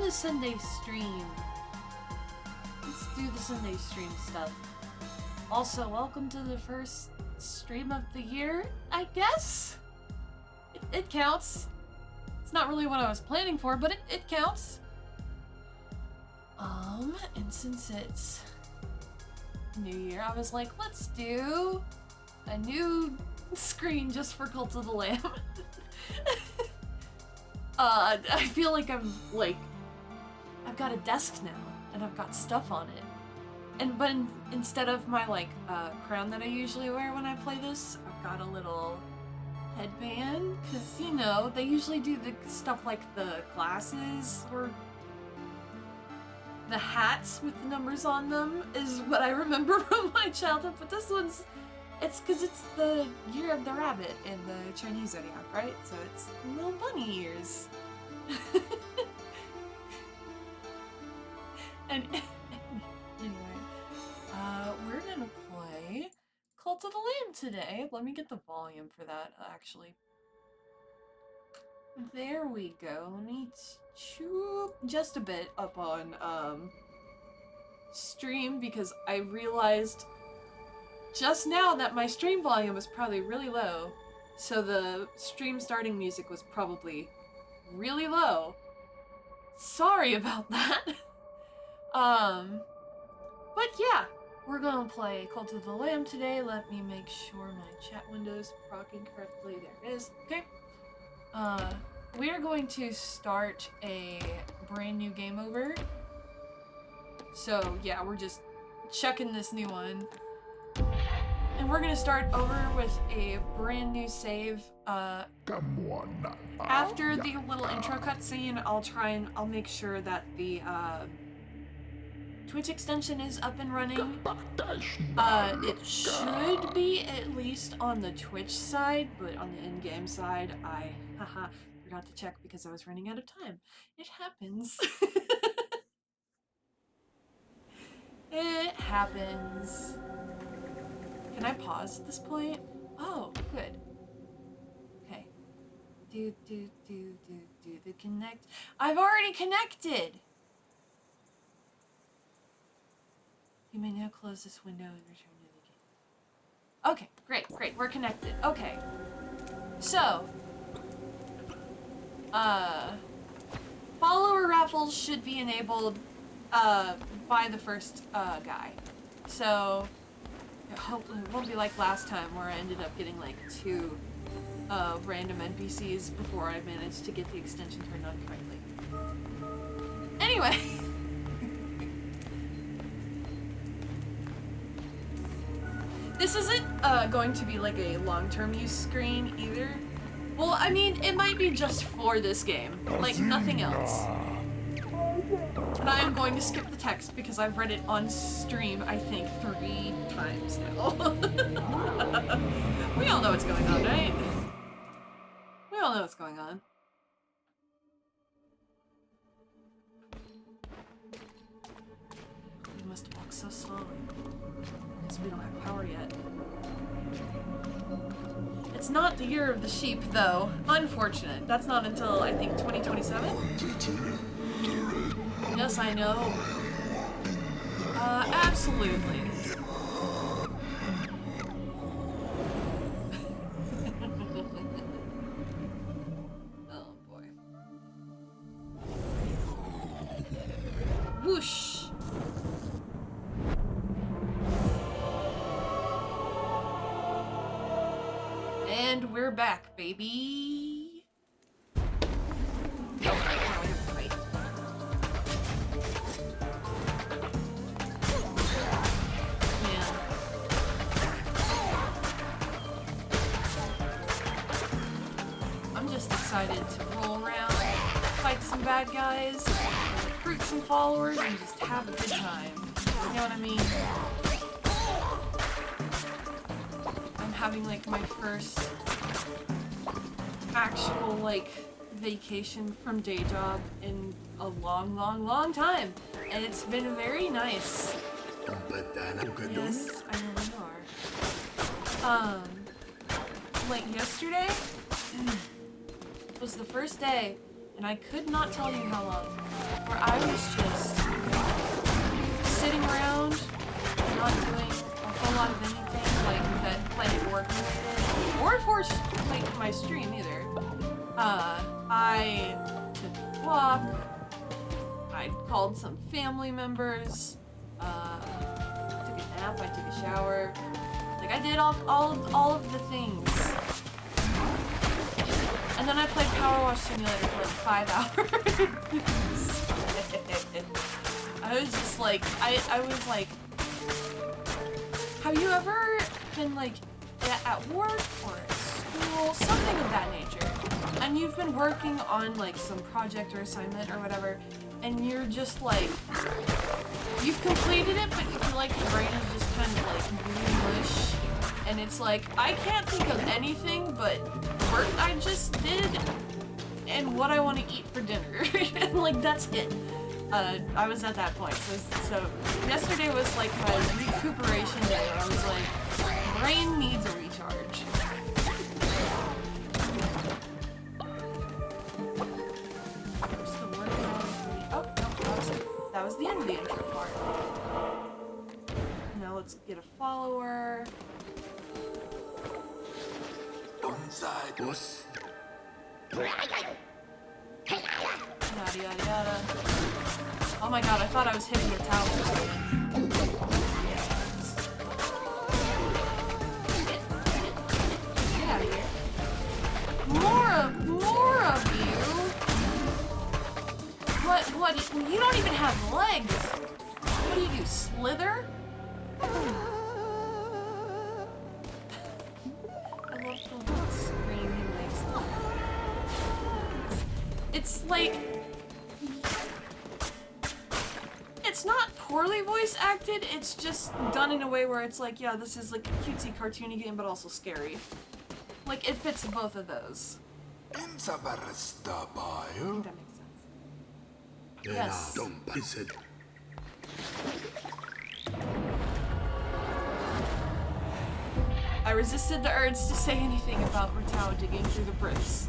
the Sunday stream. Let's do the Sunday stream stuff. Also, welcome to the first stream of the year, I guess? It counts. It's not really what I was planning for, but it counts. And since it's New Year, I was like, let's do a new screen just for Cult of the Lamb. I feel like I've got a desk now, and I've got stuff on it. But instead of my, crown that I usually wear when I play this, I've got a little headband, because, you know, they usually do the stuff like the glasses, or the hats with the numbers on them is what I remember from my childhood, but this one's, it's because it's the year of the rabbit in the Chinese zodiac, right? So it's little bunny ears. And anyway, we're gonna play Cult of the Lamb today. Let me get the volume for that, actually. There we go. Let me choop just a bit up on stream, because I realized just now that my stream volume was probably really low, so the stream starting music was probably really low. Sorry about that. But yeah, we're gonna play Cult of the Lamb today. Let me make sure my chat window's procking correctly. There it is. Okay. We are going to start a brand new game over. So yeah, we're just checking this new one. And we're gonna start over with a brand new save. After the little intro cutscene, I'll make sure that the Twitch extension is up and running. It should be at least on the Twitch side, but on the in-game side, I forgot to check because I was running out of time. It happens. It happens. Can I pause at this point? Oh, good. Okay. Do the connect. I've already connected! You may now close this window and return to the game. Okay, great. We're connected. Okay. So, follower raffles should be enabled by the first guy. So, hopefully it won't be like last time where I ended up getting like 2 random NPCs before I managed to get the extension turned on correctly. Anyway. This isn't going to be like a long-term use screen either. Well, I mean, it might be just for this game, like nothing else. And I am going to skip the text because I've read it on stream, I think, 3 times now. We all know what's going on, right? We all know what's going on. We must walk so slowly, because we don't have power yet. It's not the year of the sheep, though. Unfortunate. That's not until, I think, 2027? Yes, I know. Absolutely. Oh, boy. Whoosh! And we're back, baby. I'm just excited to roll around, fight some bad guys, recruit some followers, and just have a good time. You know what I mean? I'm having like my first actual like vacation from day job in a long time, and it's been very nice. Yes, I know you are. Like yesterday was the first day, and I could not tell you how long. where I was just sitting around, not doing a whole lot of anything, like that Planet work related, or for like my stream either. I took a walk, I called some family members, I took a nap, I took a shower. Like I did all of the things. And then I played Power Wash Simulator for like 5 hours. I was just like, I was like, have you ever been like at work or at school, something of that nature, and you've been working on like some project or assignment or whatever, and you're just like, you've completed it, but you feel like your brain is just kind of like blue mush, and it's like, I can't think of anything but work I just did and what I want to eat for dinner. And like, that's it. I was at that point. So yesterday was like my recuperation day. I was like, brain needs a recharge. Still working on it. Oh, no, that was the end of the intro part. Now let's get a follower. Yada yada yada. Oh my god, I thought I was hitting the towel or something. Get out of here. More of you. What, you don't even have legs. What do? Slither? I love the little scream he makes. It's like, it's not poorly voice acted, it's just done in a way where it's like, yeah, this is like a cutesy cartoony game, but also scary. Like, it fits both of those. I think that makes sense. Yes. I resisted the urge to say anything about Ratau digging through the bricks.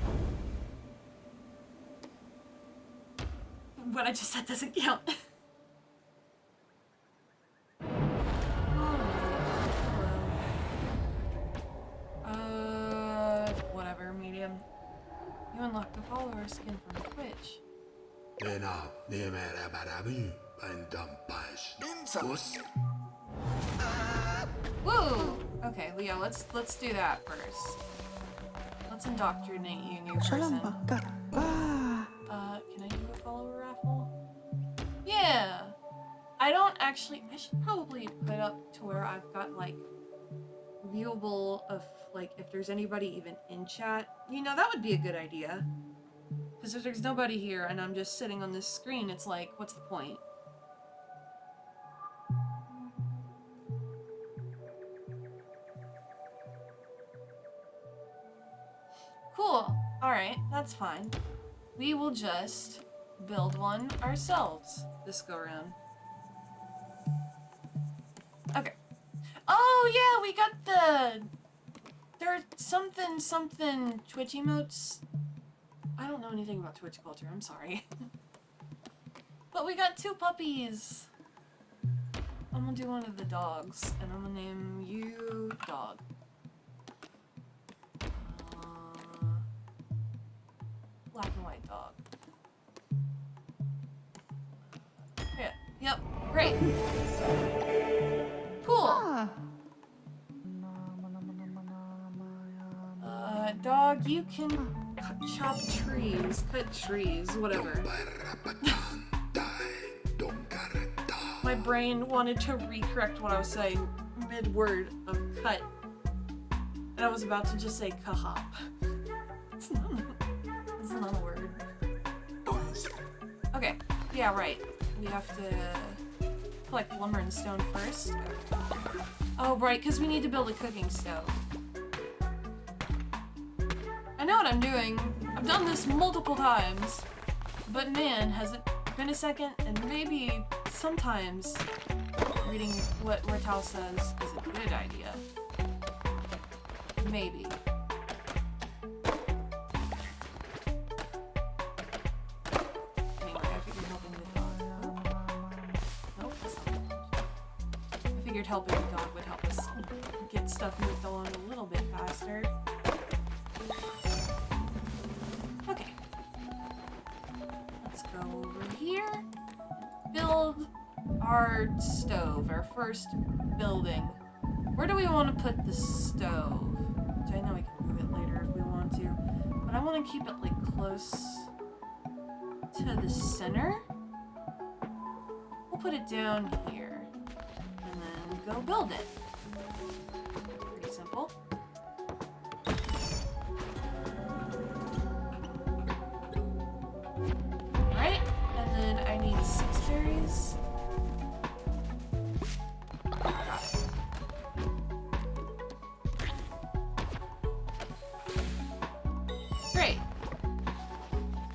What I just said doesn't count. Whatever, medium. You unlocked the follower skin from Twitch. Woo! Okay, Leo, let's do that first. Let's indoctrinate you, new person. Can I do a follower raffle? Yeah! I don't actually, I should probably put it up to where I've got like viewable of like if there's anybody even in chat. You know, that would be a good idea. Because if there's nobody here and I'm just sitting on this screen, it's like, what's the point? Cool. Alright, that's fine. We will just build one ourselves this go around. Okay. Oh yeah, we got there are something Twitch emotes. I don't know anything about Twitch culture, I'm sorry. But we got 2 puppies. I'm gonna do one of the dogs, and I'm gonna name you Dog. Black and white dog. Yeah, yep, great. Cool. Dog, you can chop trees, cut trees, whatever. My brain wanted to recorrect what I was saying mid-word of cut. And I was about to just say kahop. It's not a word. Okay, yeah, right. We have to collect lumber and stone first. Oh, right, because we need to build a cooking stove. I know what I'm doing. I've done this multiple times. But man, has it been a second? And maybe sometimes reading what Ratau says is a good idea. Maybe. Anyway, I figured helping with figured helping the dog would help us get stuff moved along a little bit faster. Okay. Let's go over here. Build our stove, our first building. Where do we want to put the stove? Which I know we can move it later if we want to. But I want to keep it like close to the center. We'll put it down here. And then go build it. Pretty simple. Alright, and then I need 6 berries. Got it. Great.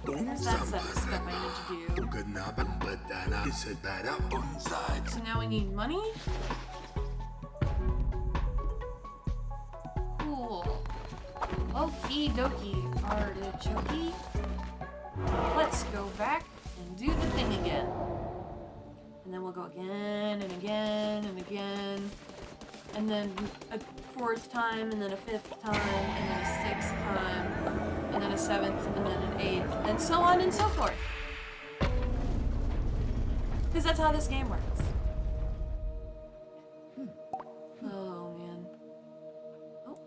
There's that set of stuff I need to do. So now we need money. Cool. Okie dokie, artichoke. Let's go back and do the thing again. And then we'll go again and again and again. And then a 4th time, and then a 5th time, and then a 6th time, and then a 7th, and then an 8th, and so on and so forth. Because that's how this game works. Oh, man. Oh.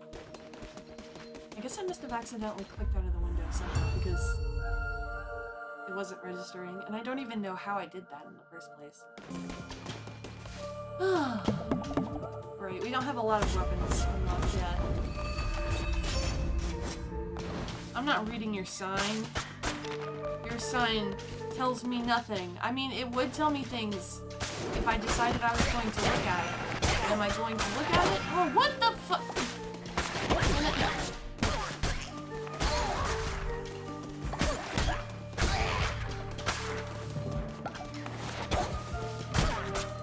I guess I must have accidentally clicked out of the window somehow because it wasn't registering, and I don't even know how I did that in the first place. Right, we don't have a lot of weapons unlocked yet. I'm not reading your sign. Your sign tells me nothing. I mean, it would tell me things if I decided I was going to look at it. Am I going to look at it? Oh, what the fuck?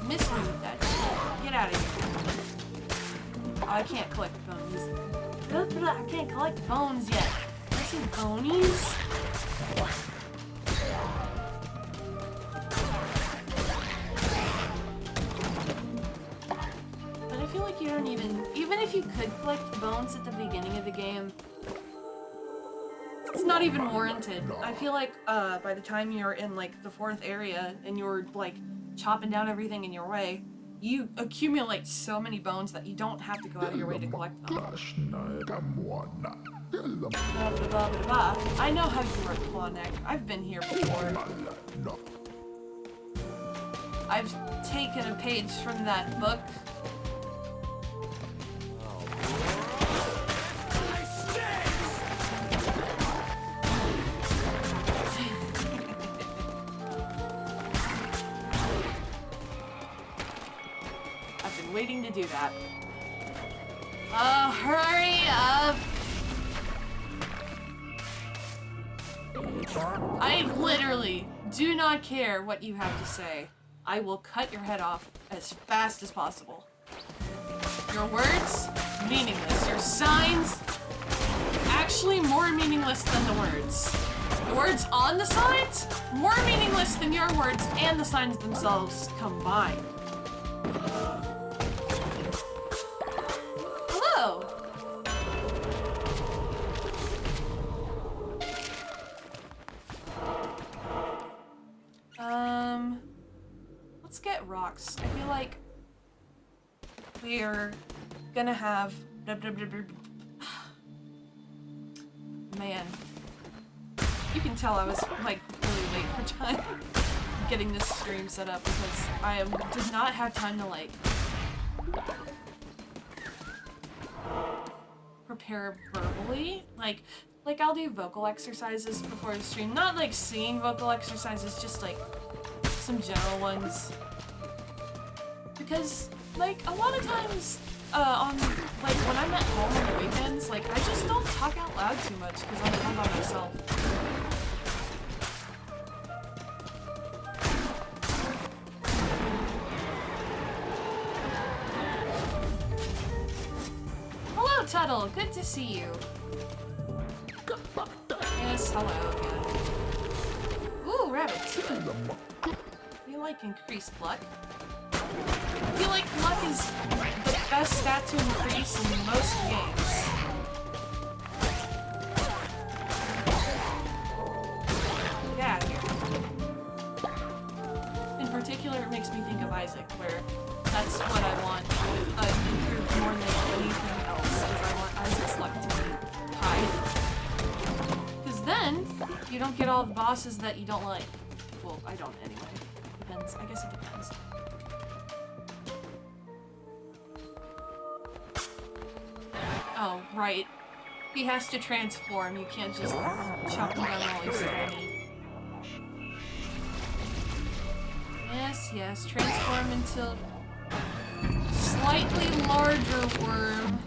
Miss me with that shit. Get out of here. Oh, I can't collect bones. I can't collect bones yet. I see bonies. But I feel like you don't even if you could collect bones at the beginning of the game, it's not even warranted. I feel like by the time you're in like the 4th area and you're like chopping down everything in your way, you accumulate so many bones that you don't have to go out of your way to collect them. I know how you work, Clawneck. I've been here before. I've taken a page from that book. I've been waiting to do that. Hurry up! I literally do not care what you have to say. I will cut your head off as fast as possible. Your words, meaningless. Your signs, actually more meaningless than the words. The words on the signs, more meaningless than your words and the signs themselves combined. Hello! Let's get rocks. I feel like we're gonna have... Man. You can tell I was, like, really late for time getting this stream set up because I did not have time to, like, prepare verbally. Like I'll do vocal exercises before the stream. Not, like, singing vocal exercises, just, like, some general ones. Because, like, a lot of times, like, when I'm at home on the weekends, like, I just don't talk out loud too much because I'm home by myself. Hello, Tuttle! Good to see you. Yes, hello again. Ooh, rabbits. Good. You like increased luck. I feel like luck is the best stat to increase in most games. Yeah. In particular, it makes me think of Isaac, where that's what I want improved more than anything else, is I want Isaac's luck to be high. Because then, you don't get all the bosses that you don't like. Well, I don't anyway. Depends. I guess it depends. Oh, right. He has to transform. You can't just chop him down while he's tiny. Yes, yes. Transform into slightly larger worm.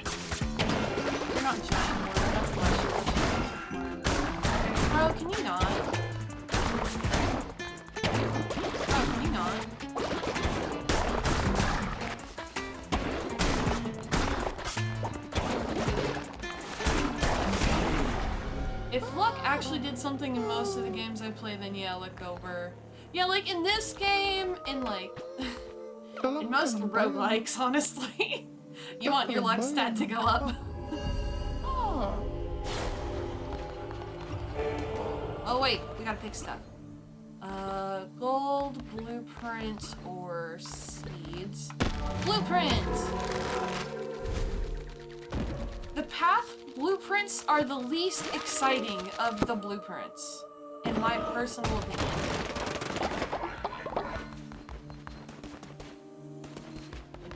You're not giant worm. That's large. Bro, can you not? Oh, can you not? If luck actually did something in most of the games I play, then yeah, look over. Yeah, like in this game, in like, in most roguelikes, honestly, you want your luck stat to go up. Oh wait, we gotta pick stuff. Gold, blueprint, or seeds. Blueprint! The path blueprints are the least exciting of the blueprints, in my personal opinion.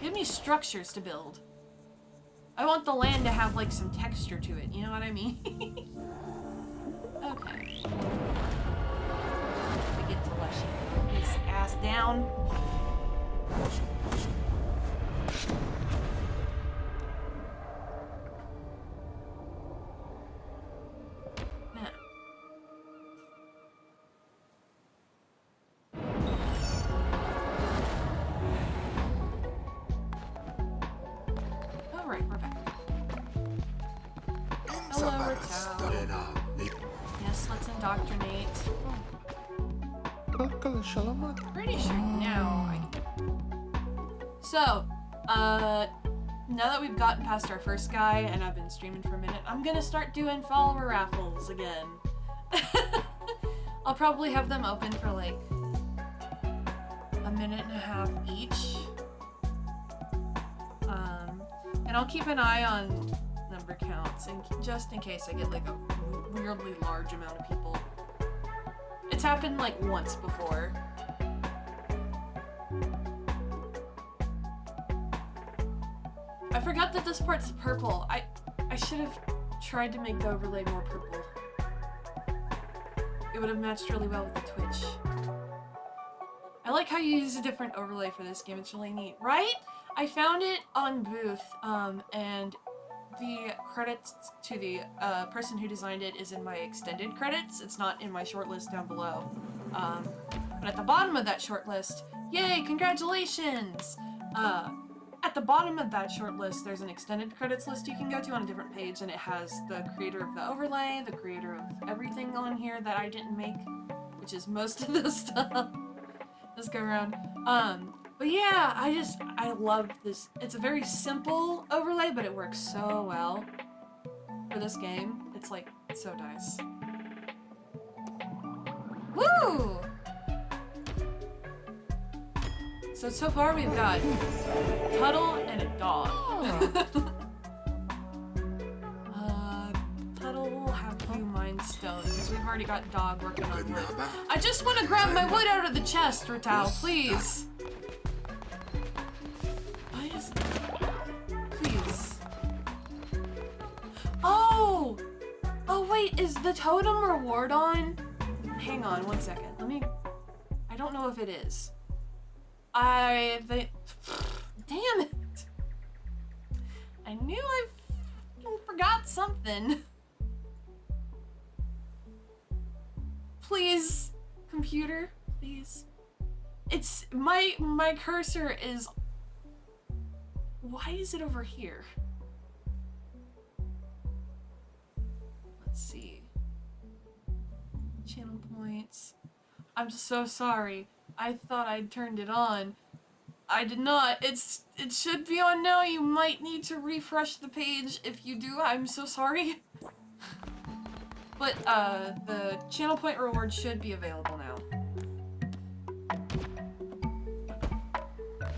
Give me structures to build. I want the land to have like some texture to it, you know what I mean? Okay. We get to Leshy. His ass down. Alright, we're back. Hello, Ratel. Yes, let's indoctrinate. Pretty sure now I can. So, now that we've gotten past our first guy and I've been streaming for a minute, I'm gonna start doing follower raffles again. I'll probably have them open for like a minute and a half each. And I'll keep an eye on number counts, and just in case I get like a weirdly large amount of people. It's happened like once before. I forgot that this part's purple. I should have tried to make the overlay more purple. It would have matched really well with the Twitch. I like how you use a different overlay for this game. It's really neat, right? I found it on Booth, and the credits to the person who designed it is in my extended credits. It's not in my shortlist down below. But at the bottom of that shortlist, yay, congratulations! At the bottom of that shortlist, there's an extended credits list you can go to on a different page, and it has the creator of the overlay, the creator of everything on here that I didn't make, which is most of the stuff. Let's go around. But yeah, I love this. It's a very simple overlay, but it works so well for this game. It's like, so nice. Woo! So far we've got Tuttle and a dog. Tuttle will have you mine stone, because we've already got dog working on wood. I just want to grab my wood out of the chest, Ratal, please. Please. Oh! Oh wait, is the totem reward on? Hang on one second. I don't know if it is. Damn it! I knew I forgot something. Please, computer, please. It's my cursor is. Why is it over here? Let's see. Channel points. I'm so sorry. I thought I'd turned it on. I did not. It should be on now. You might need to refresh the page. If you do, I'm so sorry. But the channel point reward should be available now.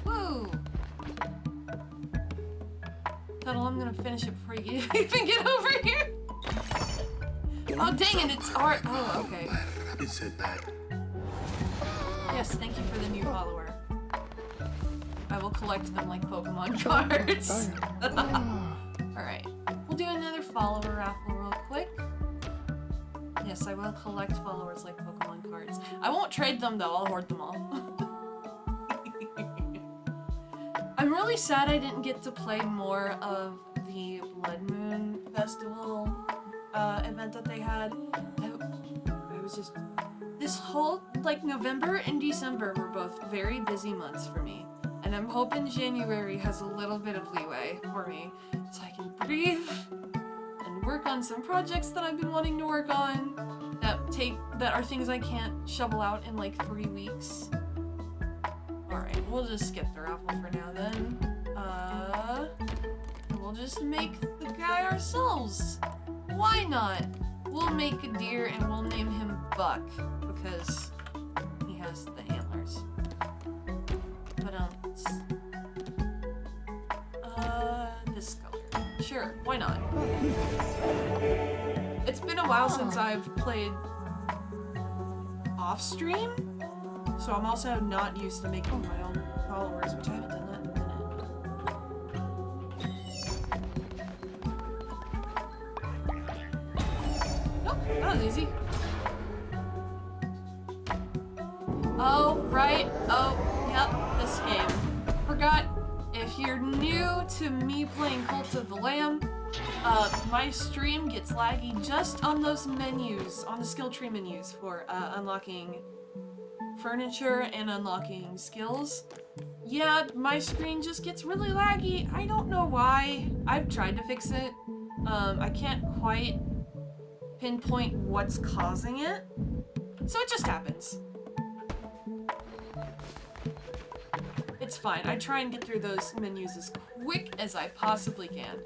Woo! Tuttle, I'm gonna finish it before you even get over here. Oh dang it! It's art. Oh okay. Yes, thank you for the new follower. I will collect them like Pokemon cards. Alright. We'll do another follower raffle real quick. Yes, I will collect followers like Pokemon cards. I won't trade them though, I'll hoard them all. I'm really sad I didn't get to play more of the Blood Moon Festival event that they had. I was just... This whole, like, November and December were both very busy months for me. And I'm hoping January has a little bit of leeway for me so I can breathe and work on some projects that I've been wanting to work on that are things I can't shovel out in like 3 weeks. Alright, we'll just skip the raffle for now then. We'll just make the guy ourselves. Why not? We'll make a deer and we'll name him Buck because he has the antlers. But this color. Sure, why not? It's been a while since I've played off stream, so I'm also not used to making my own followers, which I haven't done that in a minute. Nope, that was easy. Oh, right. Oh, yep, this game. Forgot, if you're new to me playing Cult of the Lamb, my stream gets laggy just on those menus, on the skill tree menus for unlocking furniture and unlocking skills. Yeah, my screen just gets really laggy. I don't know why. I've tried to fix it. I can't quite pinpoint what's causing it. So it just happens. It's fine. I try and get through those menus as quick as I possibly can.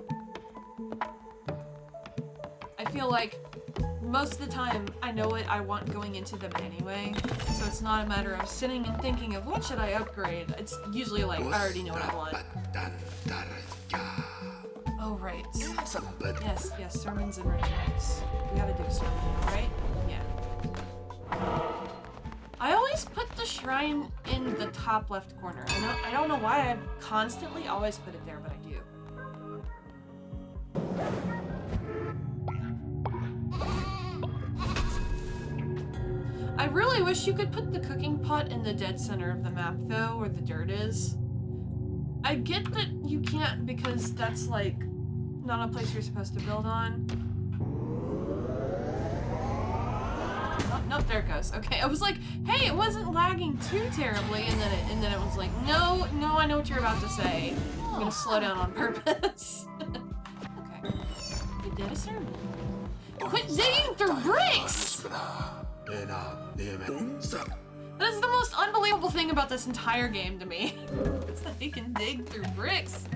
I feel like most of the time I know what I want going into them anyway, so it's not a matter of sitting and thinking of what should I upgrade. It's usually like I already know what I want. Oh right. Yes, sermons and rituals. We gotta do a sermon, right? Yeah. I always put the shrine in the top left corner. I don't know why I constantly always put it there, but I do. I really wish you could put the cooking pot in the dead center of the map though, where the dirt is. I get that you can't because that's like not a place you're supposed to build on. Oh, nope, there it goes. Okay, I was like, hey, it wasn't lagging too terribly, and then it was like, no, I know what you're about to say. I'm gonna slow down on purpose. Okay, you did a sermon. Quit digging through bricks! That is the most unbelievable thing about this entire game to me. It's that he can dig through bricks.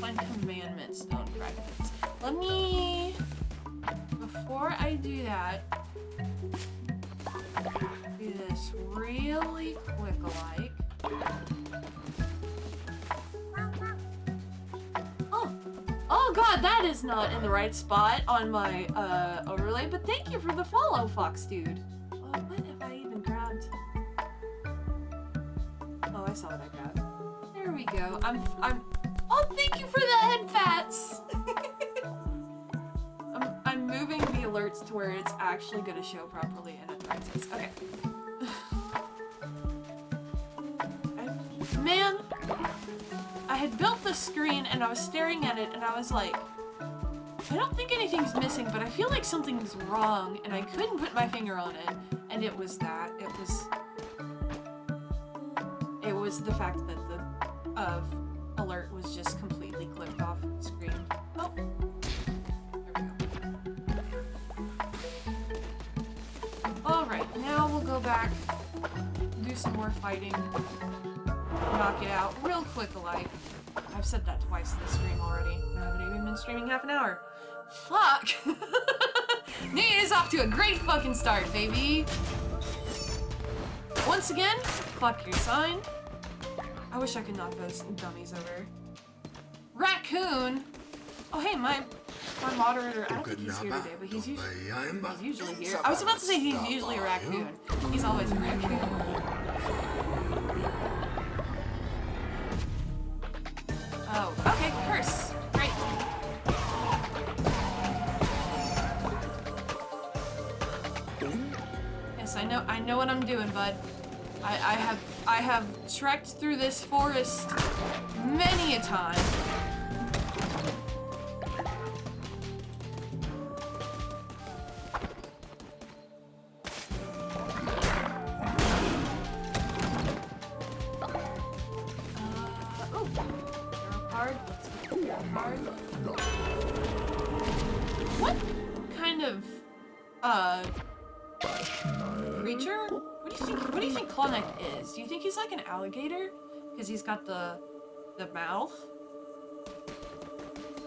Find commandments, stone fragments. Let me... Before I do that... Do this really quick-like. Oh god, that is not in the right spot on my overlay, but thank you for the follow, Fox Dude. What have I even grabbed? Oh, I saw what I grabbed. There we go. Oh, thank you for the head pats! I'm moving the alerts to where it's actually gonna show properly and at the right size. Okay. Man, I had built the screen and I was staring at it and I was like, I don't think anything's missing, but I feel like something's wrong, and I couldn't put my finger on it, and it was that. It was the fact that the alert was just completely clicked off the screen. Oh, there we go. All right, now we'll go back, do some more fighting. knock it out real quick alike. I've said that twice this stream already. I haven't even been streaming half an hour. Fuck! New Year's off to a great fucking start, baby! Once again, fuck your sign. I wish I could knock those dummies over. Raccoon! Oh hey, my moderator, I don't think he's here today, but he's usually here. I was about to say he's usually a raccoon. He's always a raccoon. Oh, okay, curse. Great. Yes, I know what I'm doing, bud. I have trekked through this forest many a time. What kind of creature? What do you think Clawneck is? Do you think he's like an alligator? Because he's got the mouth?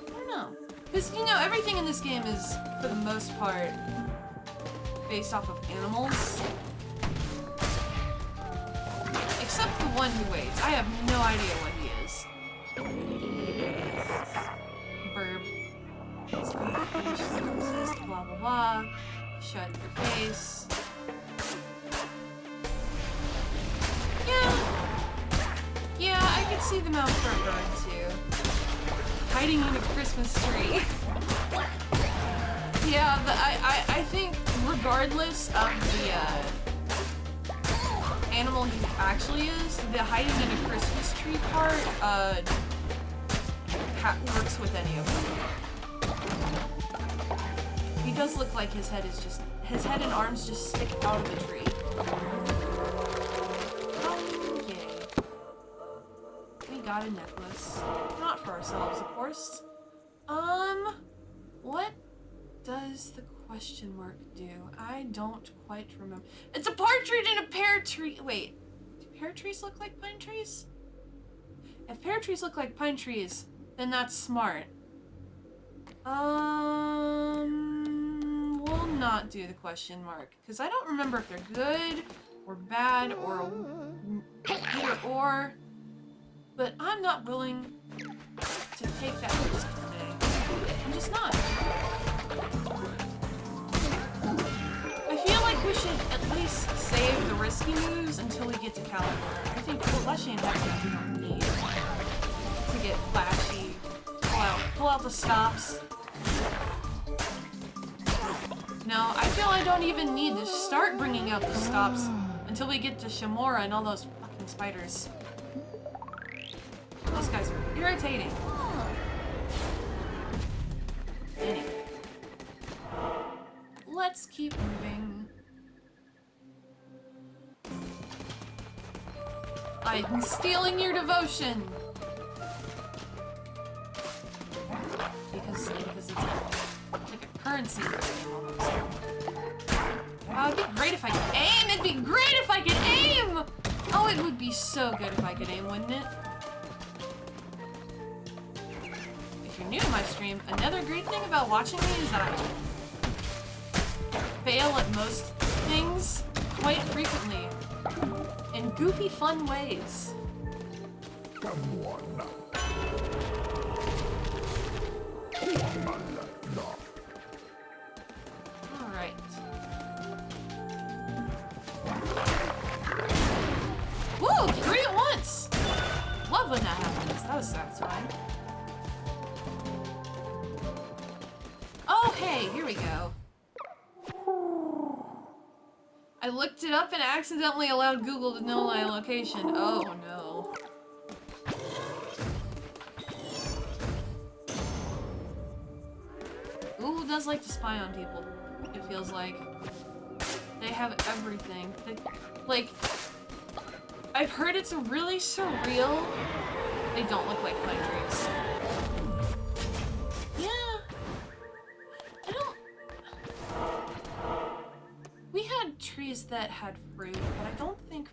I don't know. Because, you know, everything in this game is, for the most part, based off of animals. Except the one who waits. I have no idea what he is. Burb. Blah blah blah. Shut your face. Yeah, I could see the mouth for a bird too. Hiding in a Christmas tree. Yeah, I think regardless of the animal he actually is, the hiding in a Christmas tree part works with any of them. He does look like his head and arms just stick out of the tree. Got a necklace. Not for ourselves, of course. What does the question mark do? I don't quite remember. It's a partridge in a pear tree. Wait, do pear trees look like pine trees? If pear trees look like pine trees, then that's smart. We'll not do the question mark, because I don't remember if they're good or bad or either or. But I'm not willing to take that risk today. I'm just not. I feel like we should at least save the risky moves until we get to Kalimdor. I think Fleshy and Hector we don't need to get flashy. Pull out the stops. No, I feel I don't even need to start bringing out the stops until we get to Shamora and all those fucking spiders. Those guys are irritating. Anyway. Let's keep moving. I'm stealing your devotion! Because it's like a currency almost. It'd be great if I could aim! It'd be great if I could aim! Oh, it would be so good if I could aim, wouldn't it? If you're new to my stream, another great thing about watching me is that I fail at most things quite frequently in goofy, fun ways. Alright. Woo! 3 at once! Love when that happens. That was satisfying. Oh, hey, here we go. I looked it up and accidentally allowed Google to know my location. Oh no. Google does like to spy on people, it feels like. They have everything. Like, I've heard it's really surreal. They don't look like pine trees. We had trees that had fruit, but I don't think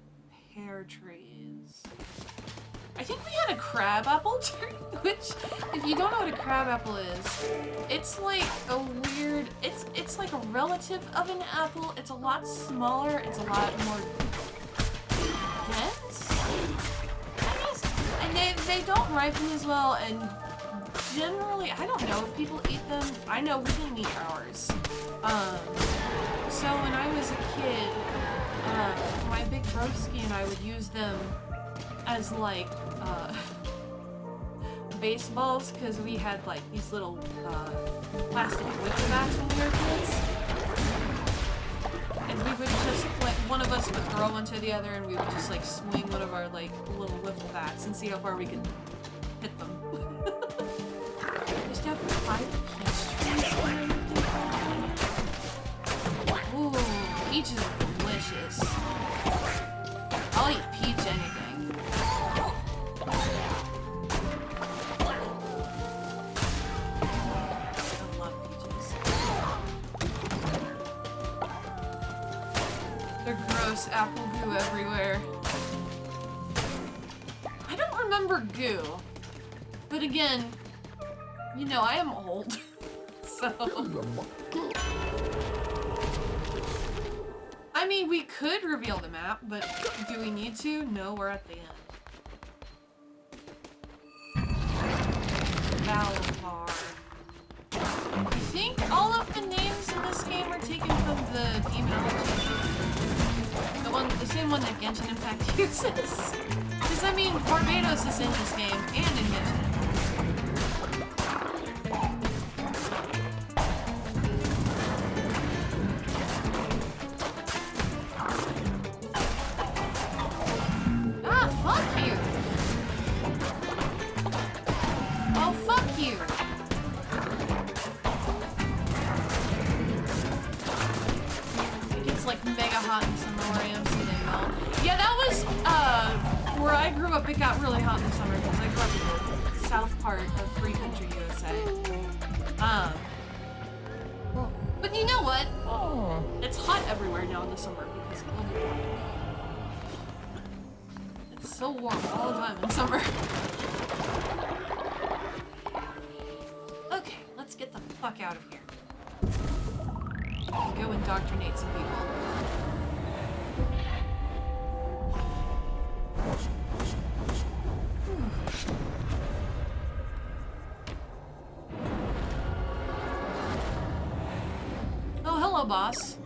pear trees. I think we had a crabapple tree, which, if you don't know what a crabapple is, it's like a weird, it's like a relative of an apple. It's a lot smaller, it's a lot more dense, I guess. And they don't ripen as well, and generally, I don't know if people eat them. I know we didn't eat ours. So when I was a kid, my big broski and I would use them as like baseballs, because we had like these little plastic wiffle bats when we were kids, and we would just like, one of us would throw one to the other, and we would just like swing one of our like little wiffle bats and see how far we could hit them. Just have 5 peach trees. Ooh, peaches are delicious. I'll eat peach anything. I love peaches. They're gross, apple goo everywhere. I don't remember goo. But again, you know, I am old. So... I mean, we could reveal the map, but do we need to? No, we're at the end. Valvar. I think all of the names in this game are taken from the etymology. The same one that Genshin Impact uses. Because, I mean, Barbados is in this game, and in Genshin Impact. It got really hot in the summer because I grew up in the south part of Free Country, USA. But you know what? It's hot everywhere now in the summer because global warming. It's so warm all the time in summer. Okay, let's get the fuck out of here. Go indoctrinate some people. Oh, hello, boss.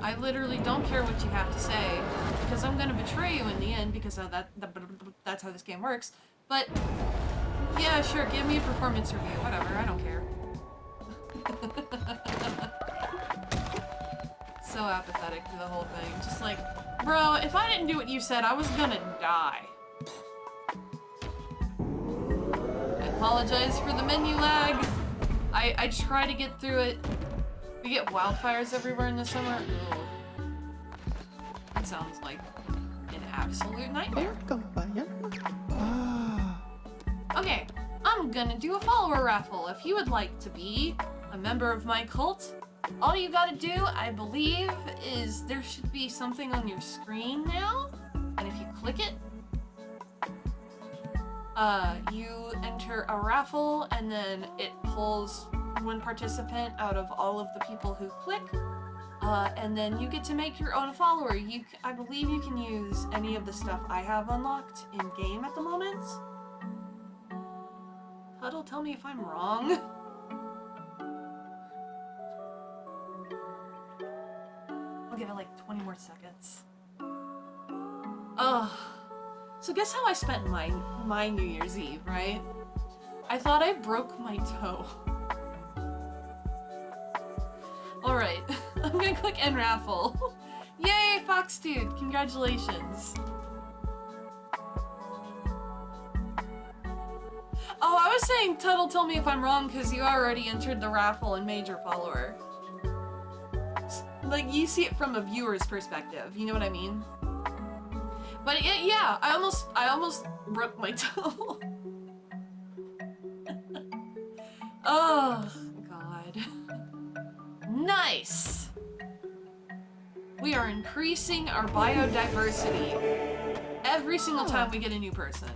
I literally don't care what you have to say, because I'm gonna betray you in the end, because that's how this game works. But, yeah, sure, give me a performance review, whatever, I don't care. So apathetic to the whole thing. Just like, bro, if I didn't do what you said, I was gonna die. I apologize for the menu lag. I try to get through it. We get wildfires everywhere in the summer. Ugh. That sounds like an absolute nightmare. Okay, I'm gonna do a follower raffle. If you would like to be a member of my cult, all you gotta do, I believe, is there should be something on your screen now, and if you click it, you enter a raffle, and then it pulls one participant out of all of the people who click, and then you get to make your own follower. I believe you can use any of the stuff I have unlocked in-game at the moment. Huddle, tell me if I'm wrong. I'll give it like 20 more seconds. Ugh. So guess how I spent my New Year's Eve, right? I thought I broke my toe. Alright, I'm gonna click end raffle. Yay, Fox Dude, congratulations. Oh, I was saying, Tuttle, tell me if I'm wrong, because you already entered the raffle and made your follower. Like, you see it from a viewer's perspective, you know what I mean? But yeah, I almost broke my toe. Oh, God. Nice! We are increasing our biodiversity every single time we get a new person.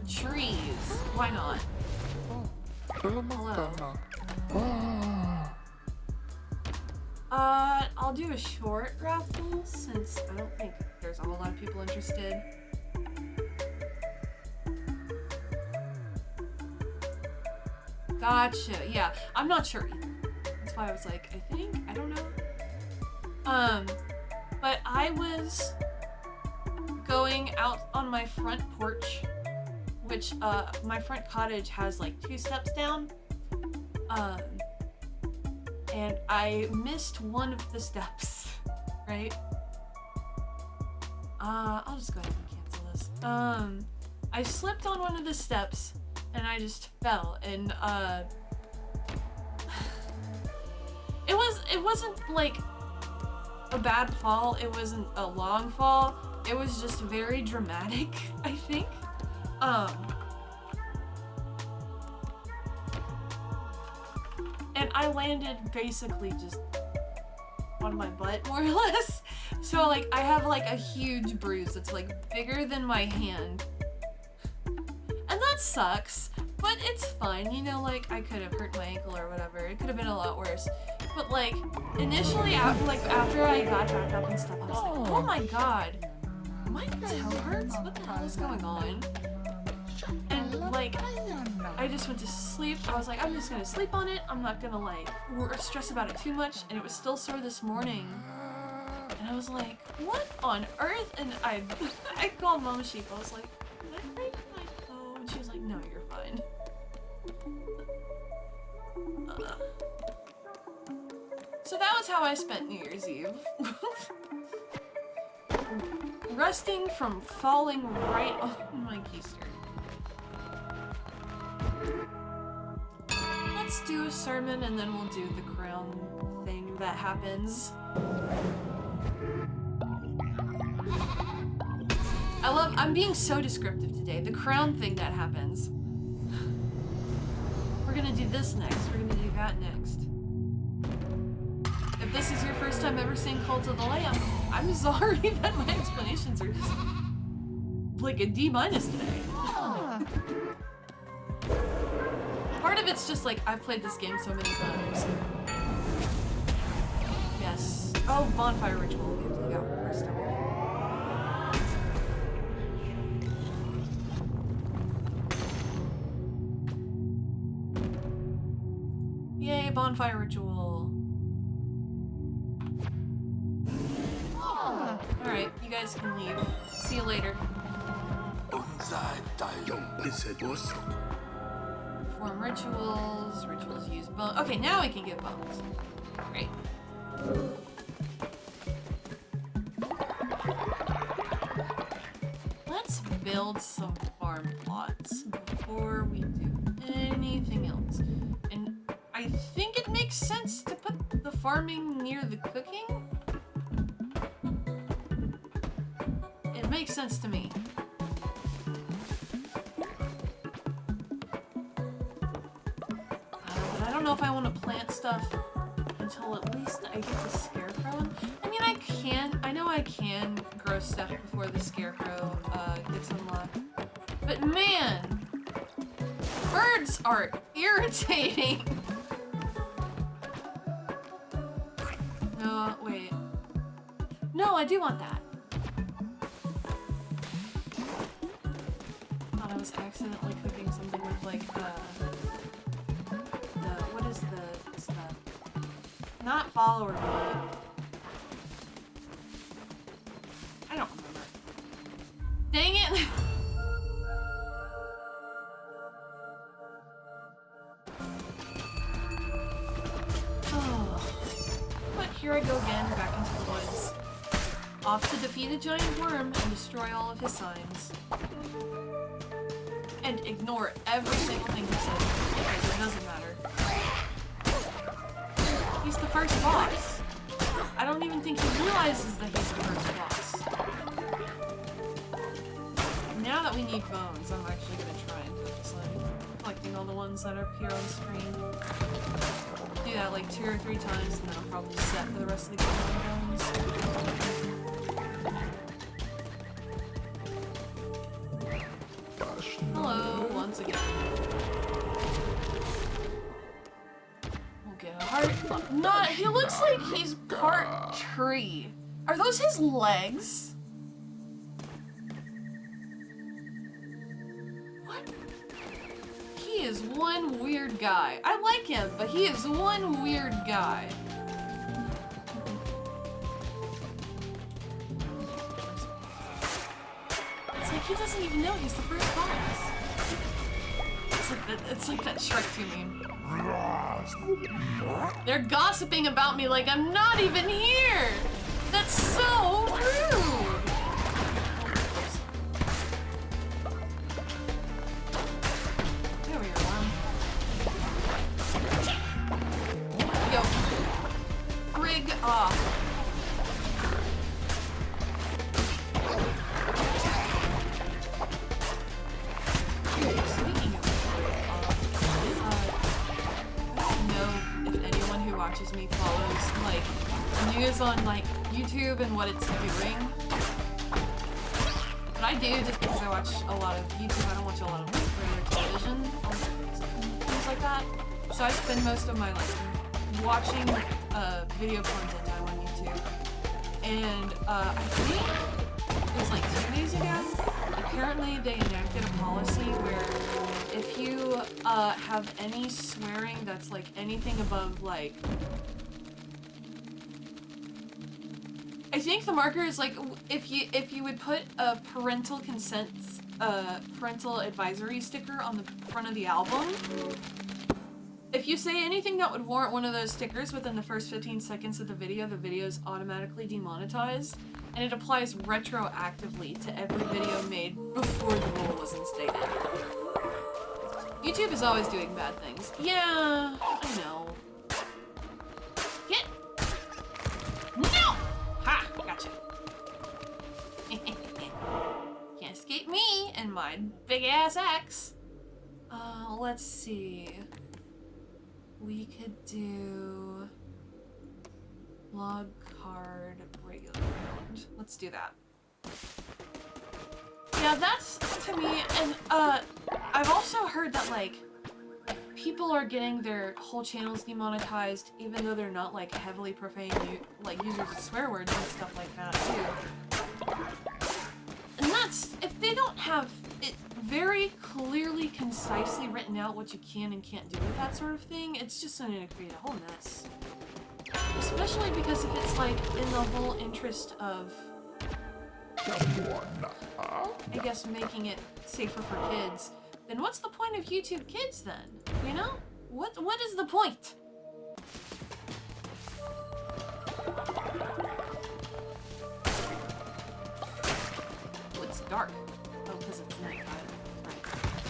Trees. Why not? Hello. I'll do a short raffle since I don't think there's a whole lot of people interested. Gotcha. Yeah, I'm not sure either. That's why I was like, I don't know. But I was going out on my front porch, which, my front cottage has like 2 steps down. And I missed one of the steps, right? I'll just go ahead and cancel this. I slipped on one of the steps and I just fell, and it wasn't like a bad fall, it wasn't a long fall, it was just very dramatic, I think. And I landed basically just on my butt, more or less. So like I have like a huge bruise that's like bigger than my hand. And that sucks, but it's fine. You know, like I could have hurt my ankle or whatever. It could have been a lot worse. But like initially, after I got back up and stuff, I was like, oh my god, my toe hurts? What the hell is going on? And like, I just went to sleep. I was like, I'm just gonna sleep on it. I'm not gonna like stress about it too much. And it was still sore this morning. And I was like, what on earth? And I called Mama Sheep. I was like, did I break my toe? And she was like, no, you're fine. So that was how I spent New Year's Eve. Resting from falling right on my keister. Let's do a sermon and then we'll do the crown thing that happens. I'm being so descriptive today. The crown thing that happens. We're gonna do this next. We're gonna do that next. If this is your first time ever seeing Cult of the Lamb, I'm sorry that my explanations are just like a D- today. Part of it's just like, I've played this game so many times. Yes. Oh, Bonfire Ritual. We have to look out first, don't we? Yay, Bonfire Ritual. Alright, you guys can leave. See you later. Perform rituals. Rituals use bones. Okay, now we can get bones. Great. Let's build some farm plots before we do anything else. And I think it makes sense to put the farming near the cooking. It makes sense to me. But I don't know if I want to plant stuff until at least I get the scarecrow. I mean, I know I can grow stuff before the scarecrow gets unlocked. But man, birds are irritating. No, wait. No, I do want that. Thought I was accidentally cooking something with like what is the stuff? Not follower meat. I don't remember. Dang it! Oh. But here I go again, back into the woods. Off to defeat a giant worm and destroy all of his signs. And ignore every single thing he says, because it doesn't matter. He's the first boss. I don't even think he realizes that he's the first boss. Now that we need bones, I'm actually gonna try and focus on selecting all the ones that appear on screen. Do that like 2 or 3 times, and then I'm probably set for the rest of the game on guns. Hello, once again. We'll get a heart. Not. He looks like he's part tree. Are those his legs? What? He is one weird guy. I like him, but he is one weird guy. It's like he doesn't even know he's the first boss. It's like that Shrek 2 meme. They're gossiping about me like I'm not even here! That's so rude! There we are, Worm. Yo. Frig off. Speaking of watches me follows like news on like YouTube and what it's doing. But I do just because I watch a lot of YouTube. I don't watch a lot of regular television or things like that. So I spend most of my like watching video content time on YouTube. And I think it was like 2 days ago. Apparently they enacted a policy where if you have any swearing that's like anything above like, I think the marker is like if you would put a parental consent, parental advisory sticker on the front of the album. If you say anything that would warrant one of those stickers within the first 15 seconds of the video is automatically demonetized, and it applies retroactively to every video made before the rule was instated. YouTube is always doing bad things. Yeah, I know. Get! No! Ha! Gotcha. Can't escape me and my big-ass axe. Let's see. We could do log card regular round. Let's do that. Yeah, that's to me, and I've also heard that like people are getting their whole channels demonetized even though they're not like heavily profane like users of swear words and stuff like that too. And that's if they don't have it very clearly, concisely written out what you can and can't do with that sort of thing, it's just going to create a whole mess. Especially because if it's like in the whole interest of, I guess, making it safer for kids, then what's the point of YouTube Kids then? You know? What is the point? Oh, it's dark. Oh, because it's nighttime. Right.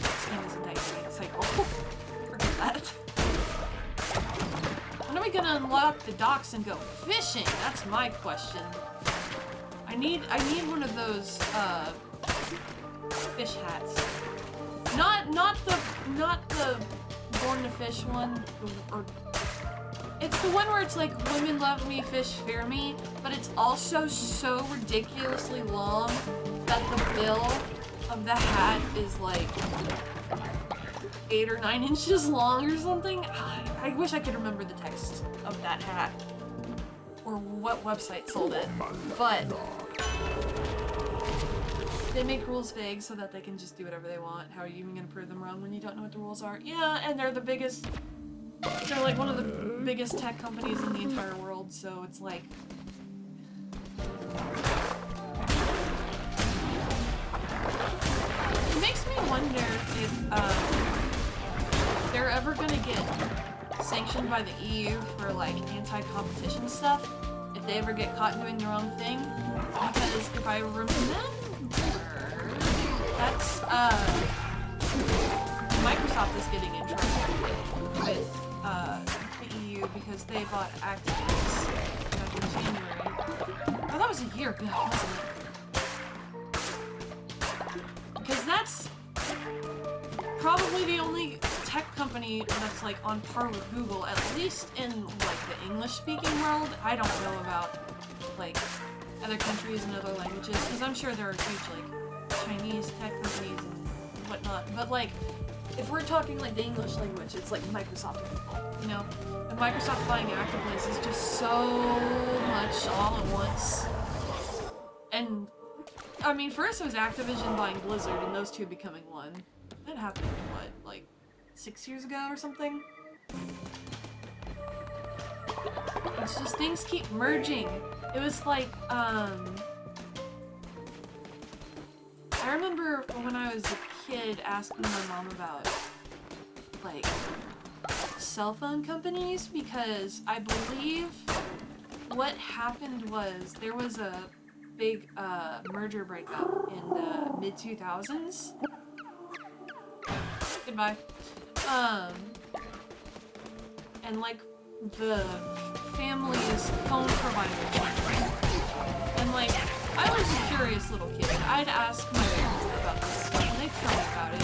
This game is a night cycle. Forget that. When are we gonna unlock the docks and go fishing? That's my question. I need one of those fish hats. Not the Born to Fish one, or it's the one where it's like women love me, fish fear me, but it's also so ridiculously long that the bill of the hat is like 8 or 9 inches long or something. I wish I could remember the text of that hat or what website sold it, but they make rules vague so that they can just do whatever they want. How are you even gonna prove them wrong when you don't know what the rules are? Yeah, and they're the biggest, they're like one of the biggest tech companies in the entire world, so it's like, it makes me wonder if they're ever gonna get sanctioned by the EU for like anti-competition stuff, if they ever get caught doing the wrong thing, because if I remember, that's, Microsoft is getting in trouble with, the EU because they bought Activision back in January. Oh, that was a year ago, wasn't it? Because that's probably the only tech company that's like on par with Google, at least in like the English-speaking world. I don't know about like other countries and other languages, because I'm sure there are huge like Chinese tech companies and whatnot. But like, if we're talking like the English language, it's like Microsoft and Google, you know? And Microsoft buying ActiveBliz is just so much all at once. And I mean, first it was Activision buying Blizzard and those two becoming one. That happened, what, like 6 years ago or something? It's just things keep merging. It was like, I remember when I was a kid asking my mom about, like, cell phone companies, because I believe what happened was there was a big, merger breakup in the mid-2000s. Goodbye. And like, the family's phone provider changed. And like, I was a curious little kid. I'd ask my parents about this stuff, and they'd tell me about it.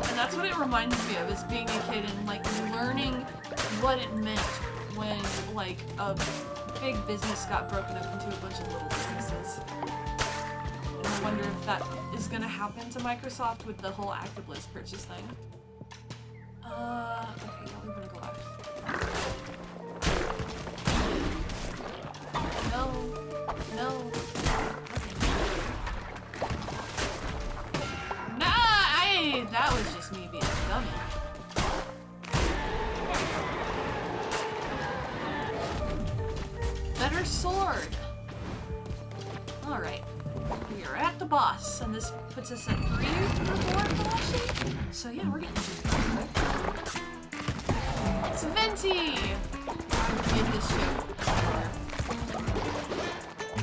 And that's what it reminded me of, is being a kid and like learning what it meant when like a big business got broken up into a bunch of little businesses. And I wonder if that is gonna happen to Microsoft with the whole ActiveBliz purchase thing. Okay, yeah, we're gonna go left. No. Nah, that was just me being a dummy. Better sword. Alright. We are at the boss, and this puts us at 3 or 4 flashing. So yeah, we're getting there. It's Venti! I made this joke.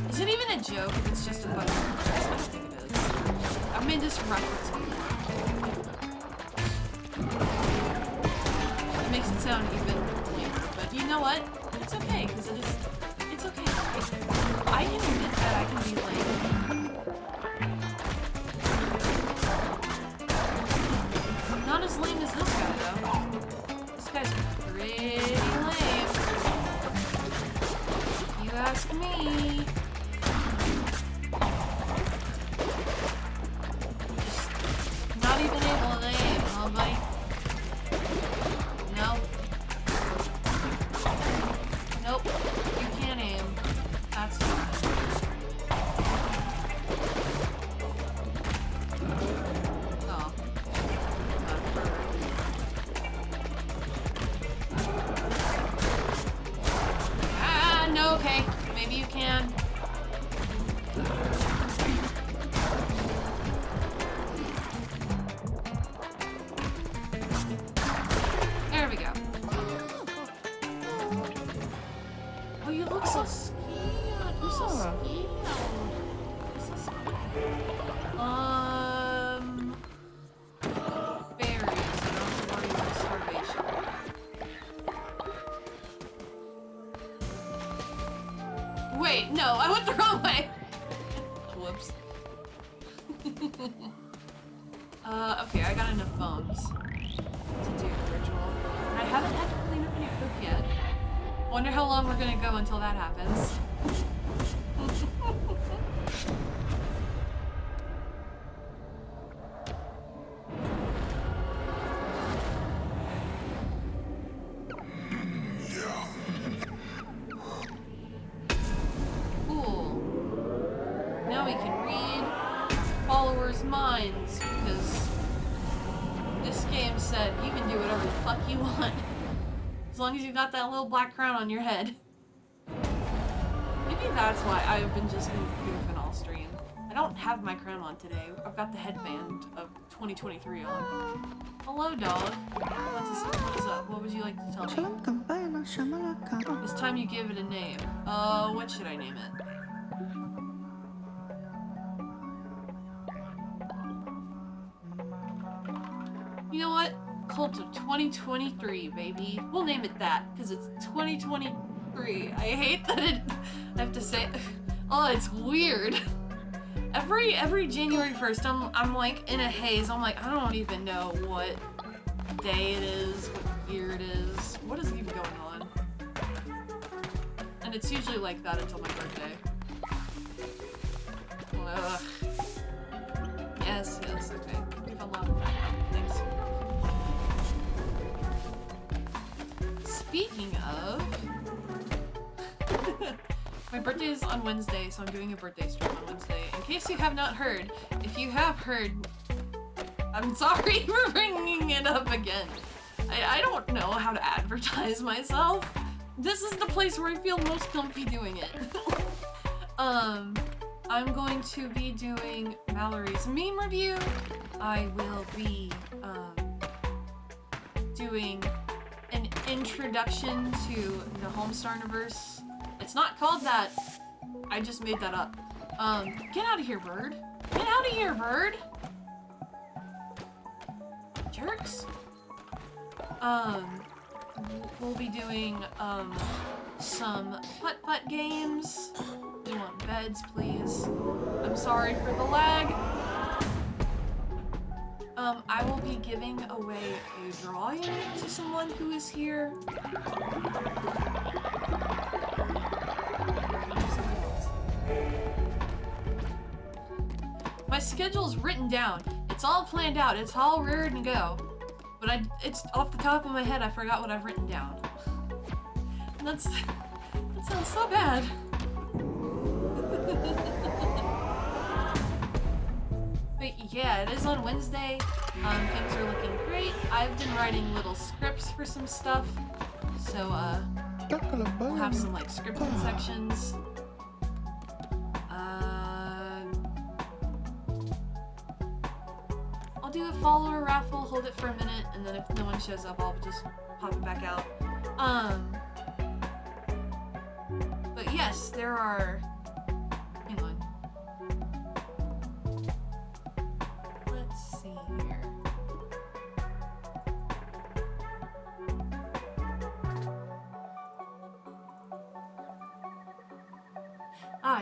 Is it even a joke if it's just a fucking reference? I don't think it is. I've made this reference before. It makes it sound even weirder, but you know what? It's okay, because it's okay. I can admit that I can be lame. Not as lame as this guy, though. This guy's pretty lame. If you ask me. Just not even able to aim, huh, buddy? No. Nope. You can't aim. That's fine. Oh. No, okay. Maybe you can. There we go. Oh, you look so scared. You're so scared. You're so scared. Berries. I don't worry about starvation. Wait, no, I went the wrong way. Whoops. Okay, I got enough bones to do the ritual. And I haven't had to clean up any poop yet. Wonder how long we're gonna go until that happens. Cool. Now we can read followers' minds, because this game said you can do whatever the fuck you want. As long as you got that little black crown on your head. Maybe that's why I've been just goofing all stream. I don't have my crown on today. I've got the headband of 2023 on. Hello, dog. What is up? What would you like to tell me? It's time you give it a name. What should I name it? You know what? Cult of 2023, baby. We'll name it that, because it's 2023. I hate that I have to say... Oh, it's weird. Every January 1st, I'm like in a haze. I'm like, I don't even know what day it is, what year it is, what is even going on. And it's usually like that until my birthday. Ugh. Yes, okay. We've unlocked that. Thanks. Speaking of... my birthday is on Wednesday, so I'm doing a birthday stream on Wednesday. In case you have not heard, if you have heard, I'm sorry for bringing it up again. I don't know how to advertise myself. This is the place where I feel most comfy doing it. I'm going to be doing Mallory's meme review. I will be doing an introduction to the Homestar-niverse. It's not called that. I just made that up. Get out of here, bird. Get out of here, bird. Jerks. We'll be doing some putt-putt games. We want beds, please. I'm sorry for the lag. I will be giving away a drawing to someone who is here. My schedule's written down. It's all planned out. It's all ready to go. But it's off the top of my head. I forgot what I've written down. That sounds so bad. But yeah, it is on Wednesday. Things are looking great. I've been writing little scripts for some stuff. So, we'll have some, like, scripted sections. I'll do a follower raffle, hold it for a minute, and then if no one shows up, I'll just pop it back out. But yes, there are... Hang on. Let's see here.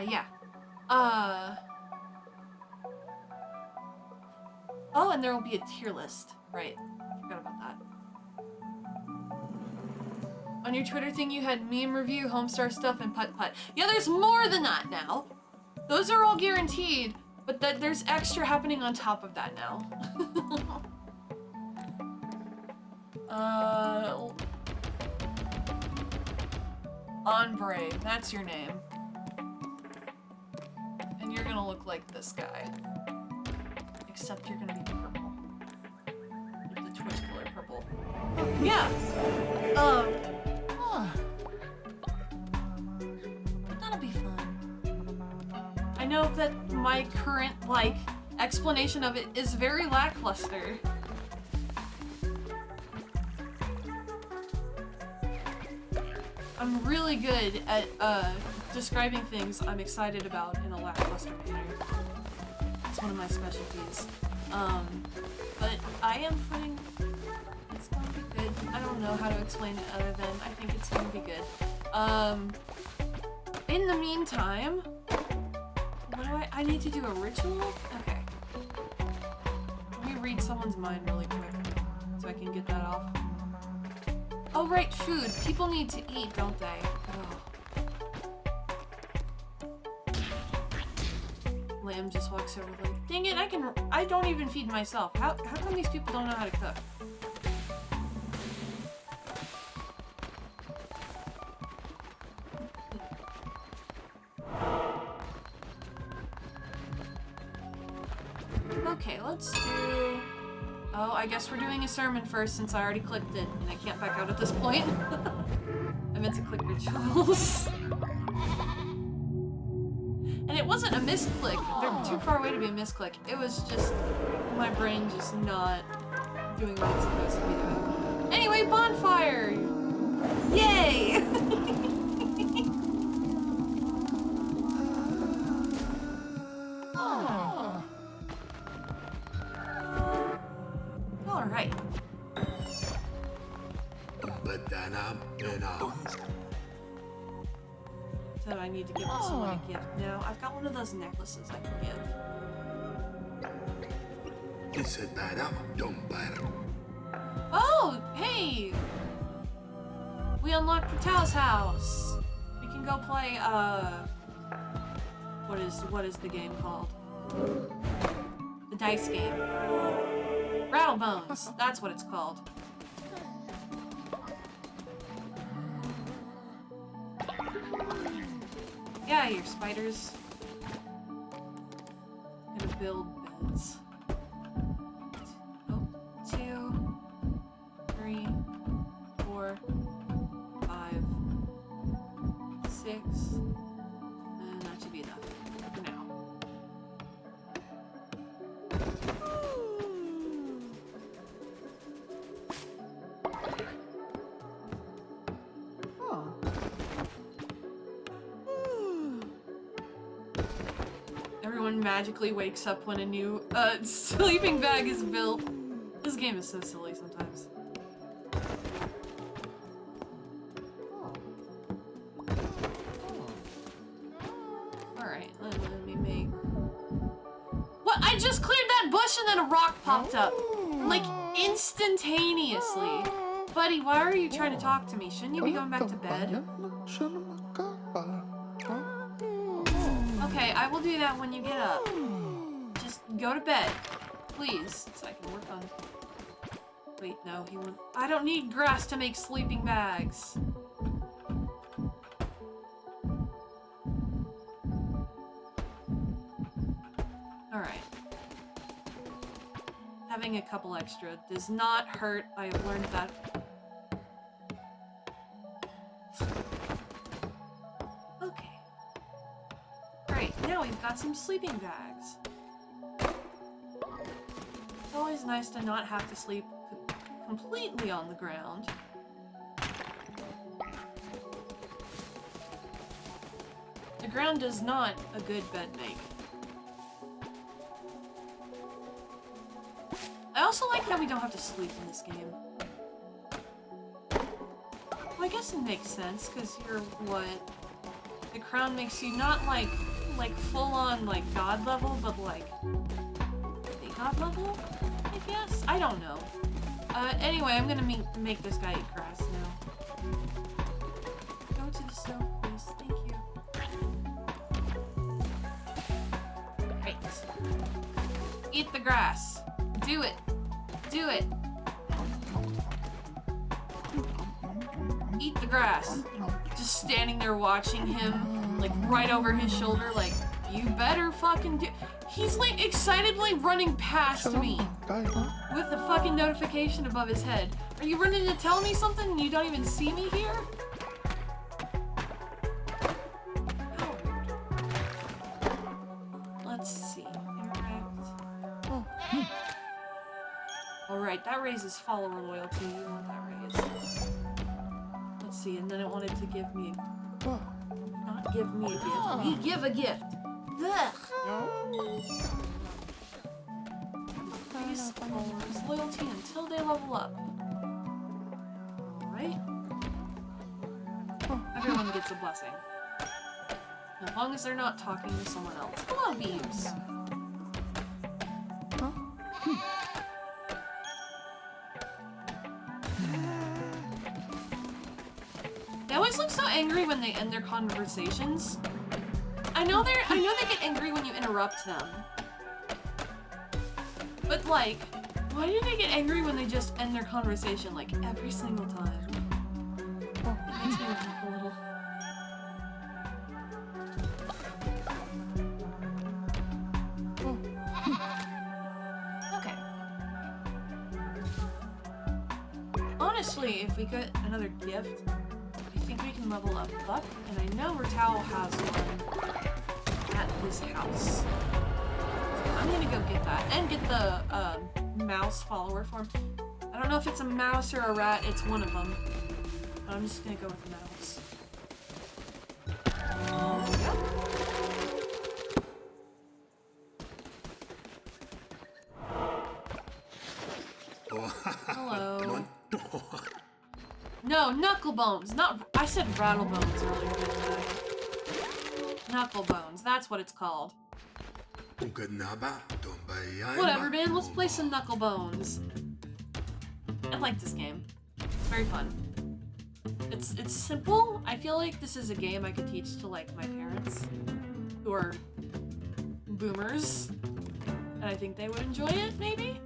Yeah. Oh, and there will be a tier list. Right. Forgot about that. On your Twitter thing, you had meme review, Homestar stuff, and putt-putt. Yeah, there's more than that now. Those are all guaranteed, but there's extra happening on top of that now. Ombre, that's your name. And you're gonna look like this guy. Except you're gonna be purple. With the Twitch color purple. Yeah! That'll be fun. I know that my current, like, explanation of it is very lackluster. I'm really good at, describing things I'm excited about in a lackluster manner. It's one of my specialties. But I am putting... It's gonna be good. I don't know how to explain it other than I think it's gonna be good. In the meantime... What do I need to do a ritual? Okay. Let me read someone's mind really quick so I can get that off. Oh right, food. People need to eat, don't they? Oh. Lamb just walks over like, dang it, I don't even feed myself. How come these people don't know how to cook? Okay, let's do... Oh, I guess we're doing a sermon first since I already clicked it and I can't back out at this point. I meant to click rituals. And it wasn't a misclick. They're too far away to be a misclick. It was just my brain just not doing what it's supposed to be doing. Anyway, bonfire! Yay! Alright. So I need to give someone a gift now. I've got one of those necklaces I can give. Oh, hey! We unlocked Tao's house. We can go play, what is the game called? The dice game. Rattlebones. That's what it's called. Yeah, your spiders. Gonna build beds. Oh, 2, 3, 4, 5, 6, and that should be enough for now. Everyone magically wakes up when a new sleeping bag is built. This game is so silly sometimes. Alright, let me make... What? I just cleared that bush and then a rock popped up. Like, instantaneously. Buddy, why are you trying to talk to me? Shouldn't you be going back to bed? Okay, I will do that when you get up. Just go to bed, please, so I can work on... Wait, no, he won't... I don't need grass to make sleeping bags. Alright. Having a couple extra does not hurt. I have learned that. Okay. Great, now we've got some sleeping bags. It's always nice to not have to sleep completely on the ground. The ground does not a good bed make. I also like how we don't have to sleep in this game. Well, I guess it makes sense, because you're what? The crown makes you not like full-on, like, god level, but like... god level? I guess? I don't know. Anyway, I'm gonna make this guy eat grass now. Go to the stove, please. Thank you. Great. Eat the grass. Do it. Do it. Eat the grass. Just standing there watching him, like, right over his shoulder, like, you better fucking do- He's, like, excitedly running past me with the fucking notification above his head. Are you running to tell me something and you don't even see me here? Let's see. Interact. Alright, that raises follower loyalty. You want that raised. Let's see, and then it wanted to give me a... Not give me a gift. We give a gift. Ugh. Raise followers loyalty until they level up. Alright. Everyone gets a blessing. As long as they're not talking to someone else. Hello, beams. They always look so angry when they end their conversations. I know they get angry when you interrupt them. But like, why do they get angry when they just end their conversation like every single time? It makes me laugh a little. Okay. Honestly, if we get another gift, I think we can level up Buck, and I know Tao has one at his house. I'm gonna go get that, and get the mouse follower form. I don't know if it's a mouse or a rat, it's one of them. But I'm just gonna go with the mouse. Hello. No, Knucklebones, not- I said Rattlebones earlier. Knuckle Bones, that's what it's called. Whatever, man, let's play some Knuckle Bones. I like this game. It's very fun. It's simple. I feel like this is a game I could teach to, like, my parents, who are boomers, and I think they would enjoy it, maybe?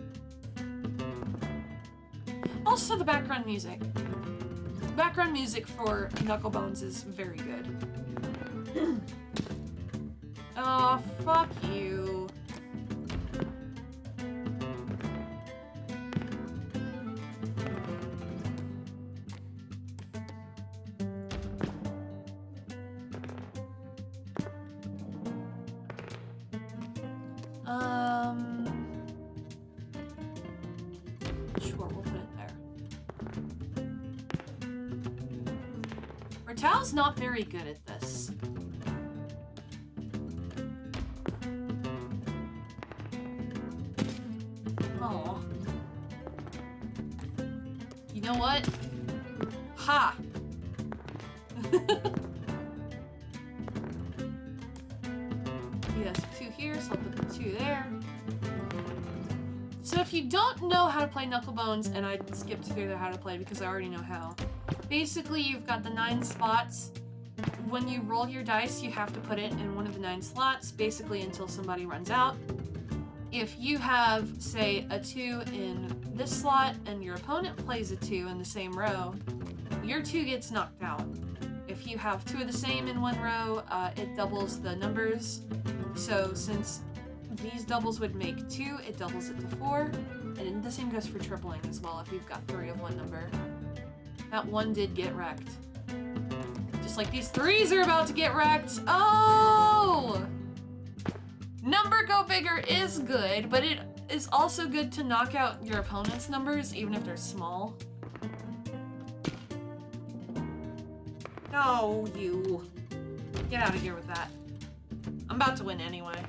Also, the background music. The background music for Knuckle Bones is very good. Oh, fuck you. Sure, we'll put it there. Ratal's not very good at this. Oh. You know what? Ha! Yes, 2 here, so I'll put the 2 there. So if you don't know how to play Knuckle Bones, and I skipped through the how to play because I already know how. Basically, you've got the 9 spots. When you roll your dice, you have to put it in one of the 9 slots, basically until somebody runs out. If you have, say, a 2 in this slot, and your opponent plays a 2 in the same row, your 2 gets knocked out. If you have 2 of the same in one row, it doubles the numbers. So since these doubles would make 2, it doubles it to 4. And the same goes for tripling as well if you've got 3 of one number. That 1 did get wrecked. Just like these 3s are about to get wrecked. Oh! Number go bigger is good, but it is also good to knock out your opponent's numbers, even if they're small. No, you. Get out of here with that. I'm about to win anyway.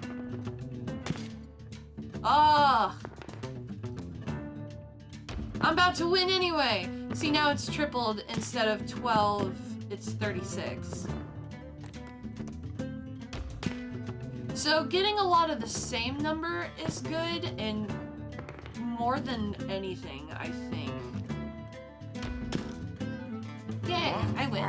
Ah! I'm about to win anyway! See, now it's tripled. Instead of 12, it's 36. So getting a lot of the same number is good, and more than anything, I think. Yeah, I win.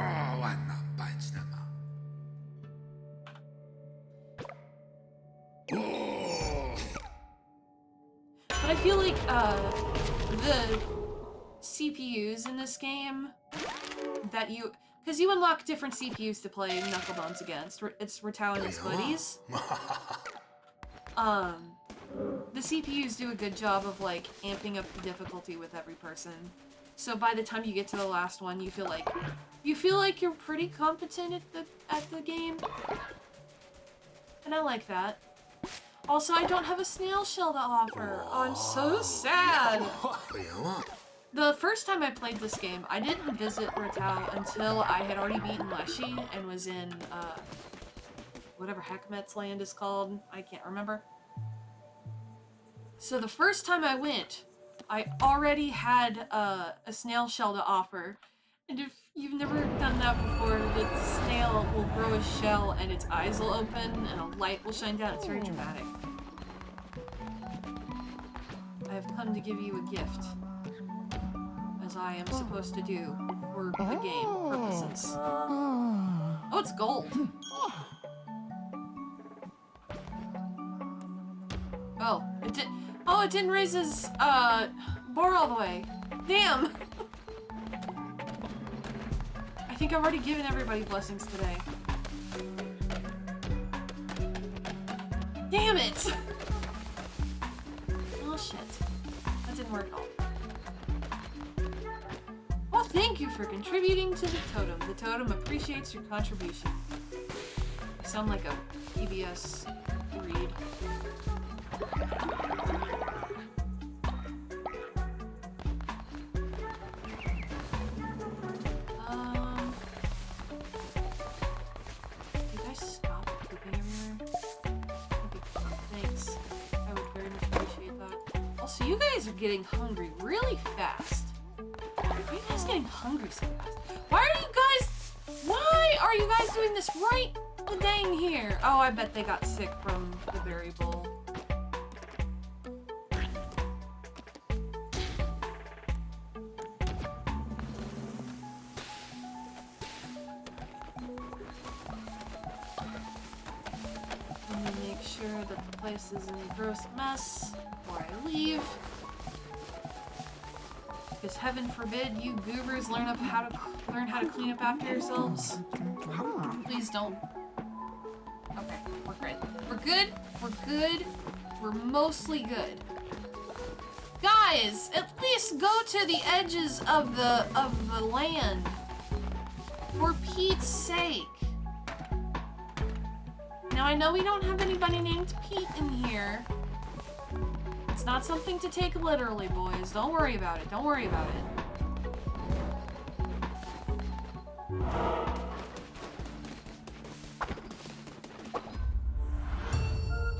But I feel like, the CPUs in this game that you... Because you unlock different CPUs to play Knuckle Bones against. It's Ratal and his buddies. The CPUs do a good job of, like, amping up the difficulty with every person. So by the time you get to the last one, you feel like you're pretty competent at the game. And I like that. Also, I don't have a snail shell to offer. Oh, I'm so sad. The first time I played this game, I didn't visit Ratal until I had already beaten Leshy and was in, whatever Heckmet's land is called. I can't remember. So the first time I went, I already had a snail shell to offer. And if you've never done that before, the snail will grow a shell and its eyes will open and a light will shine down. It's very dramatic. I have come to give you a gift, as I am supposed to do for the game purposes. Oh, it's gold. Oh, it didn't raise his, bar all the way. Damn! I think I've already given everybody blessings today. Damn it! Oh shit. That didn't work at all. Well, thank you for contributing to the totem. The totem appreciates your contribution. You sound like a PBS read. You guys stop pooping everywhere? Thanks. I would very much appreciate that. Also, you guys are getting hungry really fast. Why are you guys getting hungry so fast? Why are you guys doing this right the dang here? Oh, I bet they got sick from the berry bowl. Let me make sure that the place isn't a gross mess before I leave. Because heaven forbid you goobers learn how to clean up after yourselves. Please don't. Okay, we're good. We're good. We're good. We're mostly good. Guys, at least go to the edges of the land. For Pete's sake. Now I know we don't have anybody named Pete in here. It's not something to take literally, boys. Don't worry about it. Don't worry about it.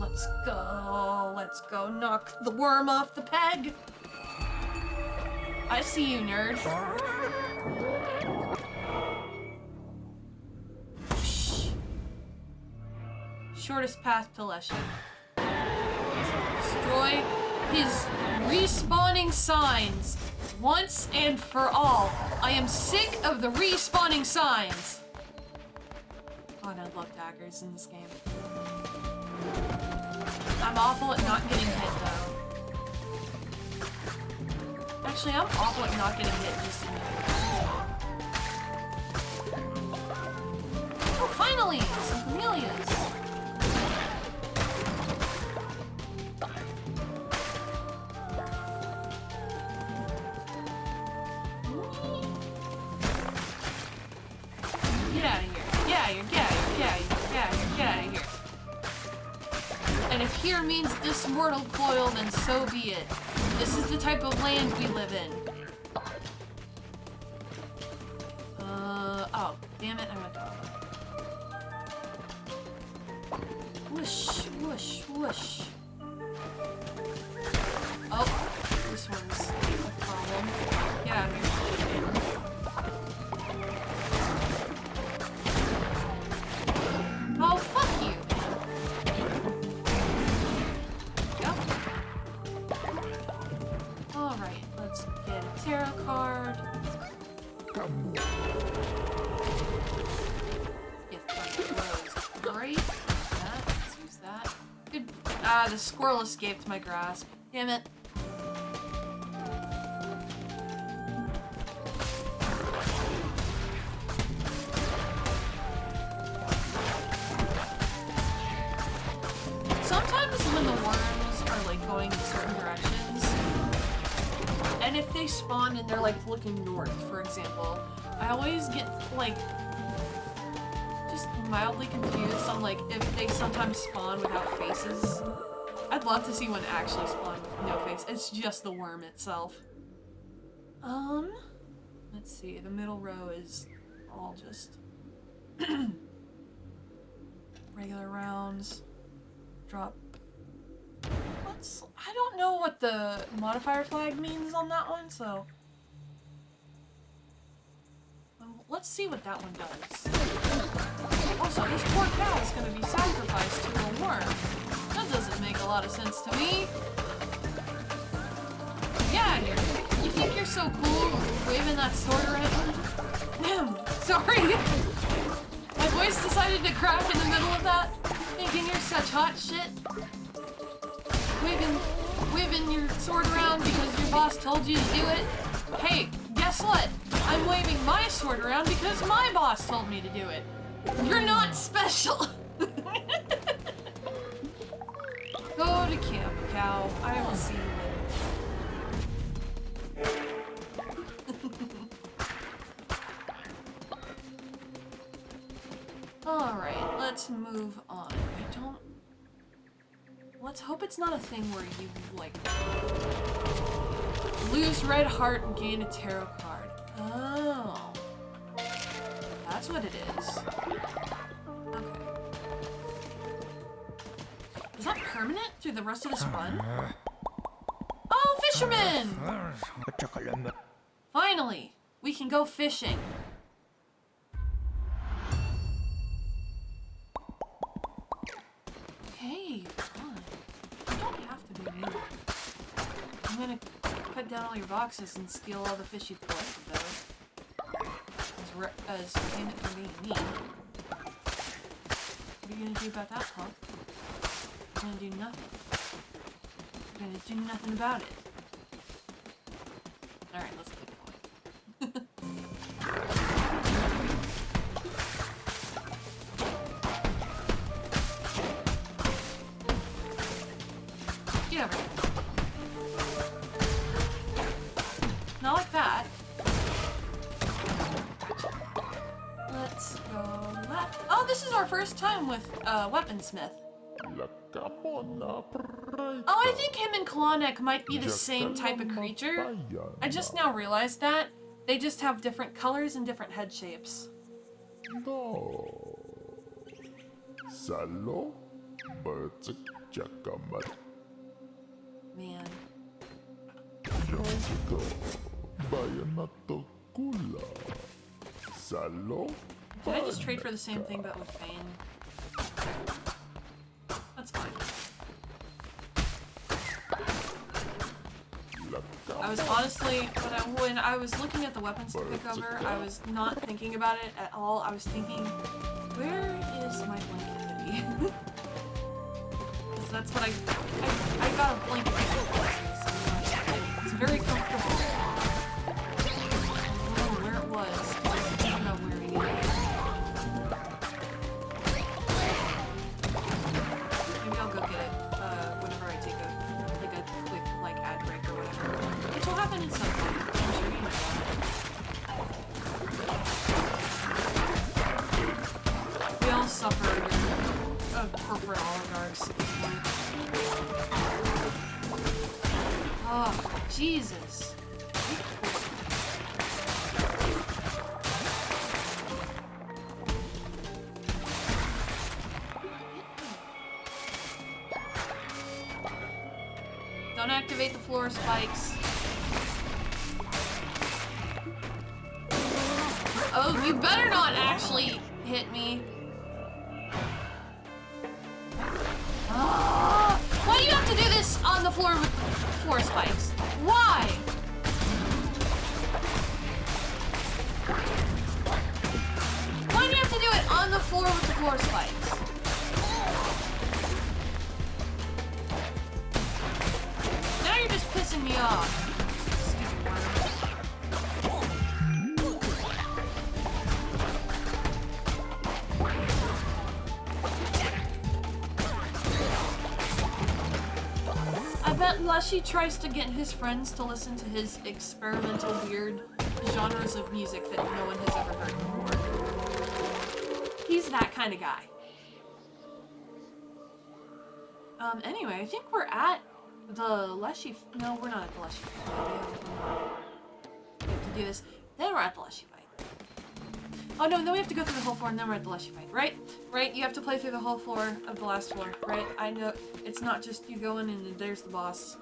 Let's go. Let's go knock the worm off the peg. I see you, nerd. Shh. Shortest path to Leshy. Destroy his respawning signs once and for all. I am sick of the respawning signs. God, I love daggers in this game. I'm awful at not getting hit, though. Actually, I'm awful at not getting hit just in Oh, finally! Some camellias! Get out of here. Get out of here. Get out of here. Get out of here. Get out of here. And if here means this mortal coil, then so be it. This is the type of land we live in. Oh, damn it, I went down. Whoosh, whoosh, whoosh. Oh, this one's a problem. Get out of here. Oh, fuck you. Yep. Alright, let's get a tarot card. Get the rose. Great. Let's use that. Good. Ah, the squirrel escaped my grasp. Damn it. Sometimes when the worms are like going in certain directions, and if they spawn and they're like looking north, for example, I always get like just mildly confused on like if they sometimes spawn without faces. I'd love to see one actually spawn with no face. It's just the worm itself. Let's see, the middle row is all just regular rounds. Drop. I don't know what the modifier flag means on that one, so let's see what that one does. Also, this poor cow is going to be sacrificed to a worm. That doesn't make a lot of sense to me. Yeah, you think you're so cool waving that sword around? Sorry. My voice decided to crack in the middle of that. Thinking you're such hot shit. Waving your sword around because your boss told you to do it. Hey, guess what? I'm waving my sword around because my boss told me to do it. You're not special. Go to camp, cow. I will see you later. Alright, let's move on. Let's hope it's not a thing where you, like, lose red heart and gain a tarot card. Oh. That's what it is. Okay. Is that permanent through the rest of this run? Oh, fisherman! Finally, we can go fishing. I'm gonna cut down all your boxes and steal all the fish you've collected, though. As payment for being mean. What are you gonna do about that, huh? You're gonna do nothing. You're gonna do nothing about it. Alright, let's keep going. Get over here. Not like that. Let's go left. Oh, this is our first time with Weaponsmith. Oh, I think him and Klonek might be the same type of creature. I just now realized that. They just have different colors and different head shapes. No. Salo Man. Josito Bayanato Kula Salo. Did I just trade for the same thing but with Bane? That's fine. I was honestly, when I was looking at the weapons to pick over, I was not thinking about it at all. I was thinking, where is my blanket? Because that's what I got a blanket. It's very comfortable. I don't know where it was, because I'm not wearing it. Maybe I'll go get it whenever I take a quick ad break or whatever. Which will happen at some point. I'm sure you know that. We all suffer corporate oligarchs at this point. Oh, Jesus. Don't activate the floor spikes. Oh, you better not actually hit me. Why do you have to do this on the floor with the floor spikes? Why? Why do you have to do it on the floor with the floor spikes? Now you're just pissing me off. Stupid worm. I bet Lushy tries to get his friends to listen to his experimental, weird genres of music that no one has ever heard before. He's that kind of guy. Anyway, I think we're at the Leshy... No, we're not at the Leshy fight. We have to do this. Then we're at the Leshy fight. Oh no, and then we have to go through the whole floor and then we're at the Leshy fight, right? Right? You have to play through the whole floor of the last floor, right? I know it's not just you going and there's the boss.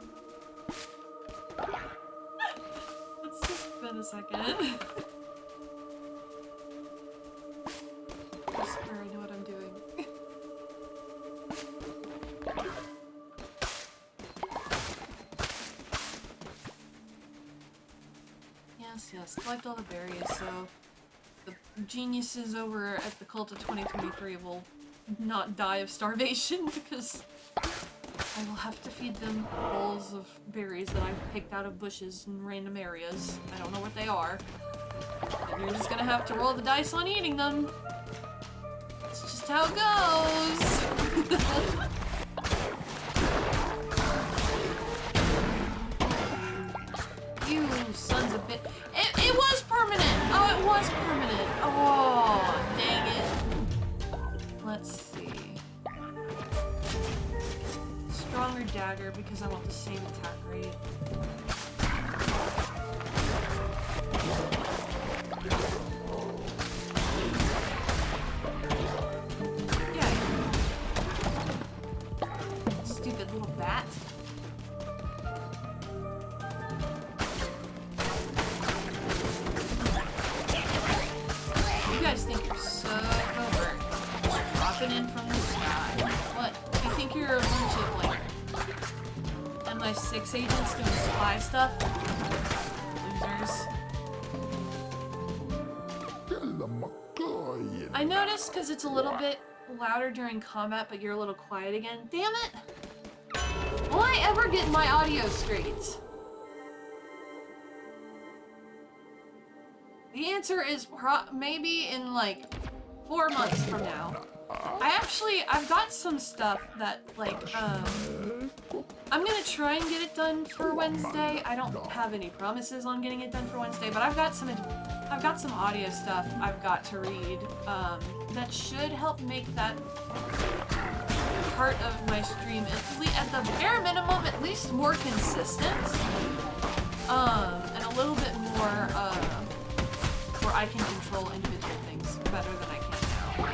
Let's just spin a second. I swear I know what I'm doing. Yes, collect all the berries so the geniuses over at the Cult of 2023 will not die of starvation because I will have to feed them bowls of berries that I've picked out of bushes in random areas. I don't know what they are. And you're just gonna have to roll the dice on eating them. That's just how it goes. You sons of bitch. It was permanent! Oh, it was permanent! Oh, dang it. Let's see. Stronger dagger because I want the same attack rate. Yeah. Stupid little bat. You guys think you're so covert. Just dropping in from the sky. What? You think you're a bunch of, like, my 6 agents doing spy stuff. Losers. I noticed because it's a little bit louder during combat, but you're a little quiet again. Damn it! Will I ever get my audio straight? The answer is maybe in like 4 months from now. I've got some stuff that like, I'm gonna try and get it done for Wednesday. I don't have any promises on getting it done for Wednesday, but I've got some audio stuff I've got to read, that should help make that part of my stream, at the bare minimum, at least more consistent, and a little bit more, where I can control individual things better than I can now.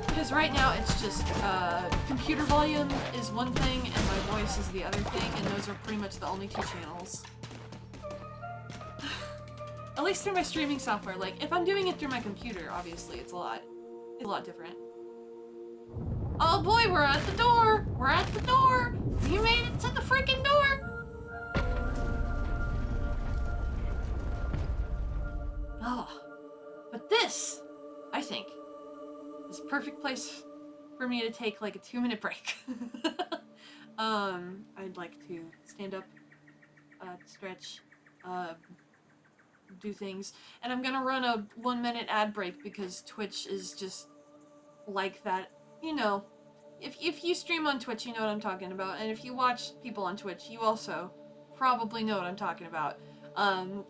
Because right now it's just, computer volume is one thing and my voice is the other thing, and those are pretty much the only 2 channels. At least through my streaming software. Like, if I'm doing it through my computer, obviously it's a lot different. Oh boy, we're at the door! We're at the door! You made it to the freaking door! Oh. But this, I think, is a perfect place for me to take like a 2-minute break. I'd like to stand up, stretch, do things, and I'm gonna run a 1-minute ad break because Twitch is just like that. You know, if you stream on Twitch, you know what I'm talking about, and if you watch people on Twitch, you also probably know what I'm talking about. But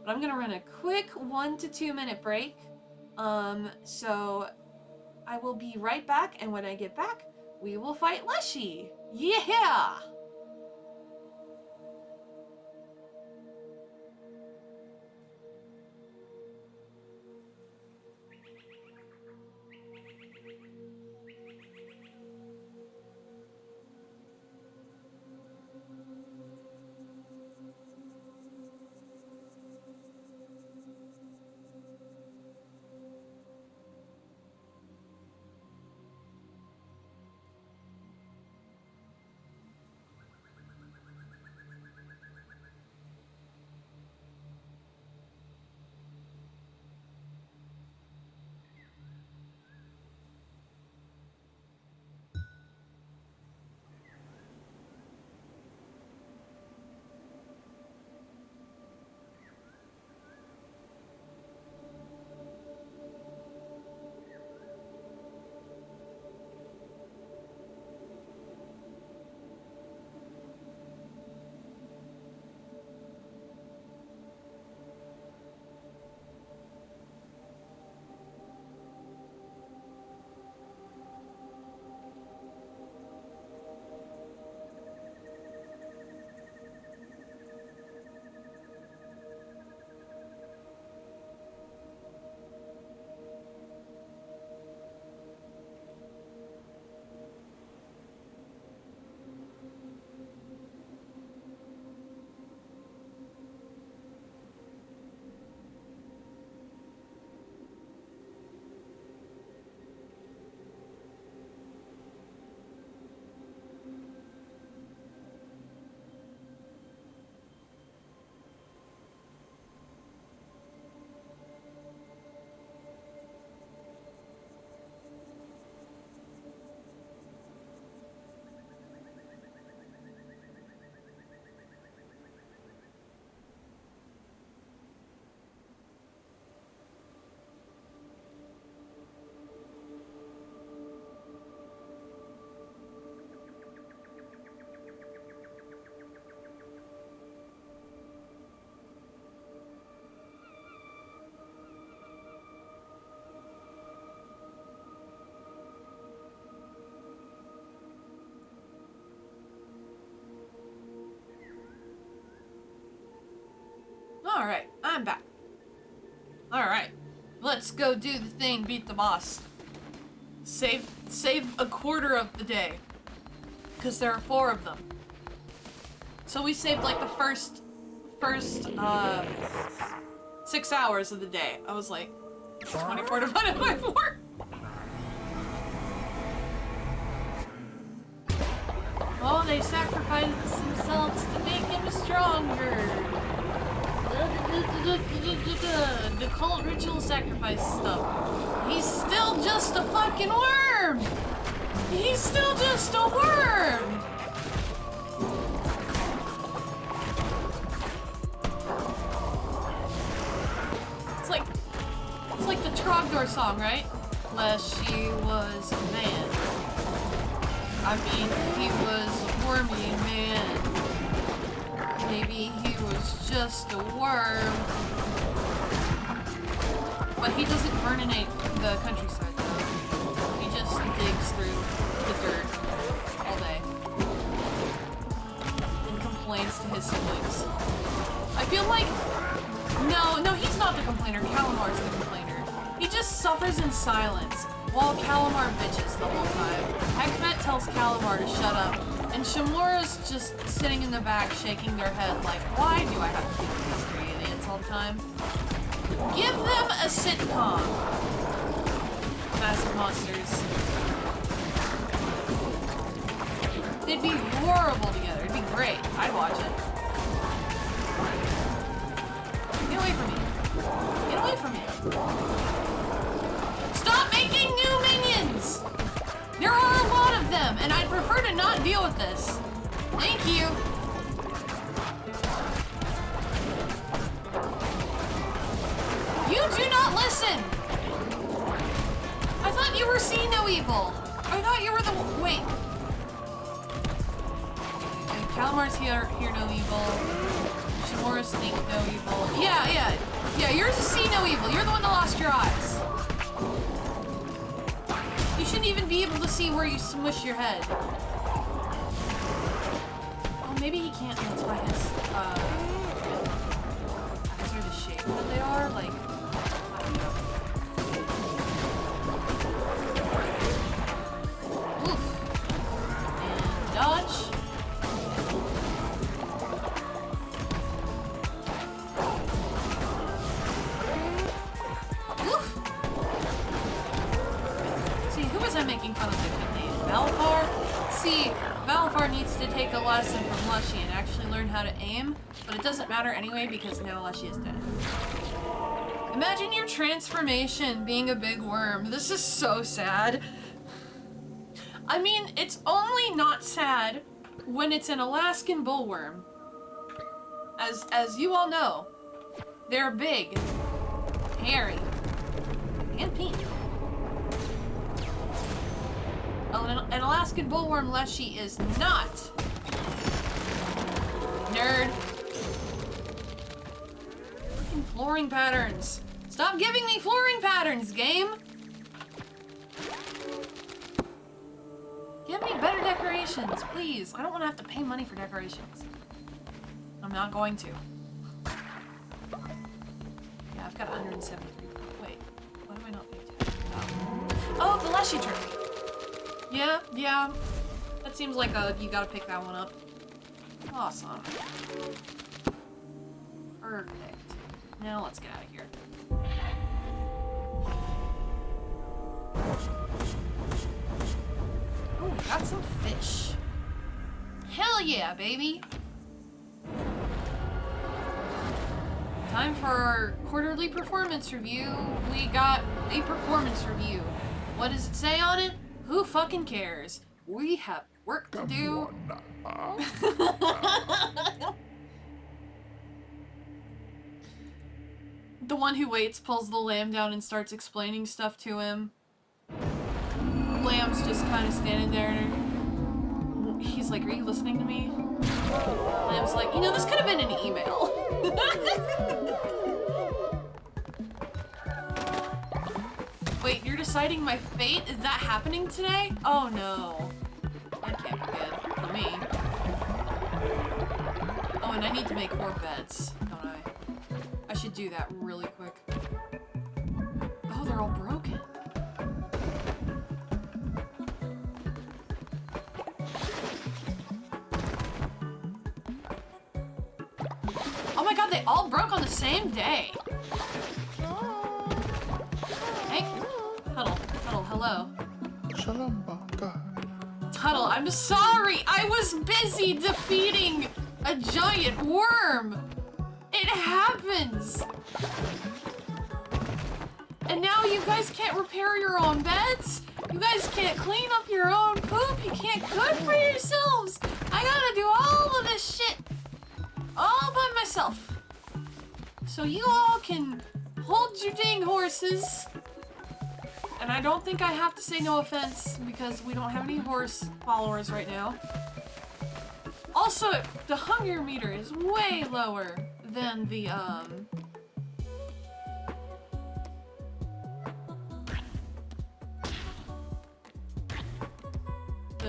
I'm gonna run a quick 1 to 2 minute break. So I will be right back, and when I get back, we will fight Leshy. Yeah! Alright, I'm back. Alright, let's go do the thing, beat the boss. Save a quarter of the day. Because there are 4 of them. So we saved like the first 6 hours of the day. I was like, 24 divided by 4? Oh, they sacrificed themselves to make him stronger. The cult ritual sacrifice stuff. He's still just a fucking worm! He's still just a worm! It's like the Trogdor song, right? Leshy was a man. I mean, he was a wormy man. Maybe he was just a worm. But he doesn't burninate the countryside, though. He just digs through the dirt all day. And complains to his siblings. I feel like... No, he's not the complainer. Calamar's the complainer. He just suffers in silence, while Calamar bitches the whole time. Heckmet tells Calamar to shut up, and Shamura's just sitting in the back shaking their head like, why do I have to deal with these three idiots all the time? Give them a sitcom. Massive Monsters. They'd be horrible together. It'd be great. I'd watch it. Get away from me. Get away from me. Stop making new minions! There are a lot of them, and I'd prefer to not deal with this. Thank you. You do not listen! I thought you were See No Evil. I thought you were the... Wait. Okay, Calamar's hear no evil. Shimura's think no evil. Yeah, yours is See No Evil. You're the one that lost your eyes. You shouldn't even be able to see where you smush your head. Oh, maybe he can't. That's why his eyes are the shape that they are. Like, I don't know. Oof. And dodge. Oof. See, who was I making fun of the good name? Valfar? See, Valfar needs to take a lesson from Leshy and actually learn how to aim, but it doesn't matter anyway because now Leshy is dead. Imagine your transformation being a big worm. This is so sad. I mean, it's only not sad when it's an Alaskan bullworm. As you all know, they're big, hairy, and pink. An Alaskan bullworm Leshy is not. Nerd. Freaking flooring patterns. Stop giving me flooring patterns, game! Give me better decorations, please. I don't want to have to pay money for decorations. I'm not going to. Yeah, I've got 173. Wait, what am I not paying attention? Oh, the Leshy tree. Yeah. That seems like you gotta pick that one up. Awesome. Perfect. Now let's get out of here. Oh, we got some fish. Hell yeah, baby! Time for our quarterly performance review. We got a performance review. What does it say on it? Who fucking cares? We have work to do. The one who waits pulls the lamb down and starts explaining stuff to him. Lamb's just kind of standing there and he's like, are you listening to me? Lamb's like, this could have been an email. Wait, you're deciding my fate? Is that happening today? Oh no. That can't be good for me. Oh, and I need to make 4 beds, don't I? I should do that really quick. Oh, they're all broken. Oh my god, they all broke on the same day. Hey, Huddle, hello. Cuddle, I'm sorry! I was busy defeating a giant worm! It happens! And now you guys can't repair your own beds? You guys can't clean up your own poop? You can't cook for yourselves? I gotta do all of this shit all by myself. So you all can hold your dang horses. And I don't think I have to say no offense because we don't have any horse followers right now. Also, the hunger meter is way lower than the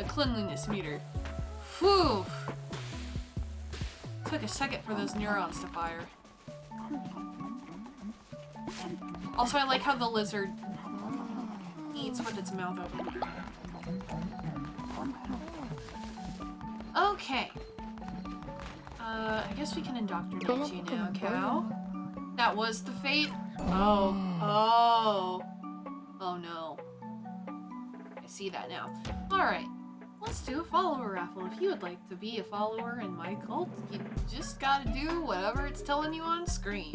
cleanliness meter. Whew. Took a second for those neurons to fire. Also, I like how the lizard eats with its mouth open. Okay. I guess we can indoctrinate you now, cow. That was the fate? Oh. Oh. Oh no. I see that now. Alright. Let's do a follower raffle. If you would like to be a follower in my cult, you just gotta do whatever it's telling you on screen.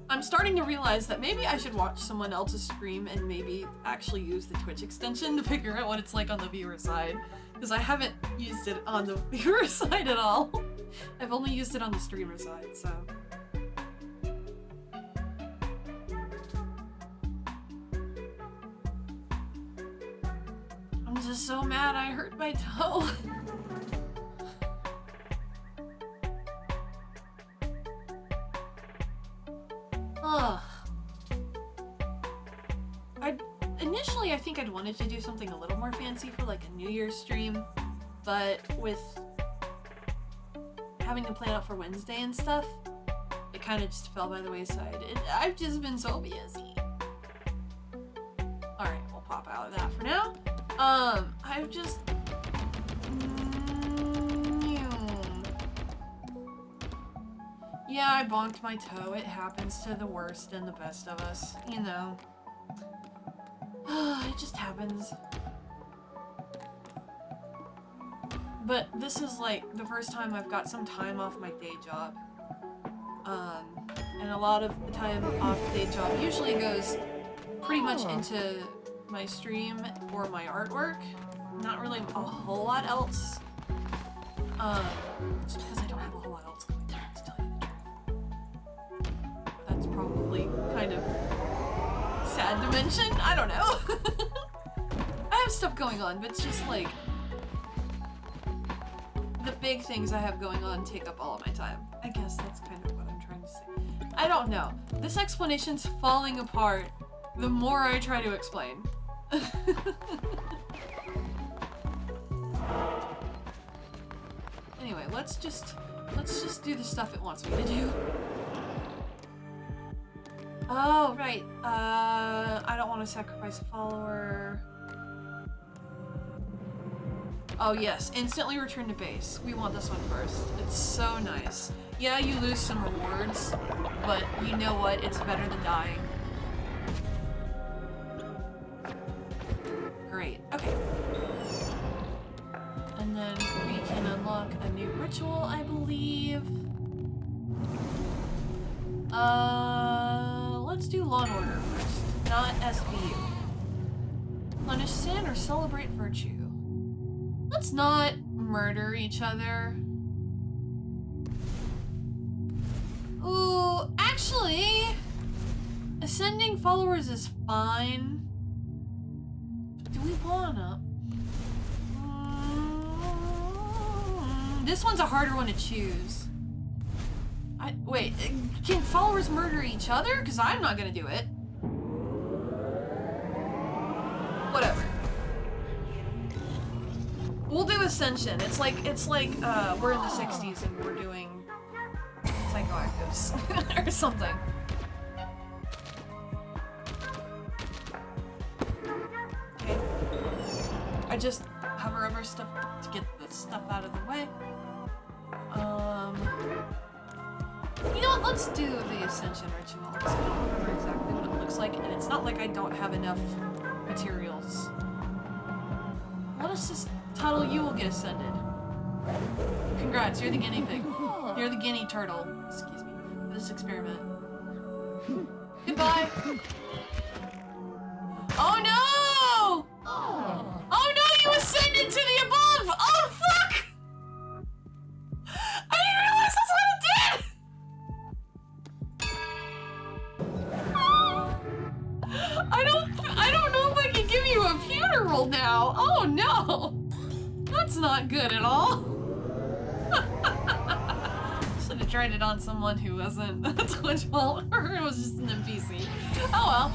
I'm starting to realize that maybe I should watch someone else's stream and maybe actually use the Twitch extension to figure out what it's like on the viewer side. Because I haven't used it on the viewer side at all. I've only used it on the streamer side, so... I'm just so mad I hurt my toe. Ugh. Initially, I think I'd wanted to do something a little more fancy for like a New Year's stream, but with having to plan out for Wednesday and stuff, it kind of just fell by the wayside. I've just been so busy. Alright, we'll pop out of that for now. I've just... Yeah, I bonked my toe. It happens to the worst and the best of us, you know. It just happens. But this is like the first time I've got some time off my day job. And a lot of the time off day job usually goes pretty much into my stream or my artwork. Not really a whole lot else. Just because I don't have a whole lot else going on, to tell you the truth. That's probably kind of sad to mention. I don't know. I have stuff going on, but it's just like the big things I have going on take up all of my time. I guess that's kind of what I'm trying to say. I don't know. This explanation's falling apart the more I try to explain. Anyway, let's just do the stuff it wants me to do. Oh, right. I don't want to sacrifice a follower. Oh yes, instantly return to base. We want this one first. It's so nice. Yeah, you lose some rewards, but you know what? It's better than dying. Great. Okay. And then we can unlock a new ritual, I believe. Let's do Law and Order first, not SVU. Punish sin or celebrate virtue. Let's not murder each other. Ooh, actually, ascending followers is fine. Do we wanna? This one's a harder one to choose. Wait, can followers murder each other? Because I'm not gonna do it. Whatever. We'll do Ascension. It's like we're in the 60s and we're doing psychoactives or something. Okay. I just hover over stuff to get the stuff out of the way. You know what? Let's do the Ascension ritual because I don't remember exactly what it looks like, and it's not like I don't have enough materials What is this title? You will get ascended. Congrats, you're the guinea pig. You're the guinea turtle. Excuse me. For this experiment. Goodbye. Oh no! Oh no, you ascended to the above! Oh fuck! I didn't realize that's what it did! I don't know if I can give you a funeral now. Oh no! That's not good at all. Should have tried it on someone who wasn't Twitch fault, or it was just an NPC. Oh well.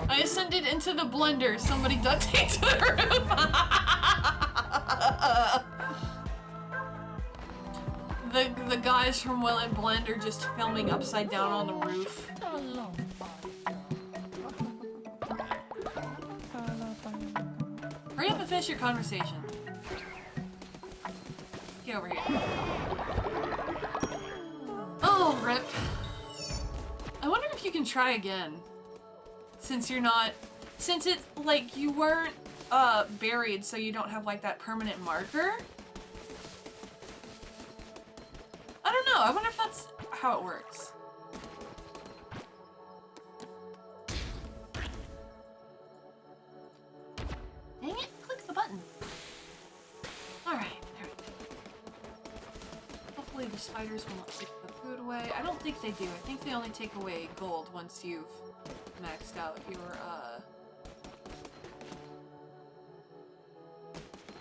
I ascended into the blender. Somebody duct taped to the roof. The guys from Will and Blend are just filming upside down on the roof. Hurry up and finish your conversation. Get over here. Oh, rip. I wonder if you can try again. Since you're not... Since it, like, you weren't, buried, so you don't have, like, that permanent marker? I don't know. I wonder if that's how it works. Dang it, click the button. Alright, there we go. Hopefully the spiders will not take the food away. I don't think they do. I think they only take away gold once you've maxed out your,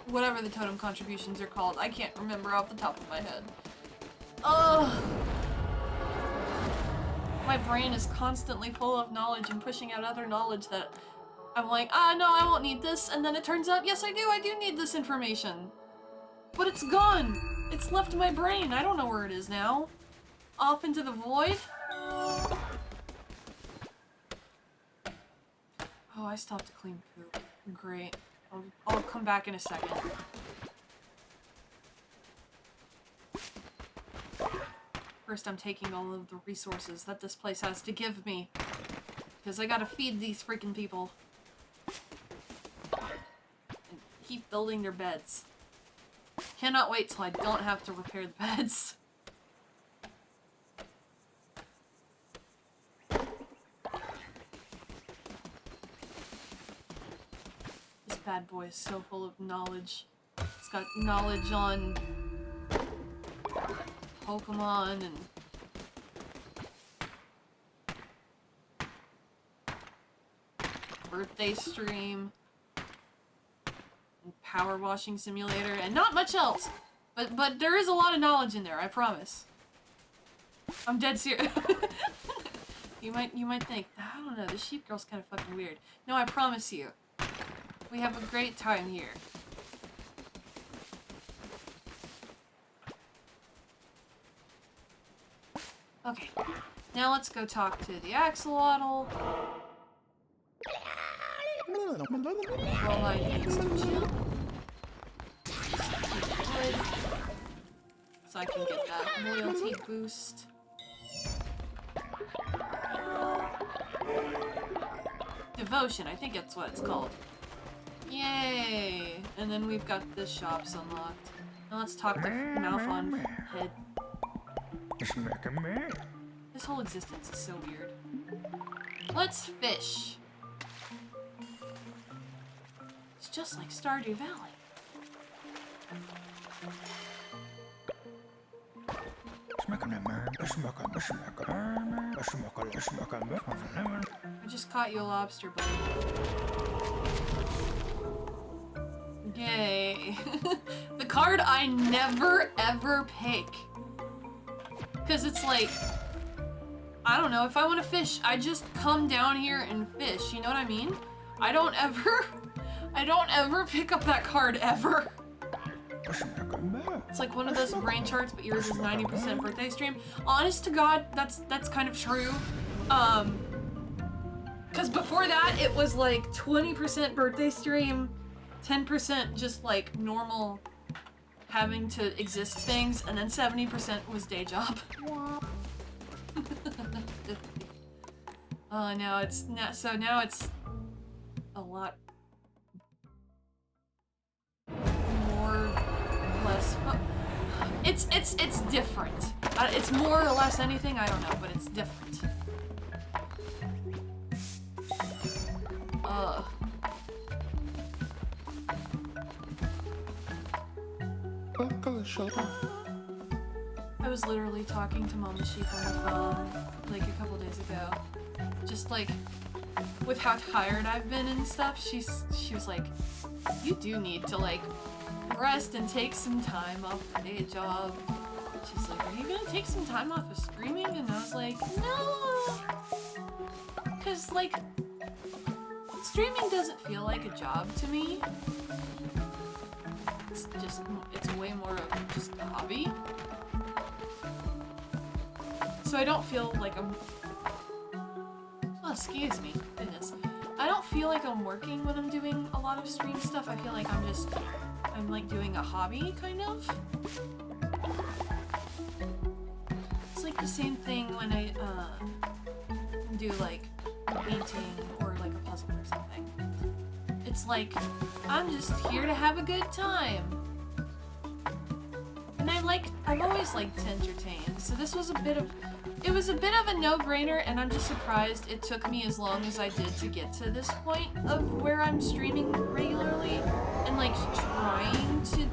whatever the totem contributions are called. I can't remember off the top of my head. Ugh. My brain is constantly full of knowledge and pushing out other knowledge that I'm like, no, I won't need this, and then it turns out, yes, I do need this information. But it's gone! It's left my brain, I don't know where it is now. Off into the void? Oh, I stopped to clean poop. Great. I'll come back in a second. First, I'm taking all of the resources that this place has to give me. Because I gotta feed these freaking people. And keep building their beds. Cannot wait till I don't have to repair the beds. This bad boy is so full of knowledge. It's got knowledge on Pokemon and birthday stream and power washing simulator and not much else. But there is a lot of knowledge in there, I promise. I'm dead serious. You might think, I don't know, this sheep girl's kind of fucking weird. No, I promise you. We have a great time here. Okay, now let's go talk to the axolotl. While I need some chill. So I can get that loyalty boost. Devotion, I think that's what it's called. Yay! And then we've got the shops unlocked. Now let's talk to Malphon Head. This whole existence is so weird. Let's fish. It's just like Stardew Valley. I just caught you a lobster, buddy. Yay. The card I never ever pick. Because it's like, I don't know, if I want to fish, I just come down here and fish, you know what I mean? I don't ever pick up that card, ever. It's like one of those brain charts, but yours is 90% birthday stream. Honest to God, that's kind of true. Because before that, it was like 20% birthday stream, 10% just like normal having to exist things, and then 70% was day job. Oh, now it's so now it's a lot more less. It's different. It's more or less anything, I don't know, but it's different. I was literally talking to Mama Sheep on the phone like a couple days ago. Just like with how tired I've been and stuff, she was like, you do need to like rest and take some time off your day job. She's like, are you gonna take some time off of streaming? And I was like, no, because like streaming doesn't feel like a job to me. It's way more of just a hobby. So I don't feel like I'm... Oh, excuse me. Goodness. I don't feel like I'm working when I'm doing a lot of stream stuff. I feel like I'm like doing a hobby, kind of. It's like the same thing when I do like painting or like a puzzle or something. It's like, I'm just here to have a good time. And I've always liked to entertain, so this was a bit of a no-brainer, and I'm just surprised it took me as long as I did to get to this point of where I'm streaming regularly and like trying to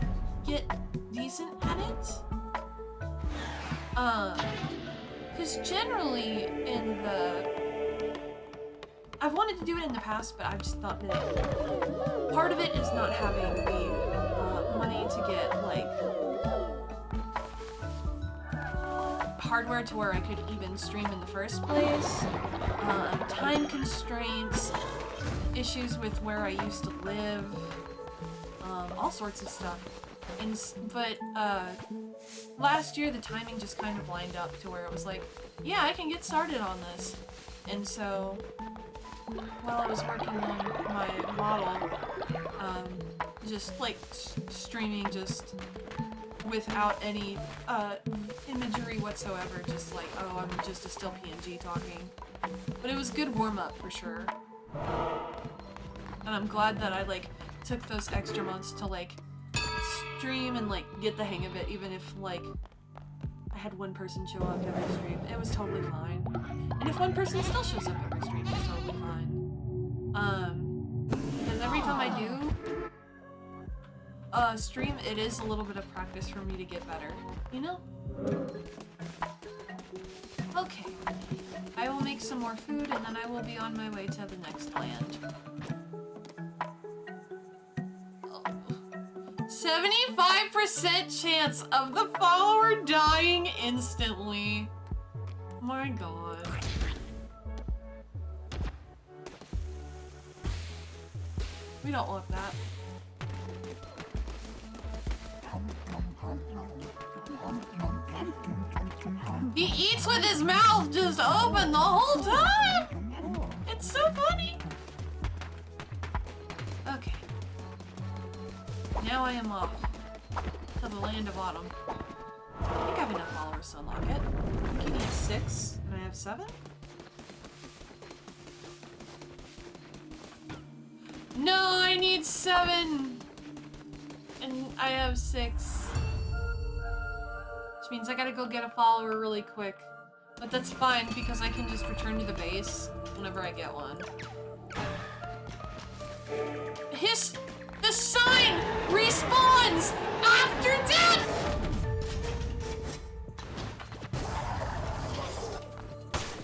get decent at it. Because generally I've wanted to do it in the past, but I've just thought that part of it is not having the money to get like hardware to where I could even stream in the first place, time constraints, issues with where I used to live, all sorts of stuff. But last year the timing just kind of lined up to where it was like, yeah, I can get started on this. And so while I was working on my model, just like streaming just without any imagery whatsoever, just like, oh, I'm just a still PNG talking. But it was good warm-up for sure. And I'm glad that I like took those extra months to like stream and like get the hang of it, even if like I had one person show up every stream. It was totally fine. And if one person still shows up every stream, it's totally fine. Because every time I do stream, it is a little bit of practice for me to get better, you know? Okay. I will make some more food and then I will be on my way to the next land. 75% chance of the follower dying instantly. My god. We don't want that. He eats with his mouth just open the whole time! It's so funny! Okay. Now I am off to the land of autumn. I think I have enough followers to unlock it. I think you need 6, and I have 7? No, I need 7! And I have 6. Which means I gotta go get a follower really quick. But that's fine, because I can just return to the base whenever I get one. The sign respawns after death!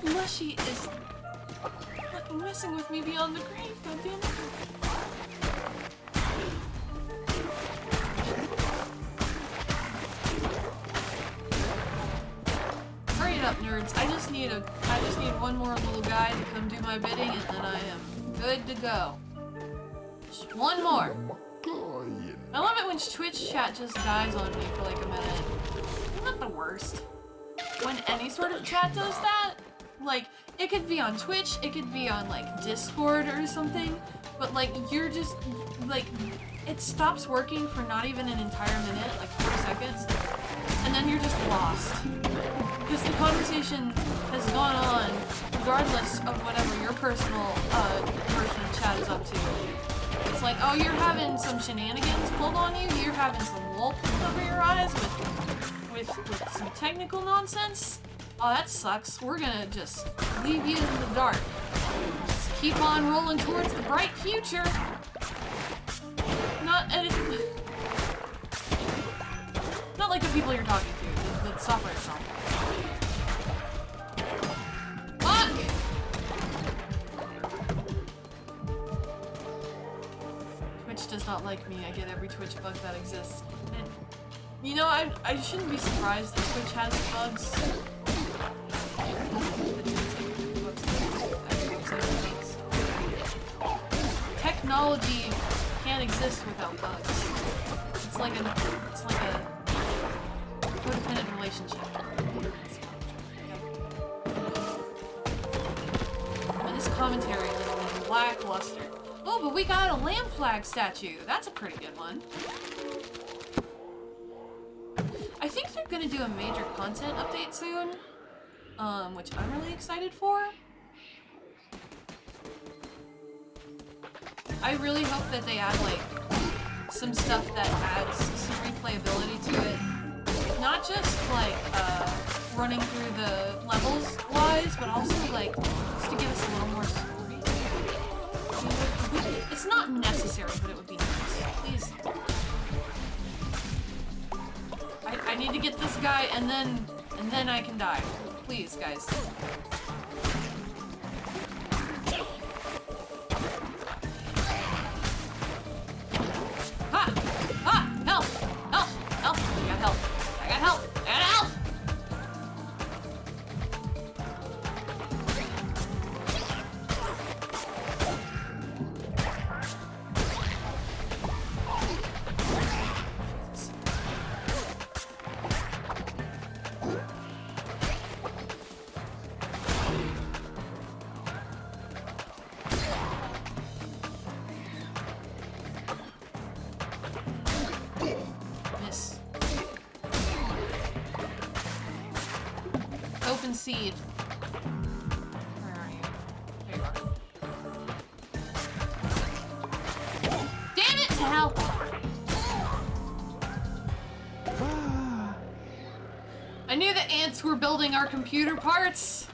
Mushy is fucking messing with me beyond the grave, goddammit. Hurry it up, nerds. I just need one more little guy to come do my bidding, and then I am good to go. Just one more. I love it when Twitch chat just dies on me for like a minute. Isn't that the worst? When any sort of chat does that? Like, it could be on Twitch, it could be on like Discord or something, but like you're just like, it stops working for not even an entire minute, like 4 seconds, and then you're just lost. Because the conversation has gone on regardless of whatever your personal version of chat is up to. It's like, oh, you're having some shenanigans pulled on you, you're having some wool pulled over your eyes with some technical nonsense. Oh, that sucks. We're gonna just leave you in the dark. Just keep on rolling towards the bright future. Not like the people you're talking to, the software itself. Fuck! Twitch does not like me. I get every Twitch bug that exists. And, you know, I shouldn't be surprised that Twitch has bugs. Technology can't exist without bugs. It's like a codependent relationship. And this commentary has been lackluster. Oh, but we got a lamb flag statue. That's a pretty good one. I think they're gonna do a major content update soon, which I'm really excited for. I really hope that they add, like, some stuff that adds some replayability to it. Not just, like, running through the levels wise, but also, like, just to give us a little more story. It's not necessary, but it would be nice. Please. I need to get this guy, and then I can die. Please, guys. Seed. Where are you? There you are. Damn it to hell! I knew the ants were building our computer parts.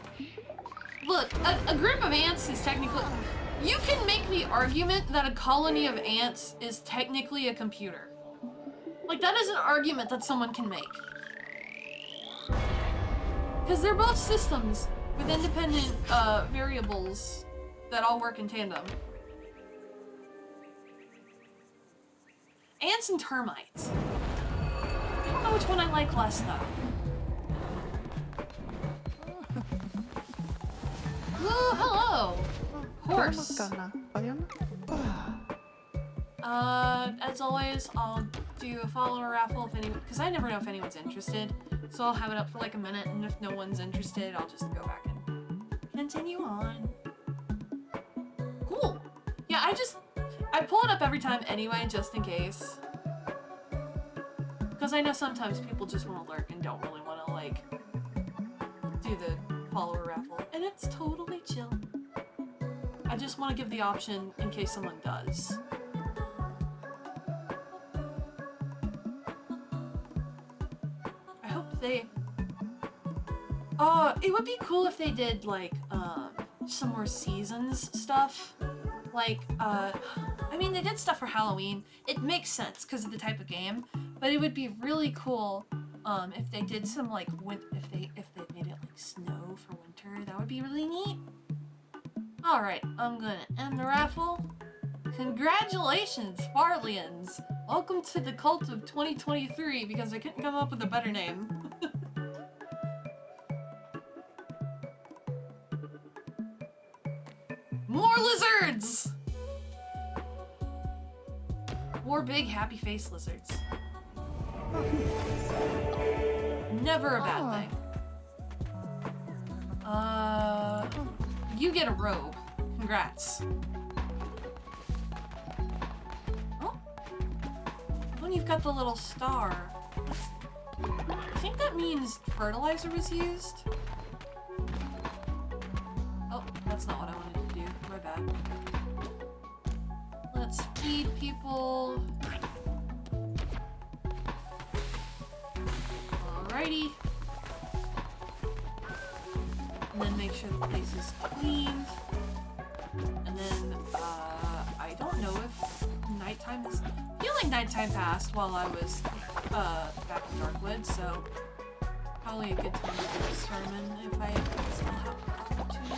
Look, a group of ants is technically... You can make the argument that a colony of ants is technically a computer. Like, that is an argument that someone can make. Because they're both systems with independent variables that all work in tandem. Ants and termites. I don't know which one I like less, though. Oh, hello! Horse. As always, I'll do a follower raffle if anyone, because I never know if anyone's interested. So I'll have it up for like a minute, and if no one's interested, I'll just go back and continue on. Cool. Yeah, I pull it up every time anyway, just in case. Because I know sometimes people just want to lurk and don't really want to, like, do the follower raffle. And it's totally chill. I just want to give the option in case someone does. I hope they... Oh, it would be cool if they did, like, some more seasons stuff. Like, I mean, they did stuff for Halloween. It makes sense because of the type of game, but it would be really cool, if they did some, like, if they made it, like, snow for winter. That would be really neat. Alright, I'm gonna end the raffle. Congratulations, Farlians! Welcome to the cult of 2023, because I couldn't come up with a better name. More lizards! More big, happy face lizards. Never a bad thing. You get a robe. Congrats. Oh. Oh, you've got the little star. I think that means fertilizer was used. Oh, that's not what I wanted to do. My bad. Let's feed people. Alrighty. And then make sure the place is cleaned. And then, I don't know if nighttime is... I feel like nighttime passed while I was, back in Darkwood, so... Probably a good time to do a sermon if I still have opportunity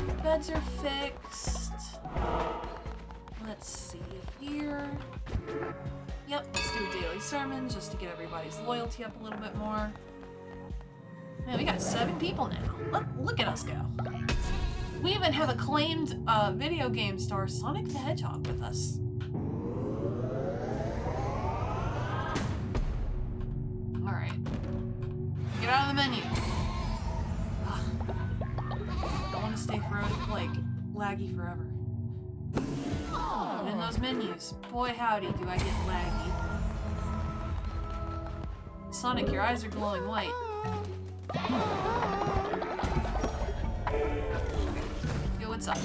to. Beds are fixed. Let's see here. Yep, let's do a daily sermon just to get everybody's loyalty up a little bit more. Man, we got 7 people now. Look at us go. We even have acclaimed video game star Sonic the Hedgehog with us. Alright. Get out of the menu. Don't want to stay for, like, laggy forever. In those menus. Boy howdy, do I get laggy. Sonic, your eyes are glowing white. Yo, what's up?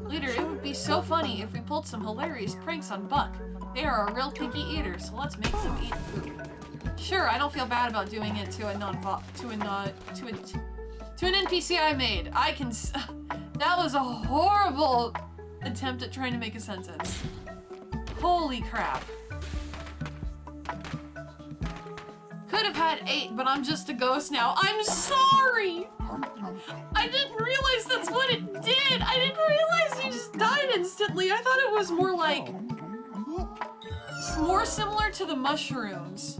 Leader, it would be so funny if we pulled some hilarious pranks on Buck. They are a real picky eater, so let's make them eat food. Sure, I don't feel bad about doing it to an NPC I made. I can that was a horrible attempt at trying to make a sentence. Holy crap. Could have had 8, but I'm just a ghost now. I'm sorry! I didn't realize that's what it did! I didn't realize you just died instantly. I thought it was more like... more similar to the mushrooms.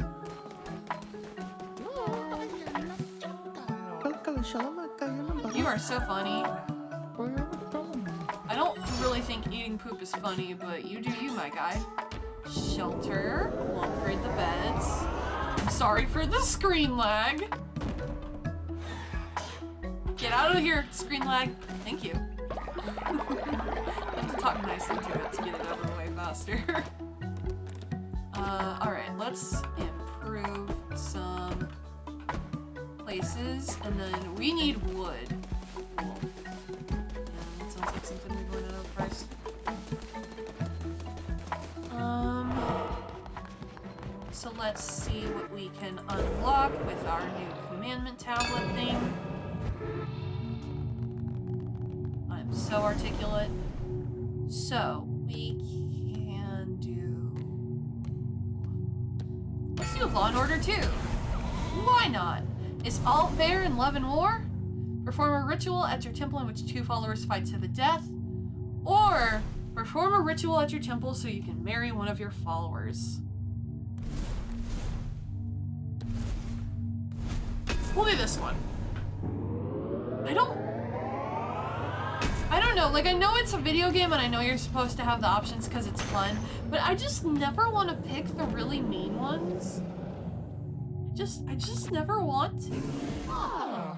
You are so funny. I don't really think eating poop is funny, but you do you, my guy. Shelter. We'll upgrade the beds. I'm sorry for the screen lag. Get out of here, screen lag. Thank you. I have to talk nicely to it to get it out of the way faster. Alright, let's improve some places, and then we need wood. Cool. That sounds like something we're going out of price. So let's see what we can unlock with our new commandment tablet thing. I'm so articulate. So, we can do... Let's do Law and Order 2. Why not? Is all fair in love and war? Perform a ritual at your temple in which 2 followers fight to the death. Or, perform a ritual at your temple so you can marry one of your followers. We'll do this one. I don't know, like I know it's a video game and I know you're supposed to have the options because it's fun, but I just never want to pick the really mean ones. I just never want to. Oh.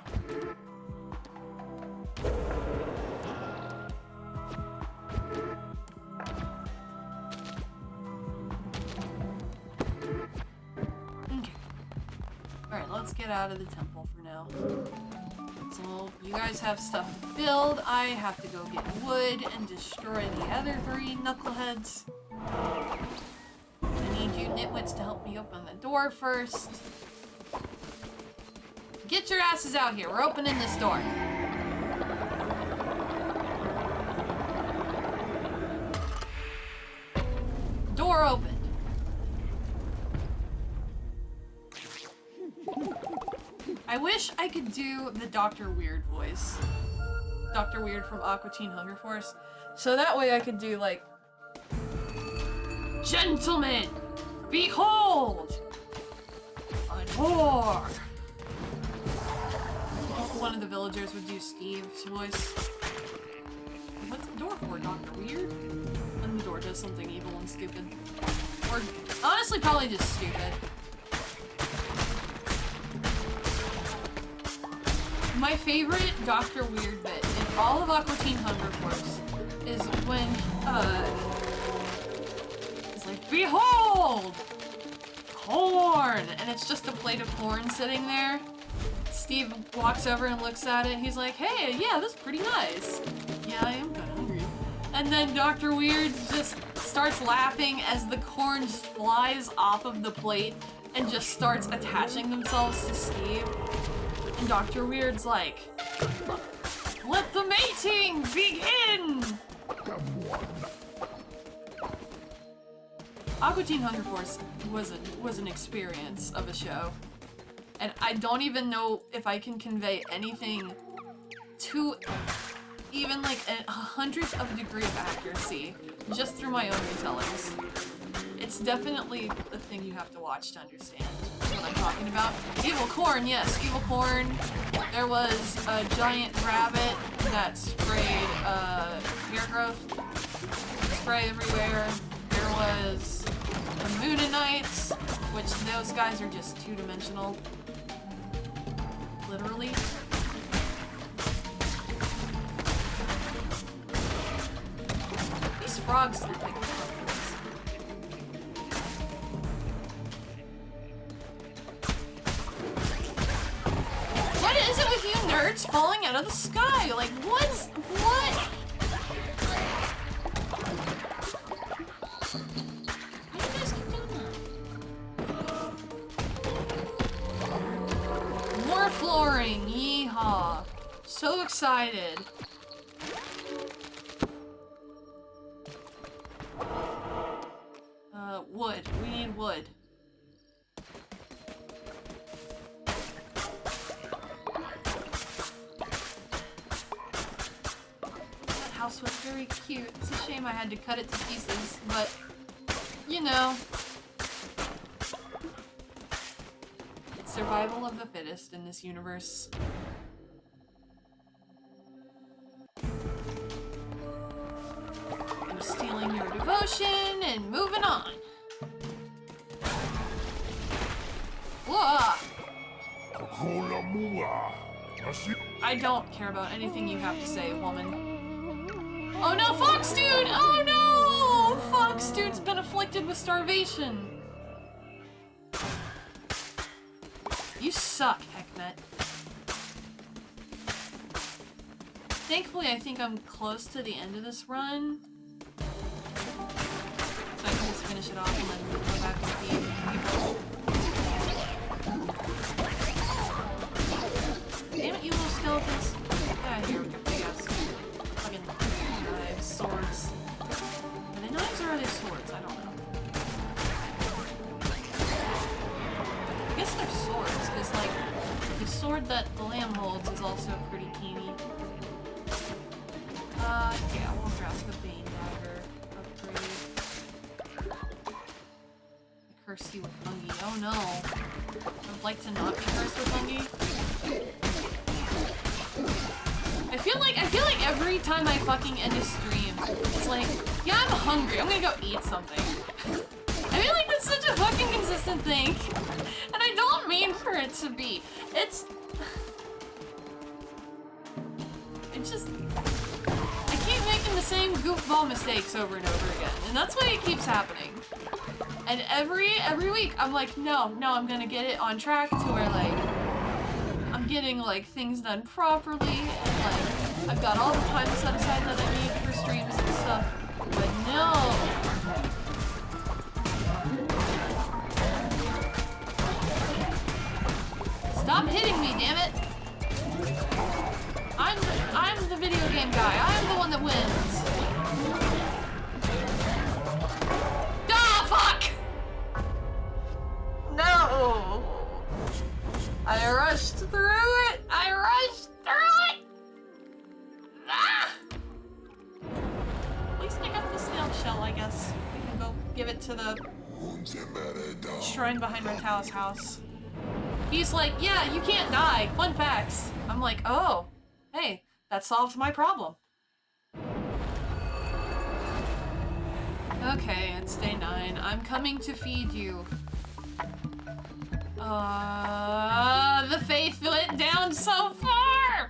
Okay. Alright, let's get out of the temple for now. So, you guys have stuff to build. I have to go get wood and destroy the other 3 knuckleheads. I need you nitwits to help me open the door first. Get your asses out here. We're opening this door. Door opened. I wish I could do the Dr. Weird voice. Dr. Weird from Aqua Teen Hunger Force. So that way I could do like... Gentlemen, behold! A door! One of the villagers would do Steve's voice. What's the door for, Dr. Weird? And the door does something evil and stupid. Or honestly, probably just stupid. My favorite Dr. Weird bit in all of Aqua Teen Hunger Force is when, it's like, behold! corn! And it's just a plate of corn sitting there. Steve walks over and looks at it. He's like, hey, yeah, that's pretty nice. Yeah, I am kind of hungry. And then Dr. Weird just starts laughing as the corn just flies off of the plate and just starts attaching themselves to Steve. And Dr. Weird's like, let the mating begin! Come on. Aqua Teen Hunger Force was an experience of a show. And I don't even know if I can convey anything to even like 100th of a degree of accuracy just through my own retellings. It's definitely the thing you have to watch to understand what I'm talking about. Evil corn, yes, evil corn. There was a giant rabbit that sprayed hair growth spray everywhere. There was the Moonanites, which those guys are just two-dimensional. Literally. These frogs look like pumpkins. What is it with you nerds falling out of the sky? Like, what? Why do you guys keep doing that? More flooring, yeehaw. So excited. Wood. We need wood. That house was very cute. It's a shame I had to cut it to pieces, but, you know. It's survival of the fittest in this universe. I'm stealing your devotion and moving on. Whoa! I don't care about anything you have to say, woman. Oh no, Fox Dude! Oh no! Fox Dude's been afflicted with starvation. You suck, Heckmet. Thankfully, I think I'm close to the end of this run. So I can just finish it off and then go back and feed people. Damn it, you little skeletons. Get out of here with your big ass fucking knives, swords. Are they knives or are they swords? I don't know. I guess they're swords, because, like, the sword that the lamb holds is also pretty teeny. Yeah, we'll grab the Bane Dagger upgrade. I cursed you with Fungi. Oh no. I would like to not be cursed with Fungi. I feel like every time I fucking end a stream, it's like, yeah, I'm hungry. I'm gonna go eat something. I feel like that's such a fucking consistent thing. And I don't mean for it to be. It's just... I keep making the same goofball mistakes over and over again. And that's why it keeps happening. And every week, I'm like, no, I'm gonna get it on track to where, like, I'm getting, like, things done properly, and, like, I've got all the time set aside that I need for streams and stuff. But no! Stop hitting me, damn it! I'm the video game guy. I'm the one that wins. Ah, fuck! No! I rushed through it! I rushed through it! Ah! At least I got the snail shell, I guess. We can go give it to the shrine behind Ratalis' house. He's like, yeah, you can't die. Fun facts. I'm like, oh, hey, that solves my problem. Okay, it's day 9. I'm coming to feed you. The faith went down so far!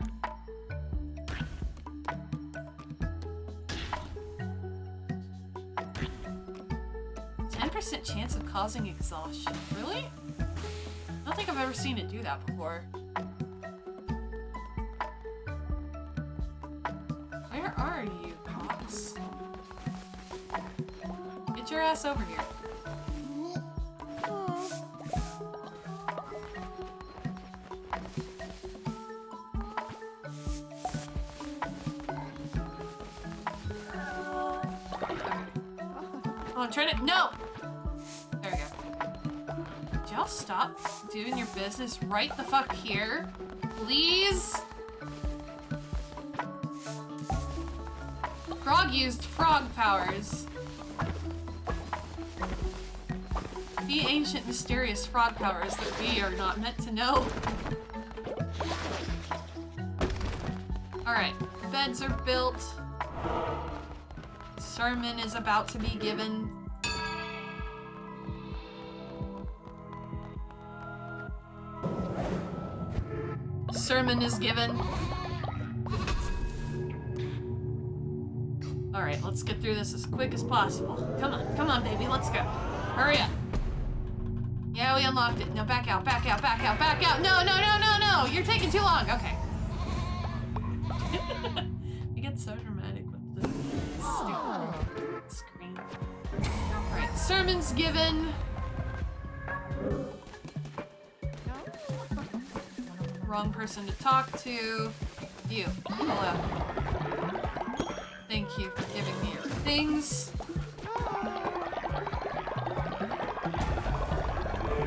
10% chance of causing exhaustion. Really? I don't think I've ever seen it do that before. Where are you, Cox? Get your ass over here. I'm trying to— no! There we go. Would y'all stop doing your business right the fuck here? Please? Frog used frog powers. The ancient mysterious frog powers that we are not meant to know. Alright, beds are built. Sermon is about to be given. Sermon is given. Alright, let's get through this as quick as possible. Come on, baby, let's go. Hurry up. Yeah, we unlocked it. Now back out, back out, back out, back out. No, no, no, no, no! You're taking too long. Okay. You get so dramatic with the stupid screen. Alright, sermon's given. Wrong person to talk to. You. Hello. Thank you for giving me your things.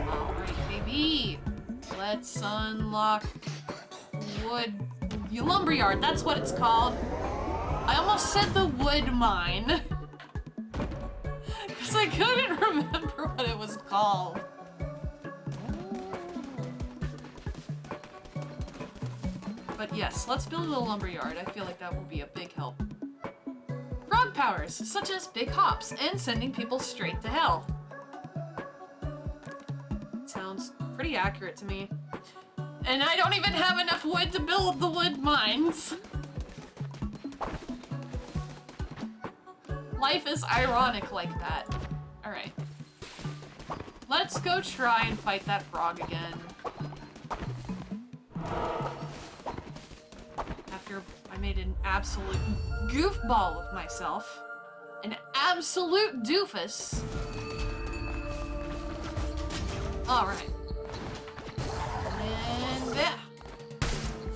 Alright, baby. Let's unlock wood. Lumberyard, that's what it's called. I almost said the wood mine. Because I couldn't remember what it was called. But yes, let's build a lumberyard. I feel like that will be a big help. Frog powers, such as big hops and sending people straight to hell. Sounds pretty accurate to me. And I don't even have enough wood to build the wood mines. Life is ironic like that. Alright. Let's go try and fight that frog again. After I made an absolute goofball of myself. An absolute doofus. Alright. And there.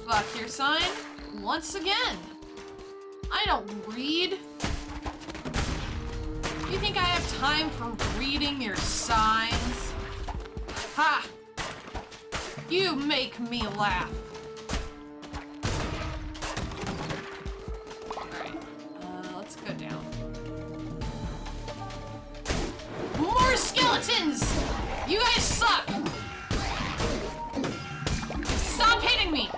Fuck your sign once again. I don't read. You think I have time for reading your signs? Ha! You make me laugh. Alright, let's go down. More skeletons! You guys suck! Stop hitting me!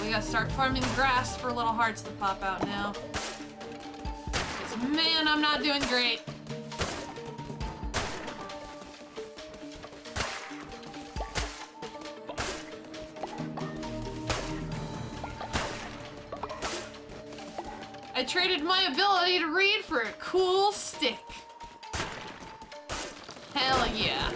We gotta start farming grass for little hearts to pop out now. 'Cause man, I'm not doing great. I traded my ability to read for a cool stick. Hell yeah.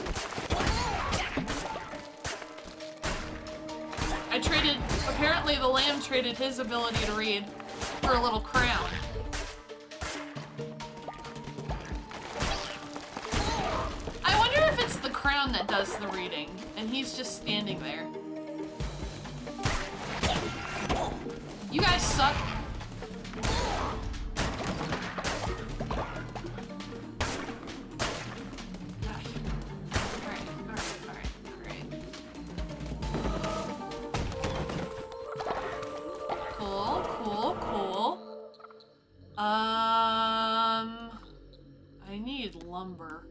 I traded, apparently the lamb traded his ability to read for a little crown. I wonder if it's the crown that does the reading, and he's just standing there. You guys suck. I need lumber.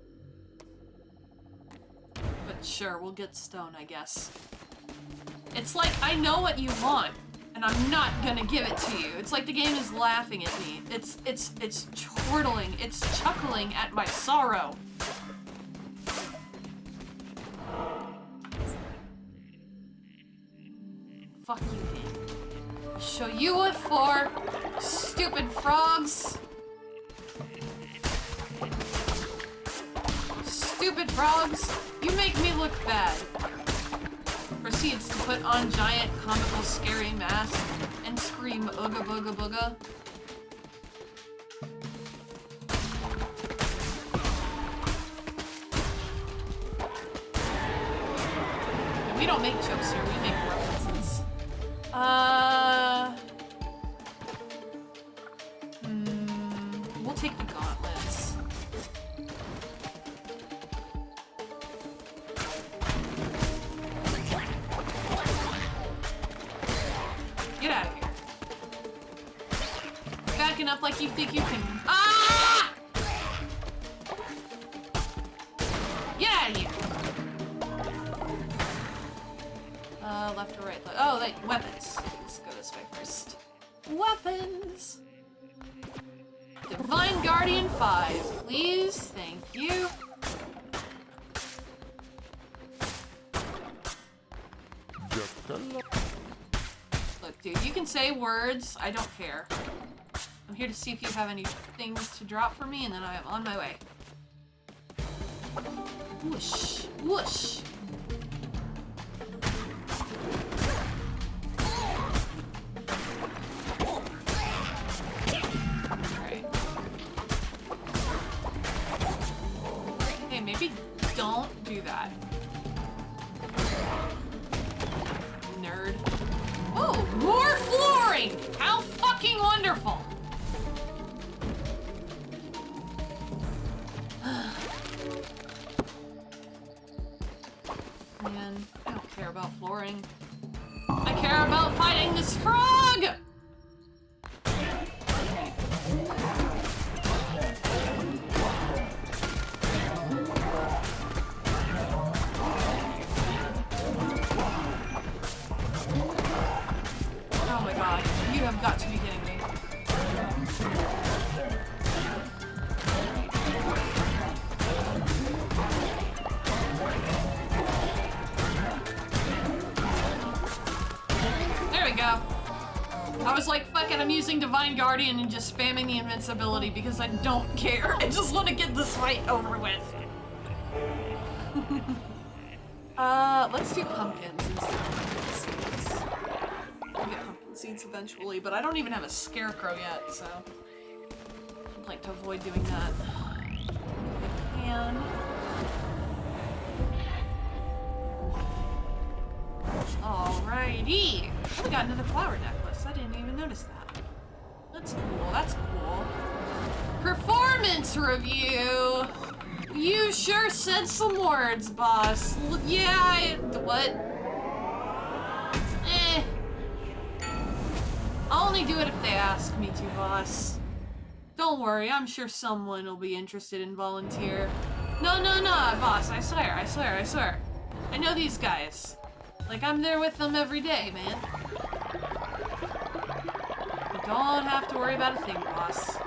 But sure, we'll get stone, I guess. It's like, I know what you want, and I'm not gonna give it to you. It's like the game is laughing at me. It's chortling, it's chuckling at my sorrow. Fuck you, game. I'll show you what for, stupid frogs. stupid frogs! You make me look bad. Proceeds to put on giant, comical, scary mask and scream ooga booga booga. We don't make jokes here, we make references. We'll take the gauntlets. Get out of here. Backing up like you think you can. Ah! Get out of here. Left or right? Oh, weapons. Let's go this way first. Weapons. Divine Guardian 5, please. Thank you. Look, dude, you can say words. I don't care. I'm here to see if you have any things to drop for me, and then I am on my way. Whoosh. Whoosh. Don't do that. Nerd. Oh, more flooring! How fucking wonderful! Man, I don't care about flooring. I care about fighting this frog! Got to be kidding me. There we go. I was like, fuck it, I'm using Divine Guardian and just spamming the invincibility because I don't care. I just want to get this fight over with. Let's do pumpkins instead of seeds. I'll get pumpkin seeds eventually, but I don't even have a scarecrow yet, so I'd like to avoid doing that. If I can. Alrighty! Oh, we got another flower necklace. I didn't even notice that. That's cool, that's cool. Performance review! You sure said some words, boss. Yeah, what? I'll only do it if they ask me to, boss. Don't worry, I'm sure someone will be interested in volunteer. No, boss, I swear, I swear, I swear. I know these guys. Like, I'm there with them every day, man. You don't have to worry about a thing, boss.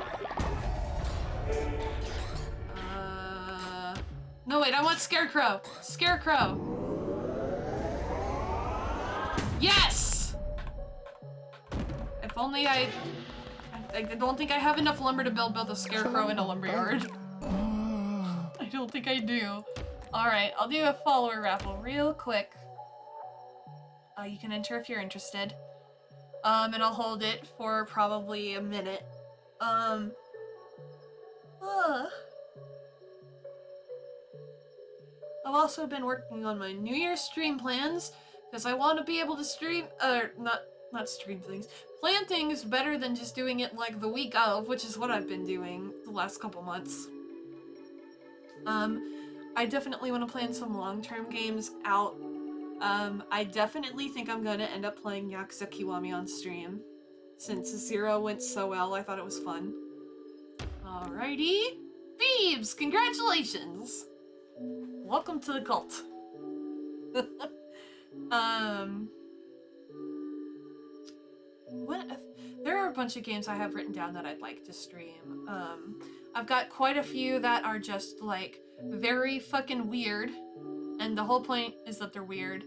No, wait, I want Scarecrow. Scarecrow. Yes! If only I don't think I have enough lumber to build both a Scarecrow and a lumberyard. I don't think I do. Alright, I'll do a follower raffle real quick. You can enter if you're interested. And I'll hold it for probably a minute. I've also been working on my New Year's stream plans, because I want to be able to stream, not stream things, plan things better than just doing it like the week of, which is what I've been doing the last couple months. I definitely want to plan some long-term games out. I definitely think I'm going to end up playing Yakuza Kiwami on stream. Since Zero went so well, I thought it was fun. Alrighty. Phoebes, congratulations! Welcome to the cult. There are a bunch of games I have written down that I'd like to stream. I've got quite a few that are just, like, very fucking weird. And the whole point is that they're weird.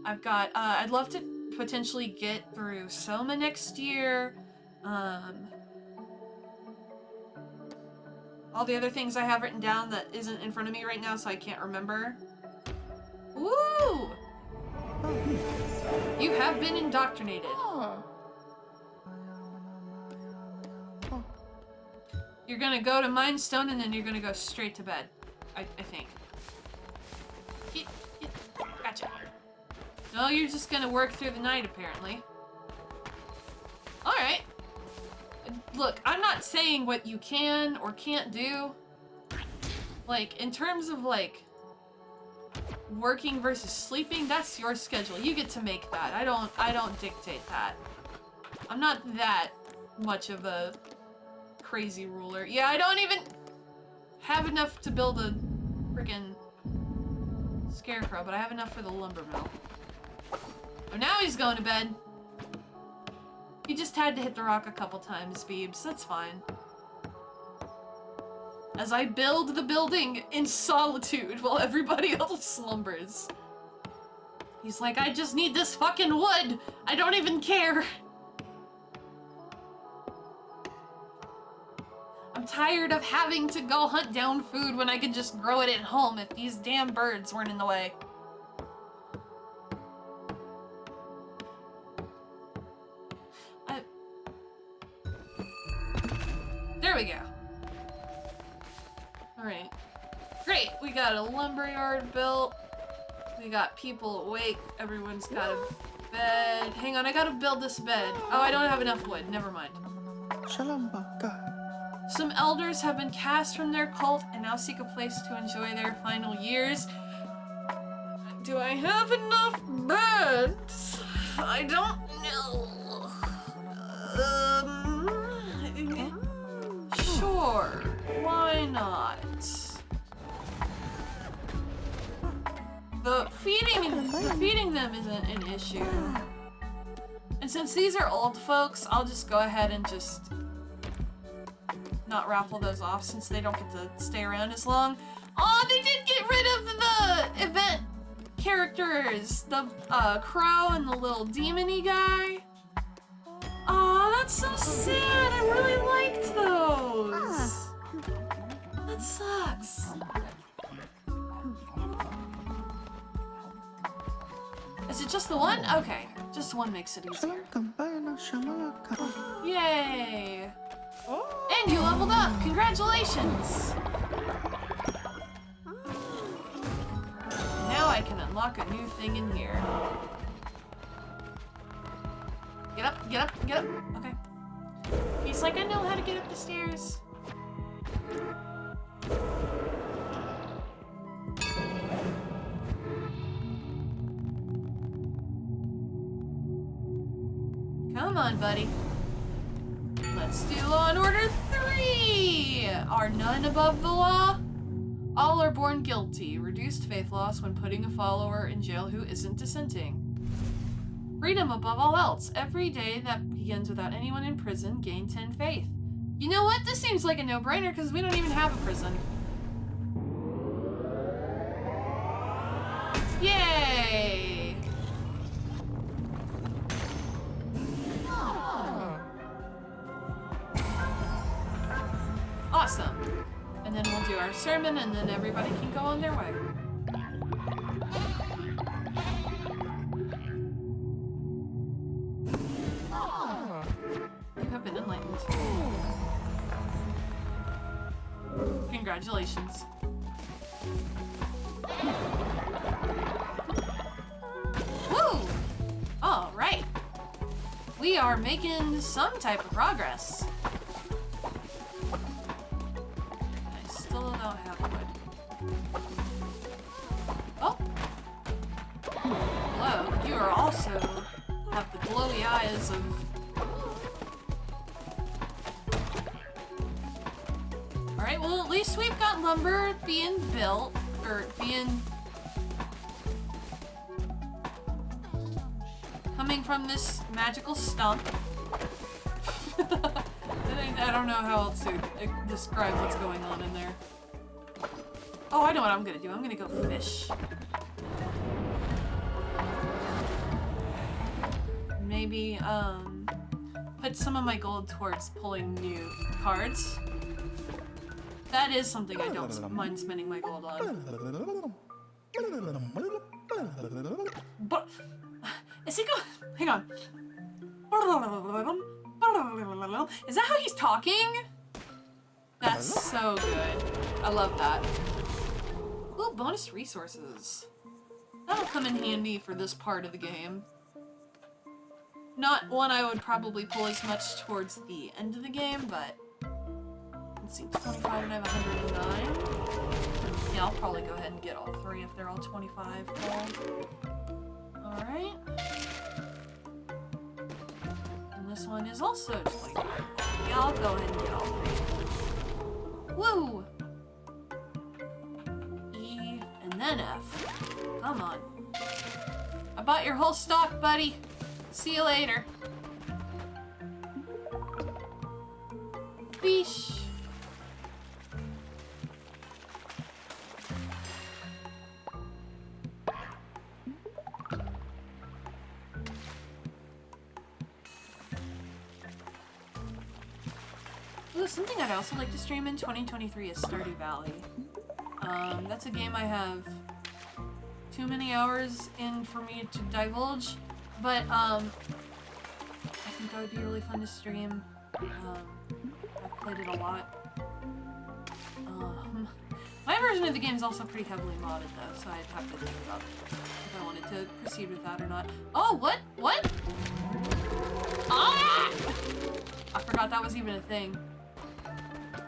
I've got, I'd love to potentially get through Soma next year. all the other things I have written down that isn't in front of me right now, so I can't remember. Woo! You have been indoctrinated. You're gonna go to Mind Stone and then you're gonna go straight to bed. I think. Gotcha. No, you're just gonna work through the night, apparently. Alright. Look, I'm not saying what you can or can't do. Like, in terms of, like, working versus sleeping, that's your schedule. You get to make that. I don't dictate that. I'm not that much of a crazy ruler. Yeah, I don't even have enough to build a friggin' scarecrow, but I have enough for the lumber mill. Oh, now he's going to bed. He just had to hit the rock a couple times, Beebs. That's fine. As I build the building in solitude while everybody else slumbers. He's like, I just need this fucking wood. I don't even care. I'm tired of having to go hunt down food when I could just grow it at home if these damn birds weren't in the way. There we go. Alright. Great! We got a lumberyard built. We got people awake. Everyone's got a bed. Hang on, I gotta build this bed. Oh, I don't have enough wood. Never mind. Some elders have been cast from their cult and now seek a place to enjoy their final years. Do I have enough beds? I don't know. Sure. Why not? The feeding them isn't an issue. And since these are old folks, I'll just go ahead and just not raffle those off since they don't get to stay around as long. Oh, they did get rid of the event characters. The crow and the little demon-y guy. Oh, that's so sad. I really liked those. That sucks. Is it just the one? Okay. Just one makes it easier. Yay. And you leveled up. Congratulations. Now I can unlock a new thing in here. Get up, get up, get up. Okay. He's like, I know how to get up the stairs. Come on, buddy. Let's do Law and Order 3! Are none above the law? All are born guilty. Reduced faith loss when putting a follower in jail who isn't dissenting. Freedom above all else. Every day that begins without anyone in prison, gain 10 faith. You know what? This seems like a no-brainer because we don't even have a prison. Yay! Awesome. And then we'll do our sermon and then everybody can go on their way. You have been enlightened. Congratulations. Woo! All right. We are making some type of progress. I still don't have wood. Oh. Hello. You are also have the glowy eyes of... Alright, well at least we've got lumber being built, or being... coming from this magical stump. I don't know how else to describe what's going on in there. Oh, I know what I'm gonna do. I'm gonna go fish. Maybe, put some of my gold towards pulling new cards. That is something I don't mind spending my gold on. But is he going? Hang on. Is that how he's talking? That's so good. I love that. Little bonus resources. That'll come in handy for this part of the game. Not one I would probably pull as much towards the end of the game, but let's see, 25 and I have 109. Yeah, I'll probably go ahead and get all three if they're all 25 gold. Alright. And this one is also 25. Yeah, I'll go ahead and get all three. Woo! E and then F. Come on. I bought your whole stock, buddy. See you later. Beesh. Ooh, something I'd also like to stream in 2023 is Stardew Valley. That's a game I have too many hours in for me to divulge, but I think that would be really fun to stream. I've played it a lot. My version of the game is also pretty heavily modded though, so I'd have to think about if I wanted to proceed with that or not. Oh, what? What? Ah! I forgot that was even a thing.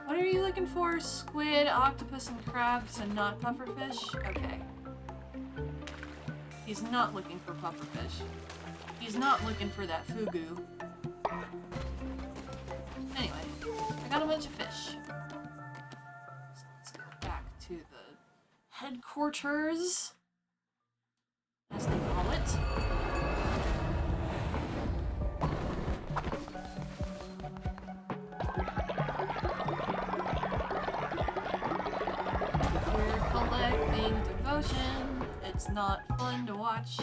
What are you looking for? Squid, octopus, and crabs, and not pufferfish? Okay. He's not looking for pufferfish. He's not looking for that fugu. Anyway, I got a bunch of fish. So let's go back to the headquarters, as they call it. Devotion. It's not fun to watch.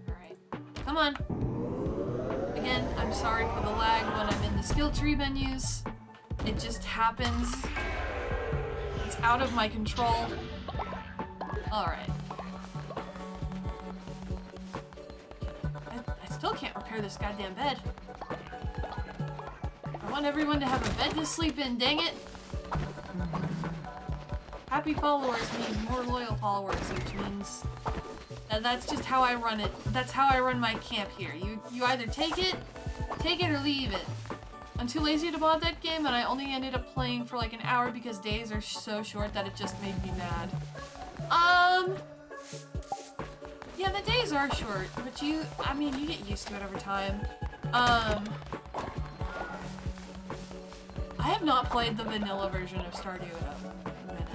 Alright. Come on. Again, I'm sorry for the lag when I'm in the skill tree menus. It just happens. It's out of my control. Alright. I still can't repair this goddamn bed. I want everyone to have a bed to sleep in, dang it! Happy followers means more loyal followers, which means that that's just how I run it. That's how I run my camp here. You either take it or leave it. I'm too lazy to mod that game, and I only ended up playing for like an hour because days are so short that it just made me mad. Yeah, the days are short, but I mean, you get used to it over time. I have not played the vanilla version of Stardew in a minute.